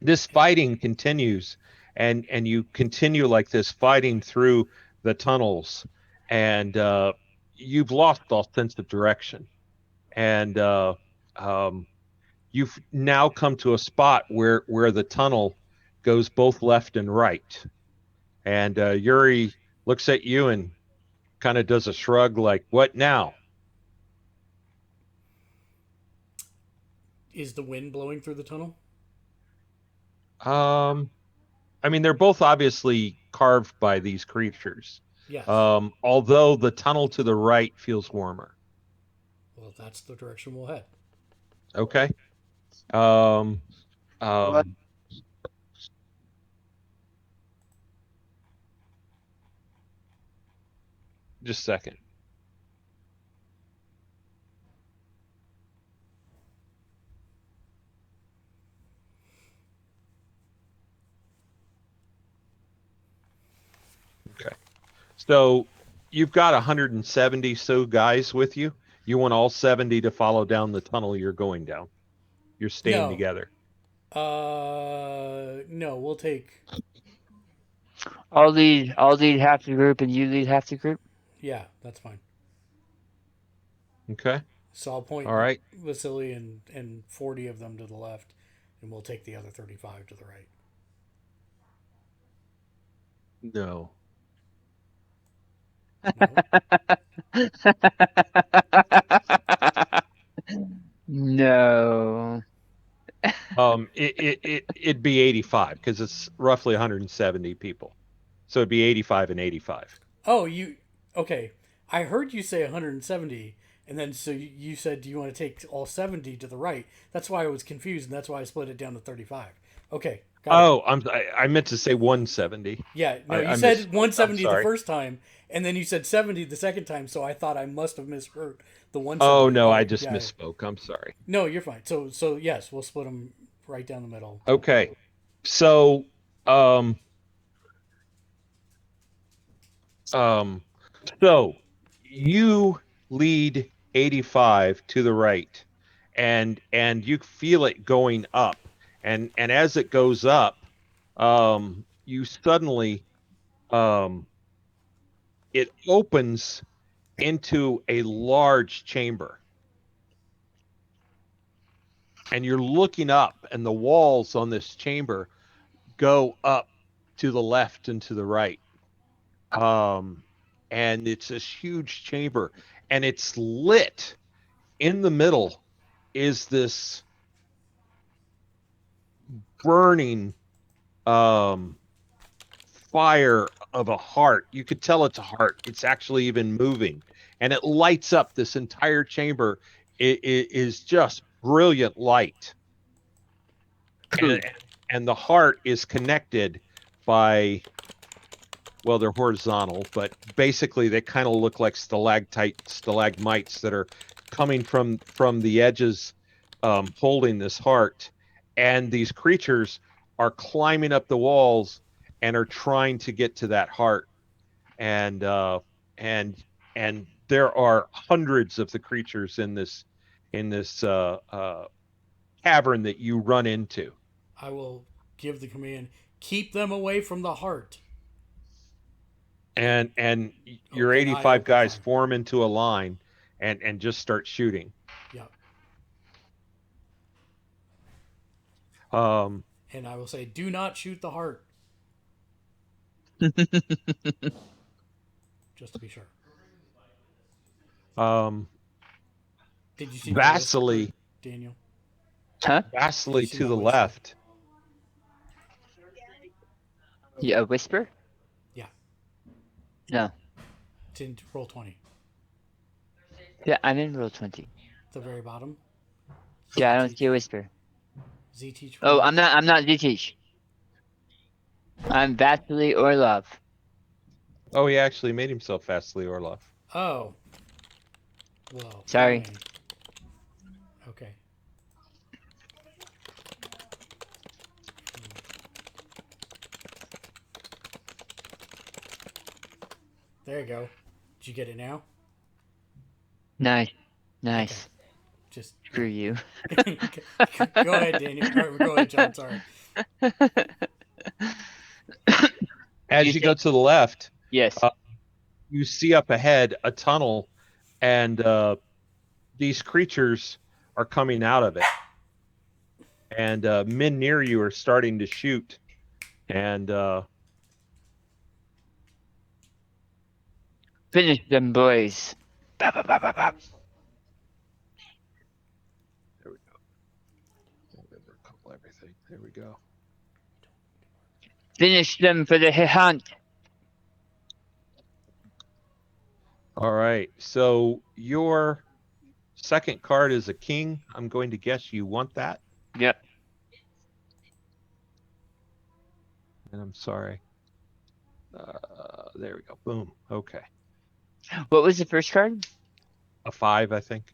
This fighting continues, and you continue like this, fighting through the tunnels, and you've lost all sense of direction, and you've now come to a spot where the tunnel goes both left and right, and Yuri looks at you and kind of does a shrug, like, "What now?" Is the wind blowing through the tunnel? I mean, they're both obviously carved by these creatures. Yes. Although the tunnel to the right feels warmer. Well, that's the direction we'll head. Okay. Um, What? um, just a second. Okay. So you've got 170 so guys with you. You want all 70 to follow down the tunnel you're going down. You're staying No. together. No, we'll take. I'll lead half the group and you lead half the group. Yeah, that's fine. Okay. So I'll point All right. Vasily and 40 of them to the left, and we'll take the other 35 to the right. No. No. It'd be 85 because it's roughly 170 people. So it'd be 85 and 85. Oh, okay. I heard you say 170, and then so you said, do you want to take all 70 to the right? That's why I was confused, and that's why I split it down to 35. Okay. Oh, I meant to say 170. Yeah, no, you I said missed- 170 I'm the sorry. first time, and then you said 70 the second time, so I thought I must have misheard the 170. Oh no, I just yeah. misspoke. I'm sorry. No, you're fine. So yes, we'll split them right down the middle. Okay. So so you lead 85 to the right, and you feel it going up, and as it goes up, you suddenly it opens into a large chamber, and you're looking up, and the walls on this chamber go up to the left and to the right, and it's this huge chamber, and it's lit. In the middle is this burning fire of a heart. You could tell it's a heart. It's actually even moving, and it lights up this entire chamber. It is just brilliant light, and the heart is connected by, well, they're horizontal, but basically they kind of look like stalagmites that are coming from the edges, holding this heart, and these creatures are climbing up the walls and are trying to get to that heart, and there are hundreds of the creatures in this cavern that you run into. I will give the command, keep them away from the heart. And your Okay, 85 guys fine. form into a line and just start shooting. Yep. And I will say, do not shoot the heart. Just to be sure. Did you see my Vasily, whisper, Daniel? Huh? Vasily Did you see to my the whisper? left. Yeah, a whisper? Yeah. No. It's in roll 20. Yeah, I'm in roll 20. At the very bottom. Yeah, I don't see a whisper. Z teach. Oh, I'm not Z-Teach. I'm Vasily Orlov. Oh, he actually made himself Fastly Orlov. Oh. Well. Sorry. Fine. Okay. There you go. Did you get it now? Nice. Okay. Nice. Just Screw you. go ahead, Daniel. Or go ahead, John. Sorry. As you go to the left, Yes. you see up ahead a tunnel, and these creatures are coming out of it. And men near you are starting to shoot. And Finish them, boys. Bop, bop, bop, bop, bop. there we go. Couple everything. There we go. Finish them for the hunt. All right. So your second card is a king. I'm going to guess you want that. Yep. And I'm sorry. There we go. Boom. Okay. What was the first card? A 5, I think.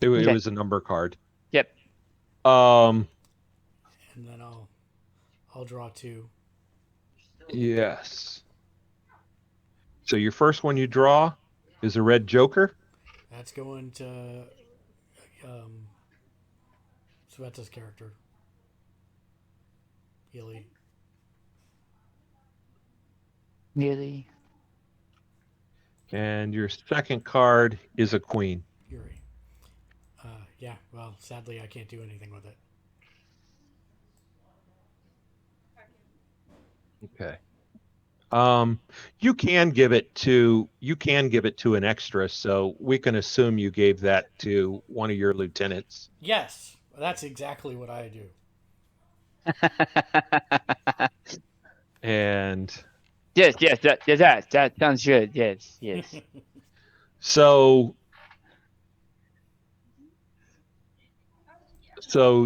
It Okay. was a number card. Yep. And then I'll draw 2. Yes. So your first one you draw is a red joker. That's going to Sveta's character. Healy. Really? And your second card is a queen. Yuri. Yeah, well, sadly I can't do anything with it. Okay. You can give it to an extra, so we can assume you gave that to one of your lieutenants. Yes, that's exactly what I do. And Yes, that sounds good. Yes. so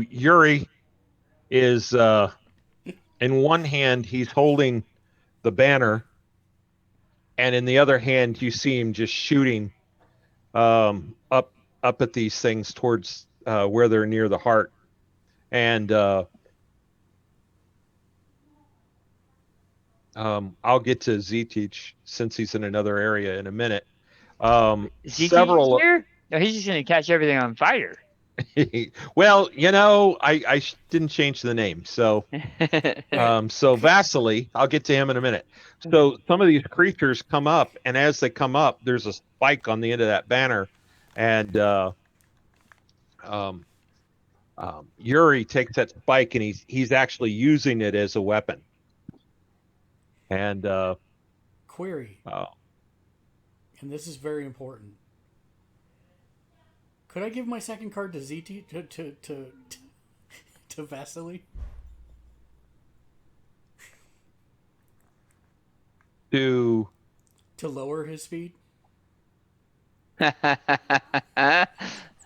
Yuri is in one hand he's holding the banner, and in the other hand you see him just shooting up at these things towards where they're near the heart. And I'll get to Z-Teach since he's in another area in a minute. Several here? No, he's just gonna catch everything on fire. Well, I didn't change the name, so so Vasily, I'll get to him in a minute. So some of these creatures come up, and as they come up, there's a spike on the end of that banner, and Yuri takes that spike and he's actually using it as a weapon. And Query. And this is very important. Could I give my second card to ZT to Vasily? To lower his speed?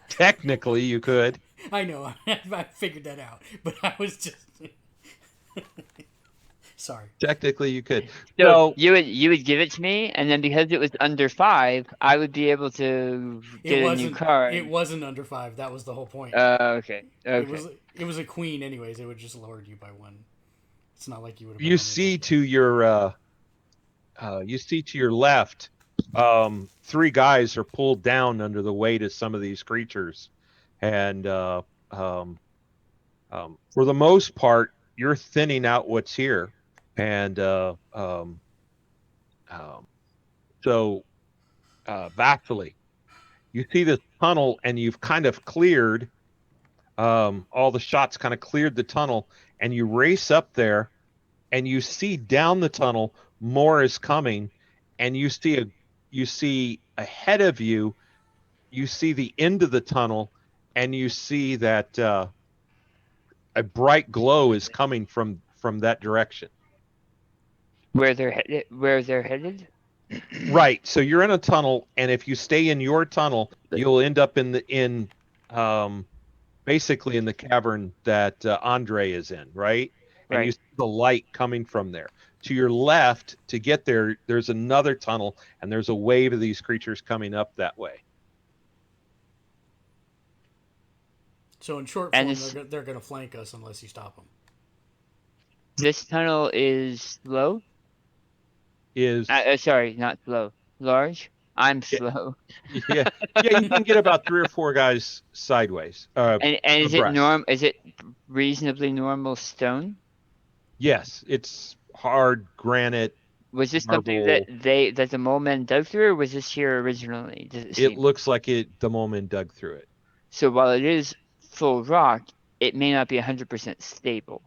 Technically, you could. I know. I figured that out, but I was just sorry. Technically, you could. So you would give it to me, and then because it was under 5, I would be able to get a new card. It wasn't under 5. That was the whole point. Okay. It was a queen, anyways. It would just lowered you by 1. It's not like you would have. You see to your left, 3 guys are pulled down under the weight of some of these creatures, and for the most part, you're thinning out what's here, and so Vasily, you see this tunnel, and you've kind of cleared all the shots, kind of cleared the tunnel, and you race up there, and you see down the tunnel more is coming, and you see ahead of you, you see the end of the tunnel, and you see that a bright glow is coming from that direction. Where they're headed? Right. So you're in a tunnel, and if you stay in your tunnel, you'll end up basically in the cavern that Andre is in, right? And you see the light coming from there. To your left, to get there, there's another tunnel, and there's a wave of these creatures coming up that way. So in short And form, they're going to flank us unless you stop them. this tunnel is slow. Is Sorry, not slow. Large. I'm Yeah. slow. yeah, you can get about 3 or 4 guys sideways. And is it abreast. Is it reasonably normal stone? Yes, it's hard granite, Was this something marble. that the mole men dug through, or was this here originally? Does it It seem? looks like the moment dug through it. So while it is full rock, it may not be 100% stable.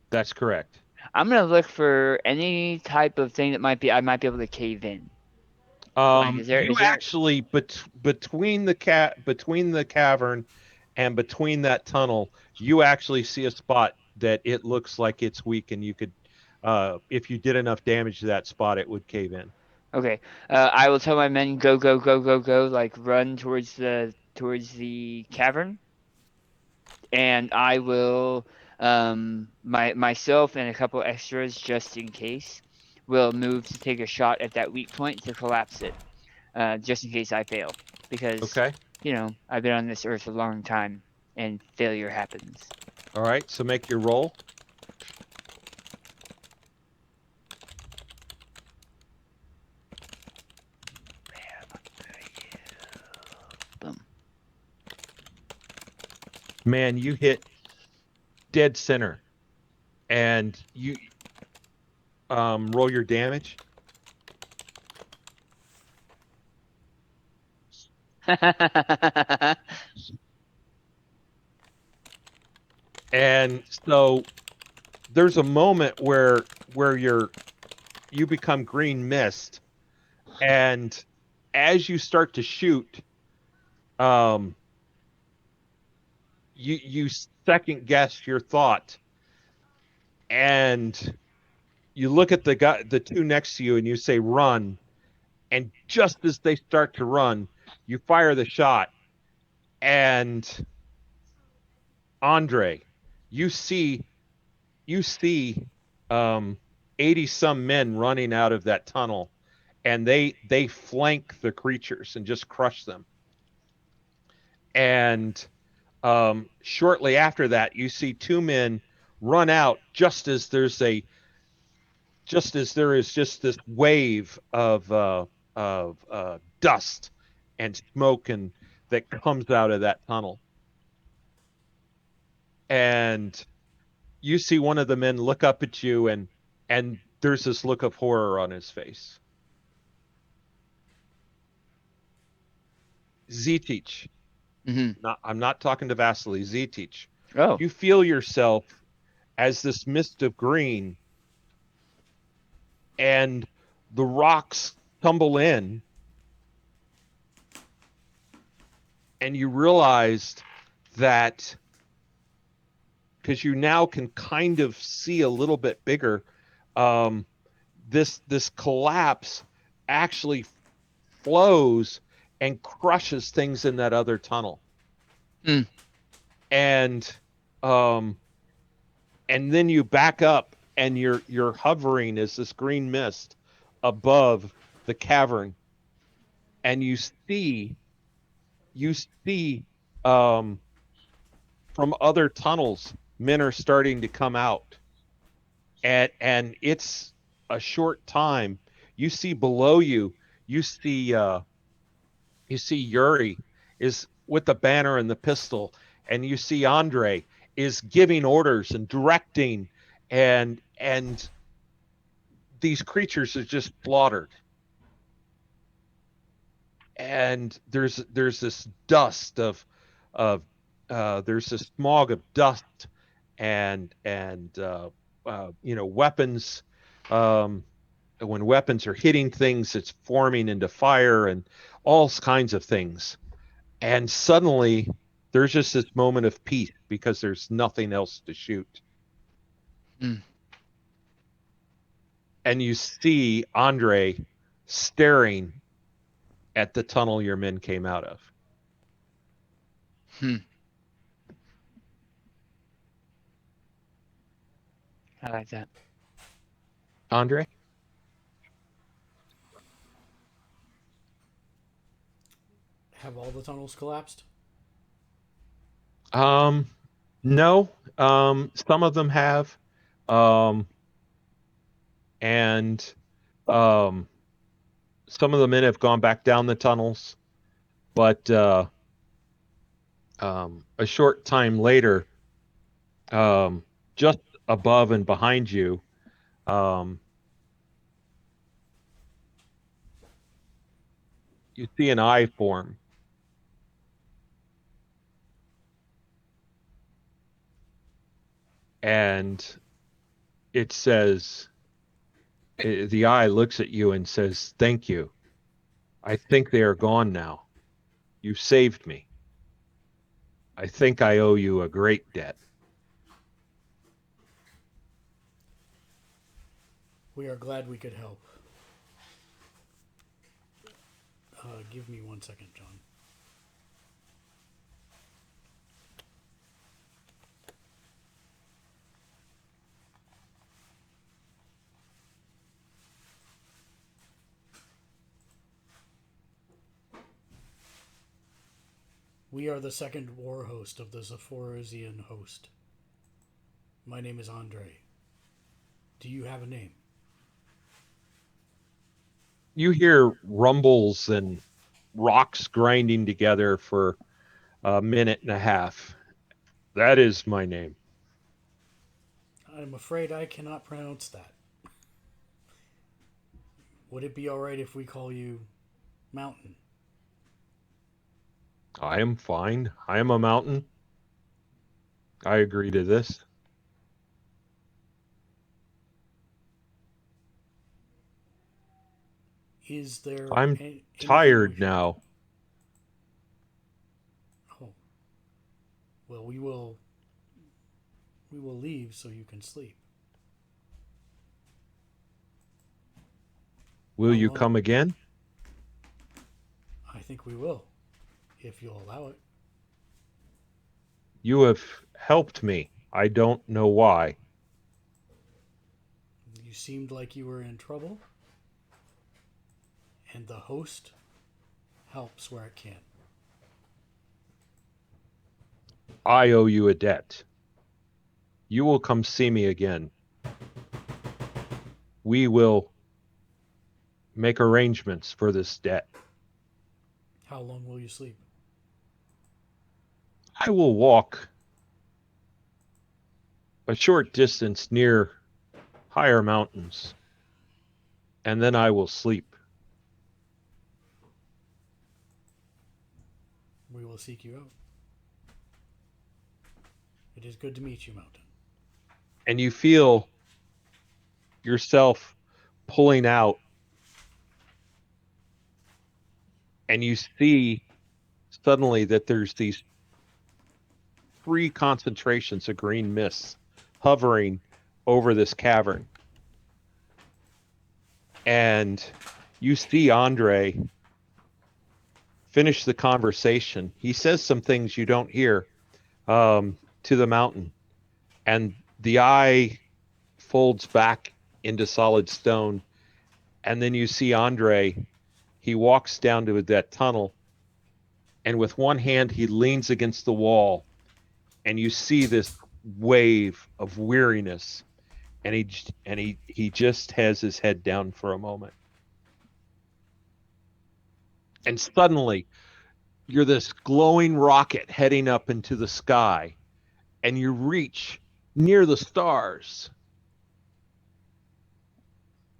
That's correct. I'm gonna look for any type of thing that I might be able to cave in. Is there Actually between the cavern and between that tunnel, you actually see a spot that it looks like it's weak, and you could, if you did enough damage to that spot, it would cave in. Okay. I will tell my men go, like run towards the cavern, and I will myself and a couple extras just in case will move to take a shot at that weak point to collapse it, just in case I fail, because Okay. I've been on this earth a long time and failure happens. All right. So make your roll. Boom. Man, you hit dead center, and you roll your damage. And so there's a moment where you become green mist, and as you start to shoot, you second guess your thought, and you look at the two next to you, and you say run, and just as they start to run, you fire the shot, and Andre, you see 80 some men running out of that tunnel, and they flank the creatures and just crush them. And shortly after that, you see 2 men run out just as there is just this wave of dust and smoke and that comes out of that tunnel. And you see one of the men look up at you, and there's this look of horror on his face. Zetich. Mm-hmm. I'm not talking to Vasily. Zetich. Oh. You feel yourself as this mist of green, and the rocks tumble in, and you realized that, because you now can kind of see a little bit bigger, this collapse actually flows and crushes things in that other tunnel. Mm. And then you back up, and you're hovering as this green mist above the cavern, and you see from other tunnels, men are starting to come out, and it's a short time. You see below you, you see Yuri is with the banner and the pistol, and you see Andre is giving orders and directing, and these creatures are just slaughtered. And there's this dust of there's this smog of dust and weapons. When weapons are hitting things, it's forming into fire and all kinds of things. And suddenly there's just this moment of peace because there's nothing else to shoot. Mm. And you see Andre staring at the tunnel your men came out of. I like that. Andre? Have all the tunnels collapsed? No. Some of them have. And some of the men have gone back down the tunnels, but a short time later, just above and behind you, you see an eye form. And it says, the eye looks at you and says, "Thank you. I think they are gone now. You saved me. I think I owe you a great debt." We are glad we could help. Give me 1 second, John. We are the second war host of the Zaporozhian host. My name is Andre. Do you have a name? You hear rumbles and rocks grinding together for a minute and a half. "That is my name." I'm afraid I cannot pronounce that. Would it be alright if we call you Mountain? "I am fine. I am a mountain. I agree to this." Is there "I'm anything tired we... now." Oh. Well, we will leave so you can sleep. "Will How you long? come again?" I think we will, if you'll allow it. "You have helped me. I don't know why." You seemed like you were in trouble, and the host helps where it can. "I owe you a debt. You will come see me again. We will make arrangements for this debt. How long will you sleep? I will walk a short distance near higher mountains, and then I will sleep." We will seek you out. It is good to meet you, Mountain. And you feel yourself pulling out, and you see suddenly that there's these 3 concentrations of green mist hovering over this cavern. And you see Andre finish the conversation. He says some things you don't hear to the mountain, and the eye folds back into solid stone. And then you see Andre, he walks down to that tunnel, and with one hand he leans against the wall, and you see this wave of weariness, and he just has his head down for a moment. And suddenly you're this glowing rocket heading up into the sky, and you reach near the stars,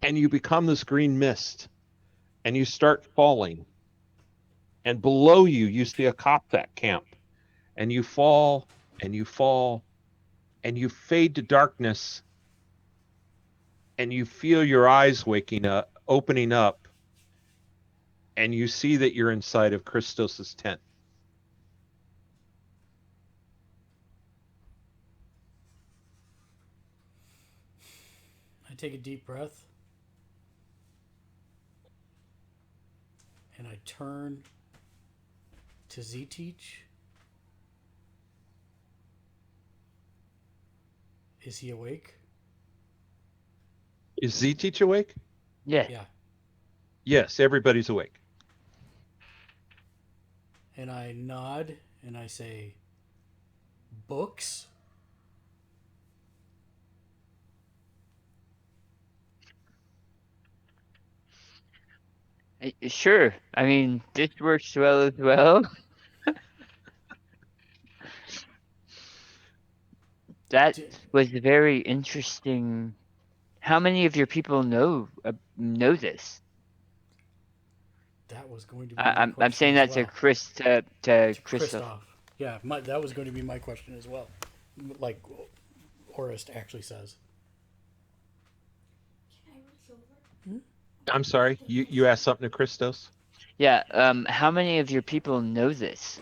and you become this green mist, and you start falling. And below you, you see a Copsack camp, and you fall, and you fall, and you fade to darkness, and you feel your eyes waking up, opening up, and you see that you're inside of Christos's tent. I take a deep breath, and I turn to Z-Teach. Is he awake? Is Z Teach awake? Yeah. Yeah. Yes, everybody's awake. And I nod and I say, books? Sure. I mean, this works well as well. That D- was very interesting. How many of your people know this? That was going to be I, my I'm question saying as that to well. Christoph. Christoph. Yeah, that was going to be my question as well. Like Orist actually says. Can I reach over? I'm sorry. You asked something to Christos? Yeah. How many of your people know this?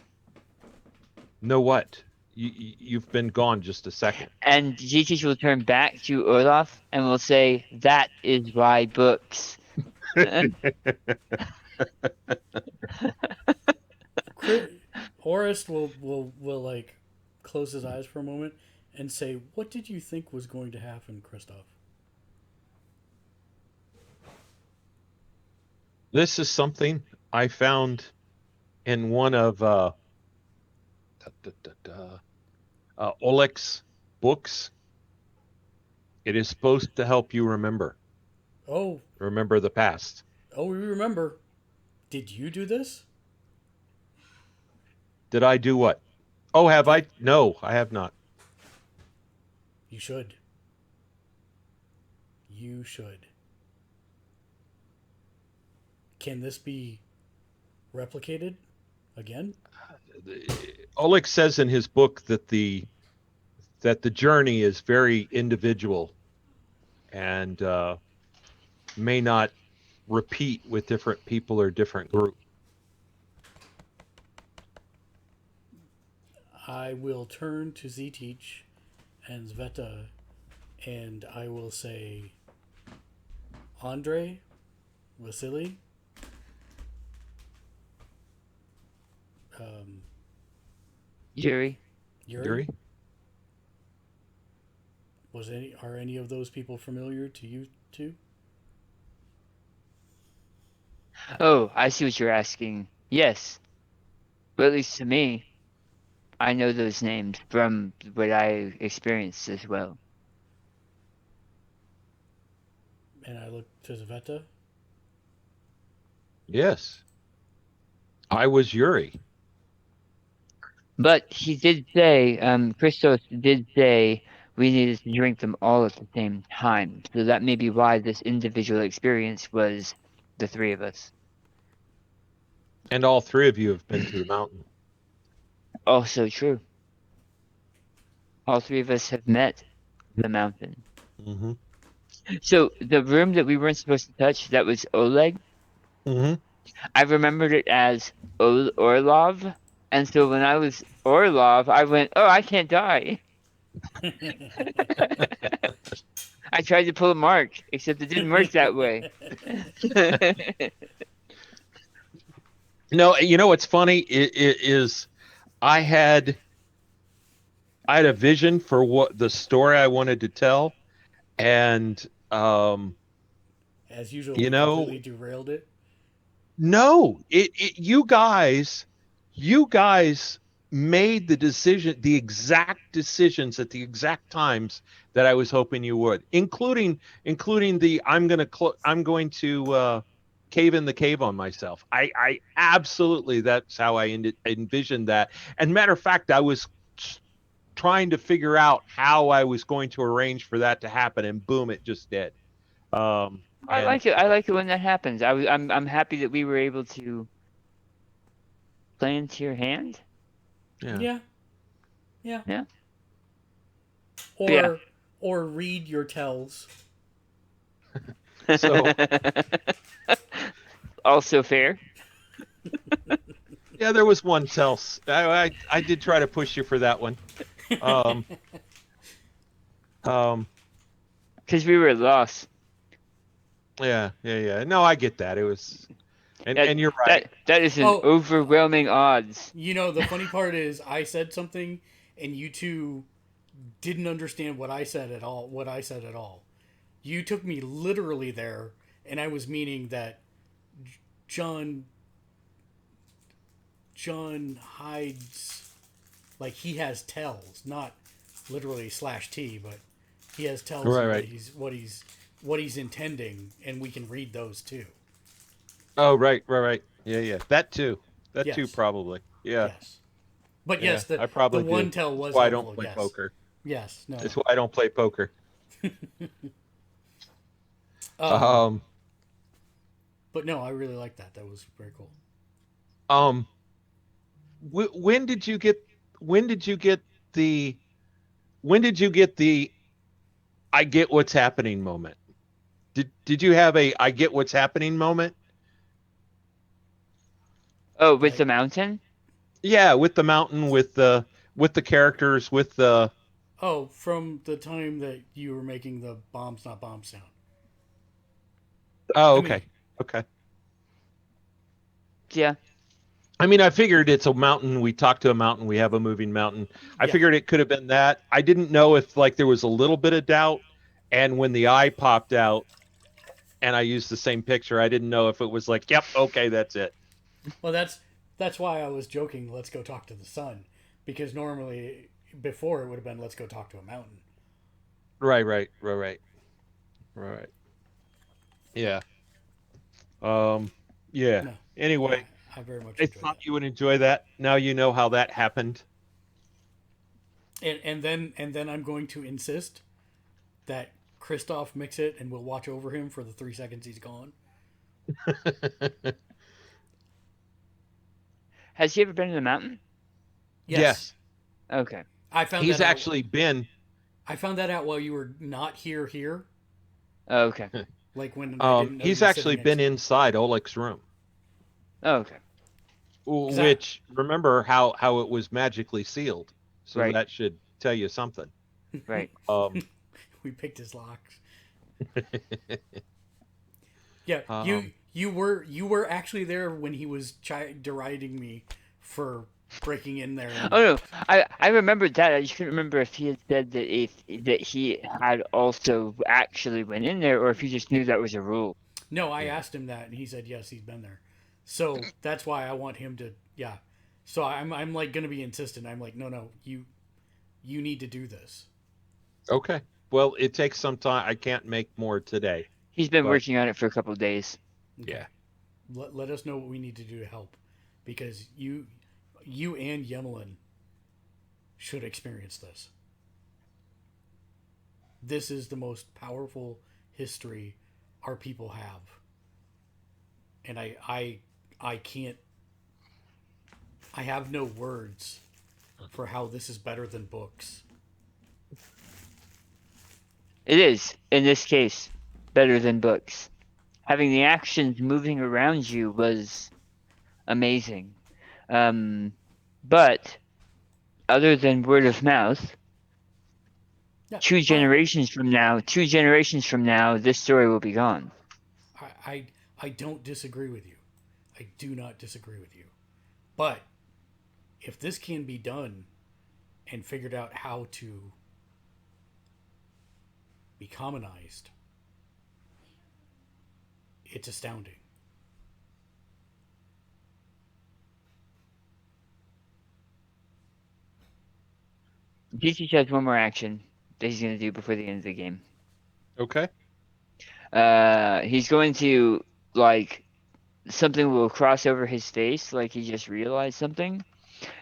Know what? You've been gone just a second. And GTH will turn back to Olaf and will say, "That is why books." Orist will like close his eyes for a moment and say, "What did you think was going to happen, Christoph?" This is something I found in one of Oleg's books. It is supposed to help you Oh, remember the past. we remember. Did you do this? Did I do what? Oh, have Did, I? No, I have not. you should. You should. Can this be replicated again? Oleg says in his book that the journey is very individual and may not repeat with different people or different groups. I will turn to Z-Teach and Zveta and I will say, Andre, Vasily, Yuri. Yuri. Are any of those people familiar to you two? Oh, I see what you're asking. Yes, but at least to me, I know those names from what I experienced as well. And I look to Zveta. Yes, I was Yuri. But he did say, Christos did say we needed to drink them all at the same time. So that may be why this individual experience was the three of us. And all three of you have been to the mountain. Also true. All three of us have met the mountain. Mm-hmm. So the room that we weren't supposed to touch, that was Oleg. Mm-hmm. I remembered it as Orlov. And so when I was Orlov, I went, oh, I can't die. I tried to pull a Mark, except it didn't work that way. No, you know what's funny is I had a vision for what the story I wanted to tell, and As usual, you we know, completely derailed it. no, you guys made the exact decisions at the exact times that I was hoping you would, including the I'm going to cave in the cave on myself. I absolutely, that's how I envisioned that. And matter of fact, I was trying to figure out how I was going to arrange for that to happen, and boom, it just did. I And like it. I like it when that happens. I'm happy that we were able to play into your hand. Yeah. Yeah. Yeah. Or or read your tells. So also fair. yeah, there was one else. I did try to push you for that one. Because we were lost. Yeah. No, I get that. It was, and you're right. That is an Oh. overwhelming odds. You know, the funny part is I said something and you two didn't understand what I said at all. You took me literally there, and I was meaning that John hides, like he has tells, not literally /T, but he has tells Right, of right. what he's intending, and we can read those too. Oh, right. Yeah, yeah. That too, Yes, probably. Yeah, yes, but yeah. yes, I the probably one do. tell That's was why I don't helpful. play Yes, poker. yes, no, That's why I don't play poker. no. Um, But no, I really like that. That was very cool. um, when did you get? When did you get the? When did you get the? I get what's happening moment. Did you have a I get what's happening moment? Oh, with Like, the mountain? Yeah, with the mountain, with the characters, with the. oh, from the time that you were making the bombs not bomb sound. Oh, I mean, okay, okay. Yeah. I mean, I figured it's a mountain. We talk to a mountain. We have a moving mountain. I yeah. figured it could have been that. I didn't know if like there was a little bit of doubt, and when the eye popped out, and I used the same picture, I didn't know if it was like, yep, okay, that's it. Well, that's why I was joking. Let's go talk to the sun, because normally before it would have been let's go talk to a mountain. Right. Right. Yeah. Um. Yeah. No, Anyway, I very much I enjoyed thought that. you would enjoy that. Now you know how that happened. And then I'm going to insist that Christoph mix it, and we'll watch over him for the 3 seconds he's gone. Has he ever been to the mountain? Yes, Yes, Okay. I found he's that out. actually been. I found that out while you were not here. Okay. Like when I didn't know you He's were sitting actually next been to me. inside Oleg's room, Okay. Because I, which remember how it was magically sealed. So Right. that should tell you something. Right. Um, we picked his locks. Yeah, um, you were actually there when he was deriding me for breaking in there, and Oh no, I remembered that. I just couldn't remember if he had said that he had also actually went in there, or if he just knew that was a rule. no, I yeah. asked him that, and he said yes, he's been there. So that's why I want him to, yeah. So I'm like gonna be insistent. I'm like, no, you need to do this. Okay. Well, it takes some time. I can't make more today, He's been but working on it for a couple of days. Okay, yeah. let us know what we need to do to help, because you and Yemelin should experience this. This is the most powerful history our people have, and I can't. I have no words for how this is better than books. It is, in this case, better than books. Having the actions moving around you was amazing. But other than word of mouth, Yeah, two generations from now, this story will be gone. I don't disagree with you. I do not disagree with you. But if this can be done and figured out how to be commonized, it's astounding. Peachy has one more action that he's going to do before the end of the game. Okay. He's going to, like, something will cross over his face, like he just realized something,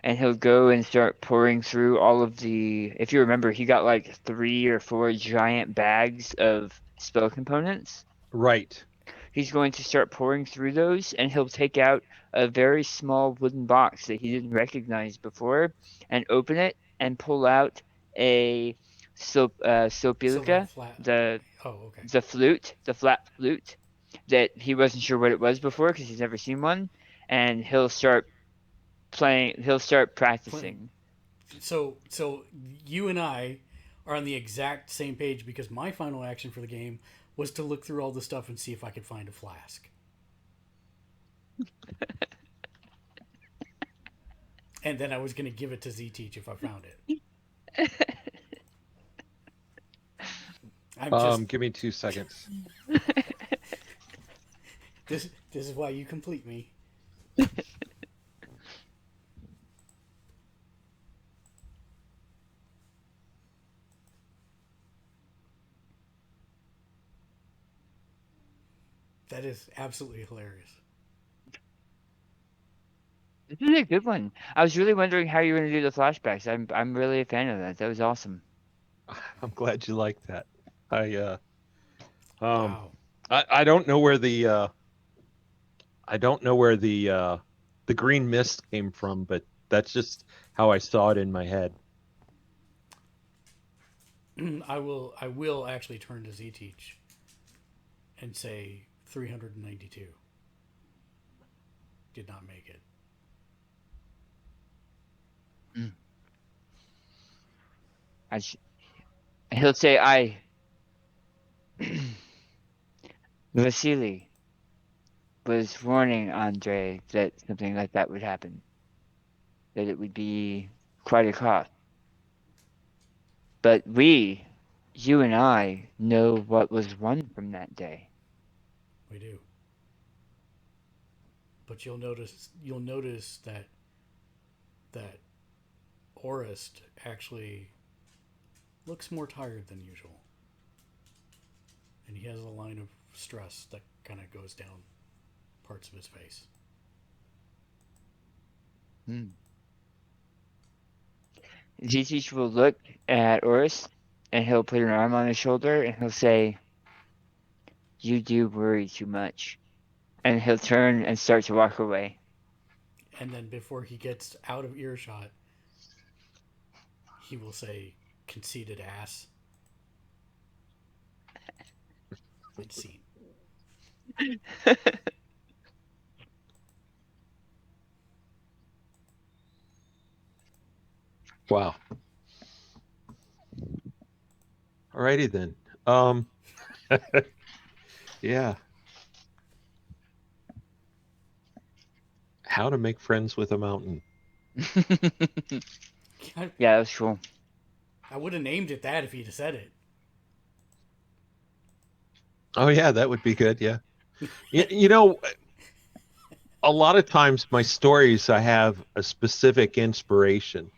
and he'll go and start pouring through all of the. If you remember, he got like 3 or 4 giant bags of spell components. Right. He's going to start pouring through those, and he'll take out a very small wooden box that he didn't recognize before, and open it and pull out a So the sopilica, flat. the Oh, okay. the flute, the flat flute that he wasn't sure what it was before because he's never seen one, and he'll start playing. He'll start Playing. practicing. So you and I are on the exact same page, because my final action for the game was to look through all the stuff and see if I could find a flask. And then I was going to give it to Z Teach if I found it. I'm just Give me 2 seconds. this is why you complete me. That is absolutely hilarious. This is a good one. I was really wondering how you were going to do the flashbacks. I'm really a fan of that. That was awesome. I'm glad you like that. Wow. I don't know where the the green mist came from, but that's just how I saw it in my head. I will actually turn to Z Teach and say 392 did not make it. He'll say, Vasily was warning Andre that something like that would happen. That it would be quite a cost. But you and I, know what was won from that day. We do. But you'll notice that Orist actually looks more tired than usual. And he has a line of stress that kind of goes down parts of his face. Zizich will look at Oris, and he'll put an arm on his shoulder, and he'll say, "You do worry too much." And he'll turn and start to walk away. And then before he gets out of earshot, he will say, "Conceited ass." And scene. Wow. Alrighty then. Yeah. How to make friends with a mountain. Yeah, that was cool. I would have named it that if he'd have said it. Oh yeah, that would be good. Yeah. You know, a lot of times my stories, I have a specific inspiration.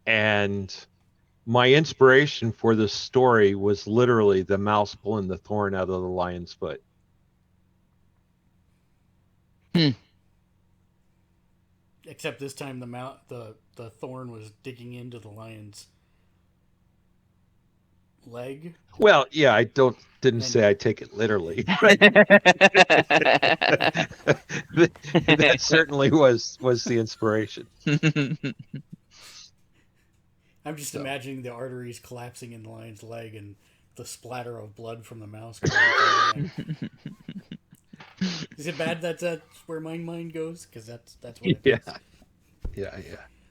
And my inspiration for this story was literally the mouse pulling the thorn out of the lion's foot. Except this time the thorn was digging into the lion's leg. Well, yeah, I didn't say I take it literally. That certainly was the inspiration. I'm just imagining the arteries collapsing in the lion's leg and the splatter of blood from the mouse. Is it bad that that's where my mind goes? Because that's what it Yeah. does.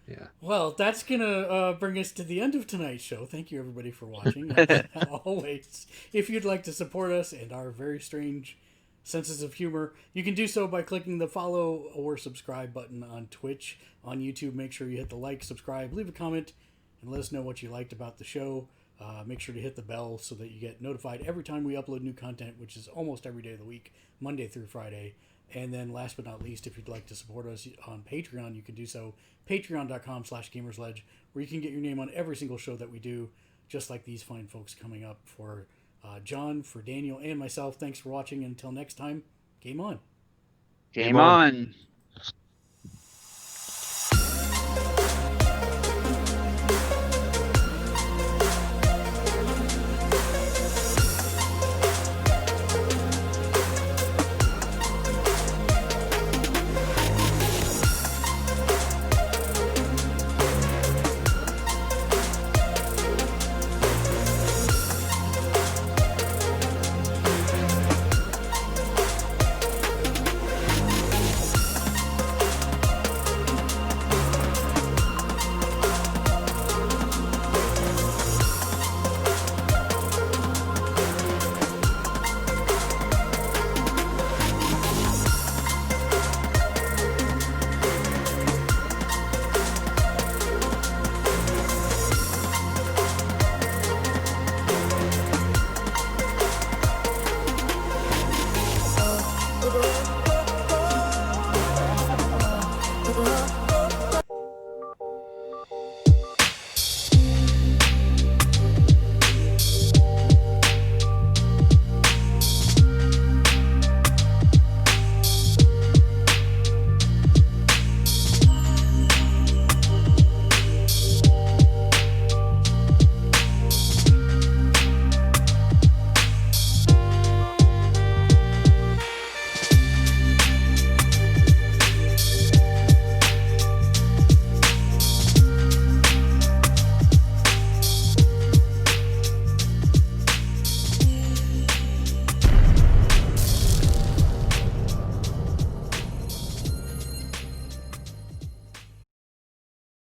Yeah. Well, that's gonna bring us to the end of tonight's show. Thank you everybody for watching. As always, if you'd like to support us and our very strange senses of humor, you can do so by clicking the follow or subscribe button on Twitch. On YouTube, make sure you hit the like, subscribe, leave a comment, and let us know what you liked about the show. Make sure to hit the bell so that you get notified every time we upload new content, which is almost every day of the week, Monday through Friday. And then last but not least, if you'd like to support us on Patreon, you can do so. Patreon.com/Gamersledge, where you can get your name on every single show that we do, just like these fine folks coming up. For John, for Daniel, and myself, thanks for watching. Until next time, game on. Game on.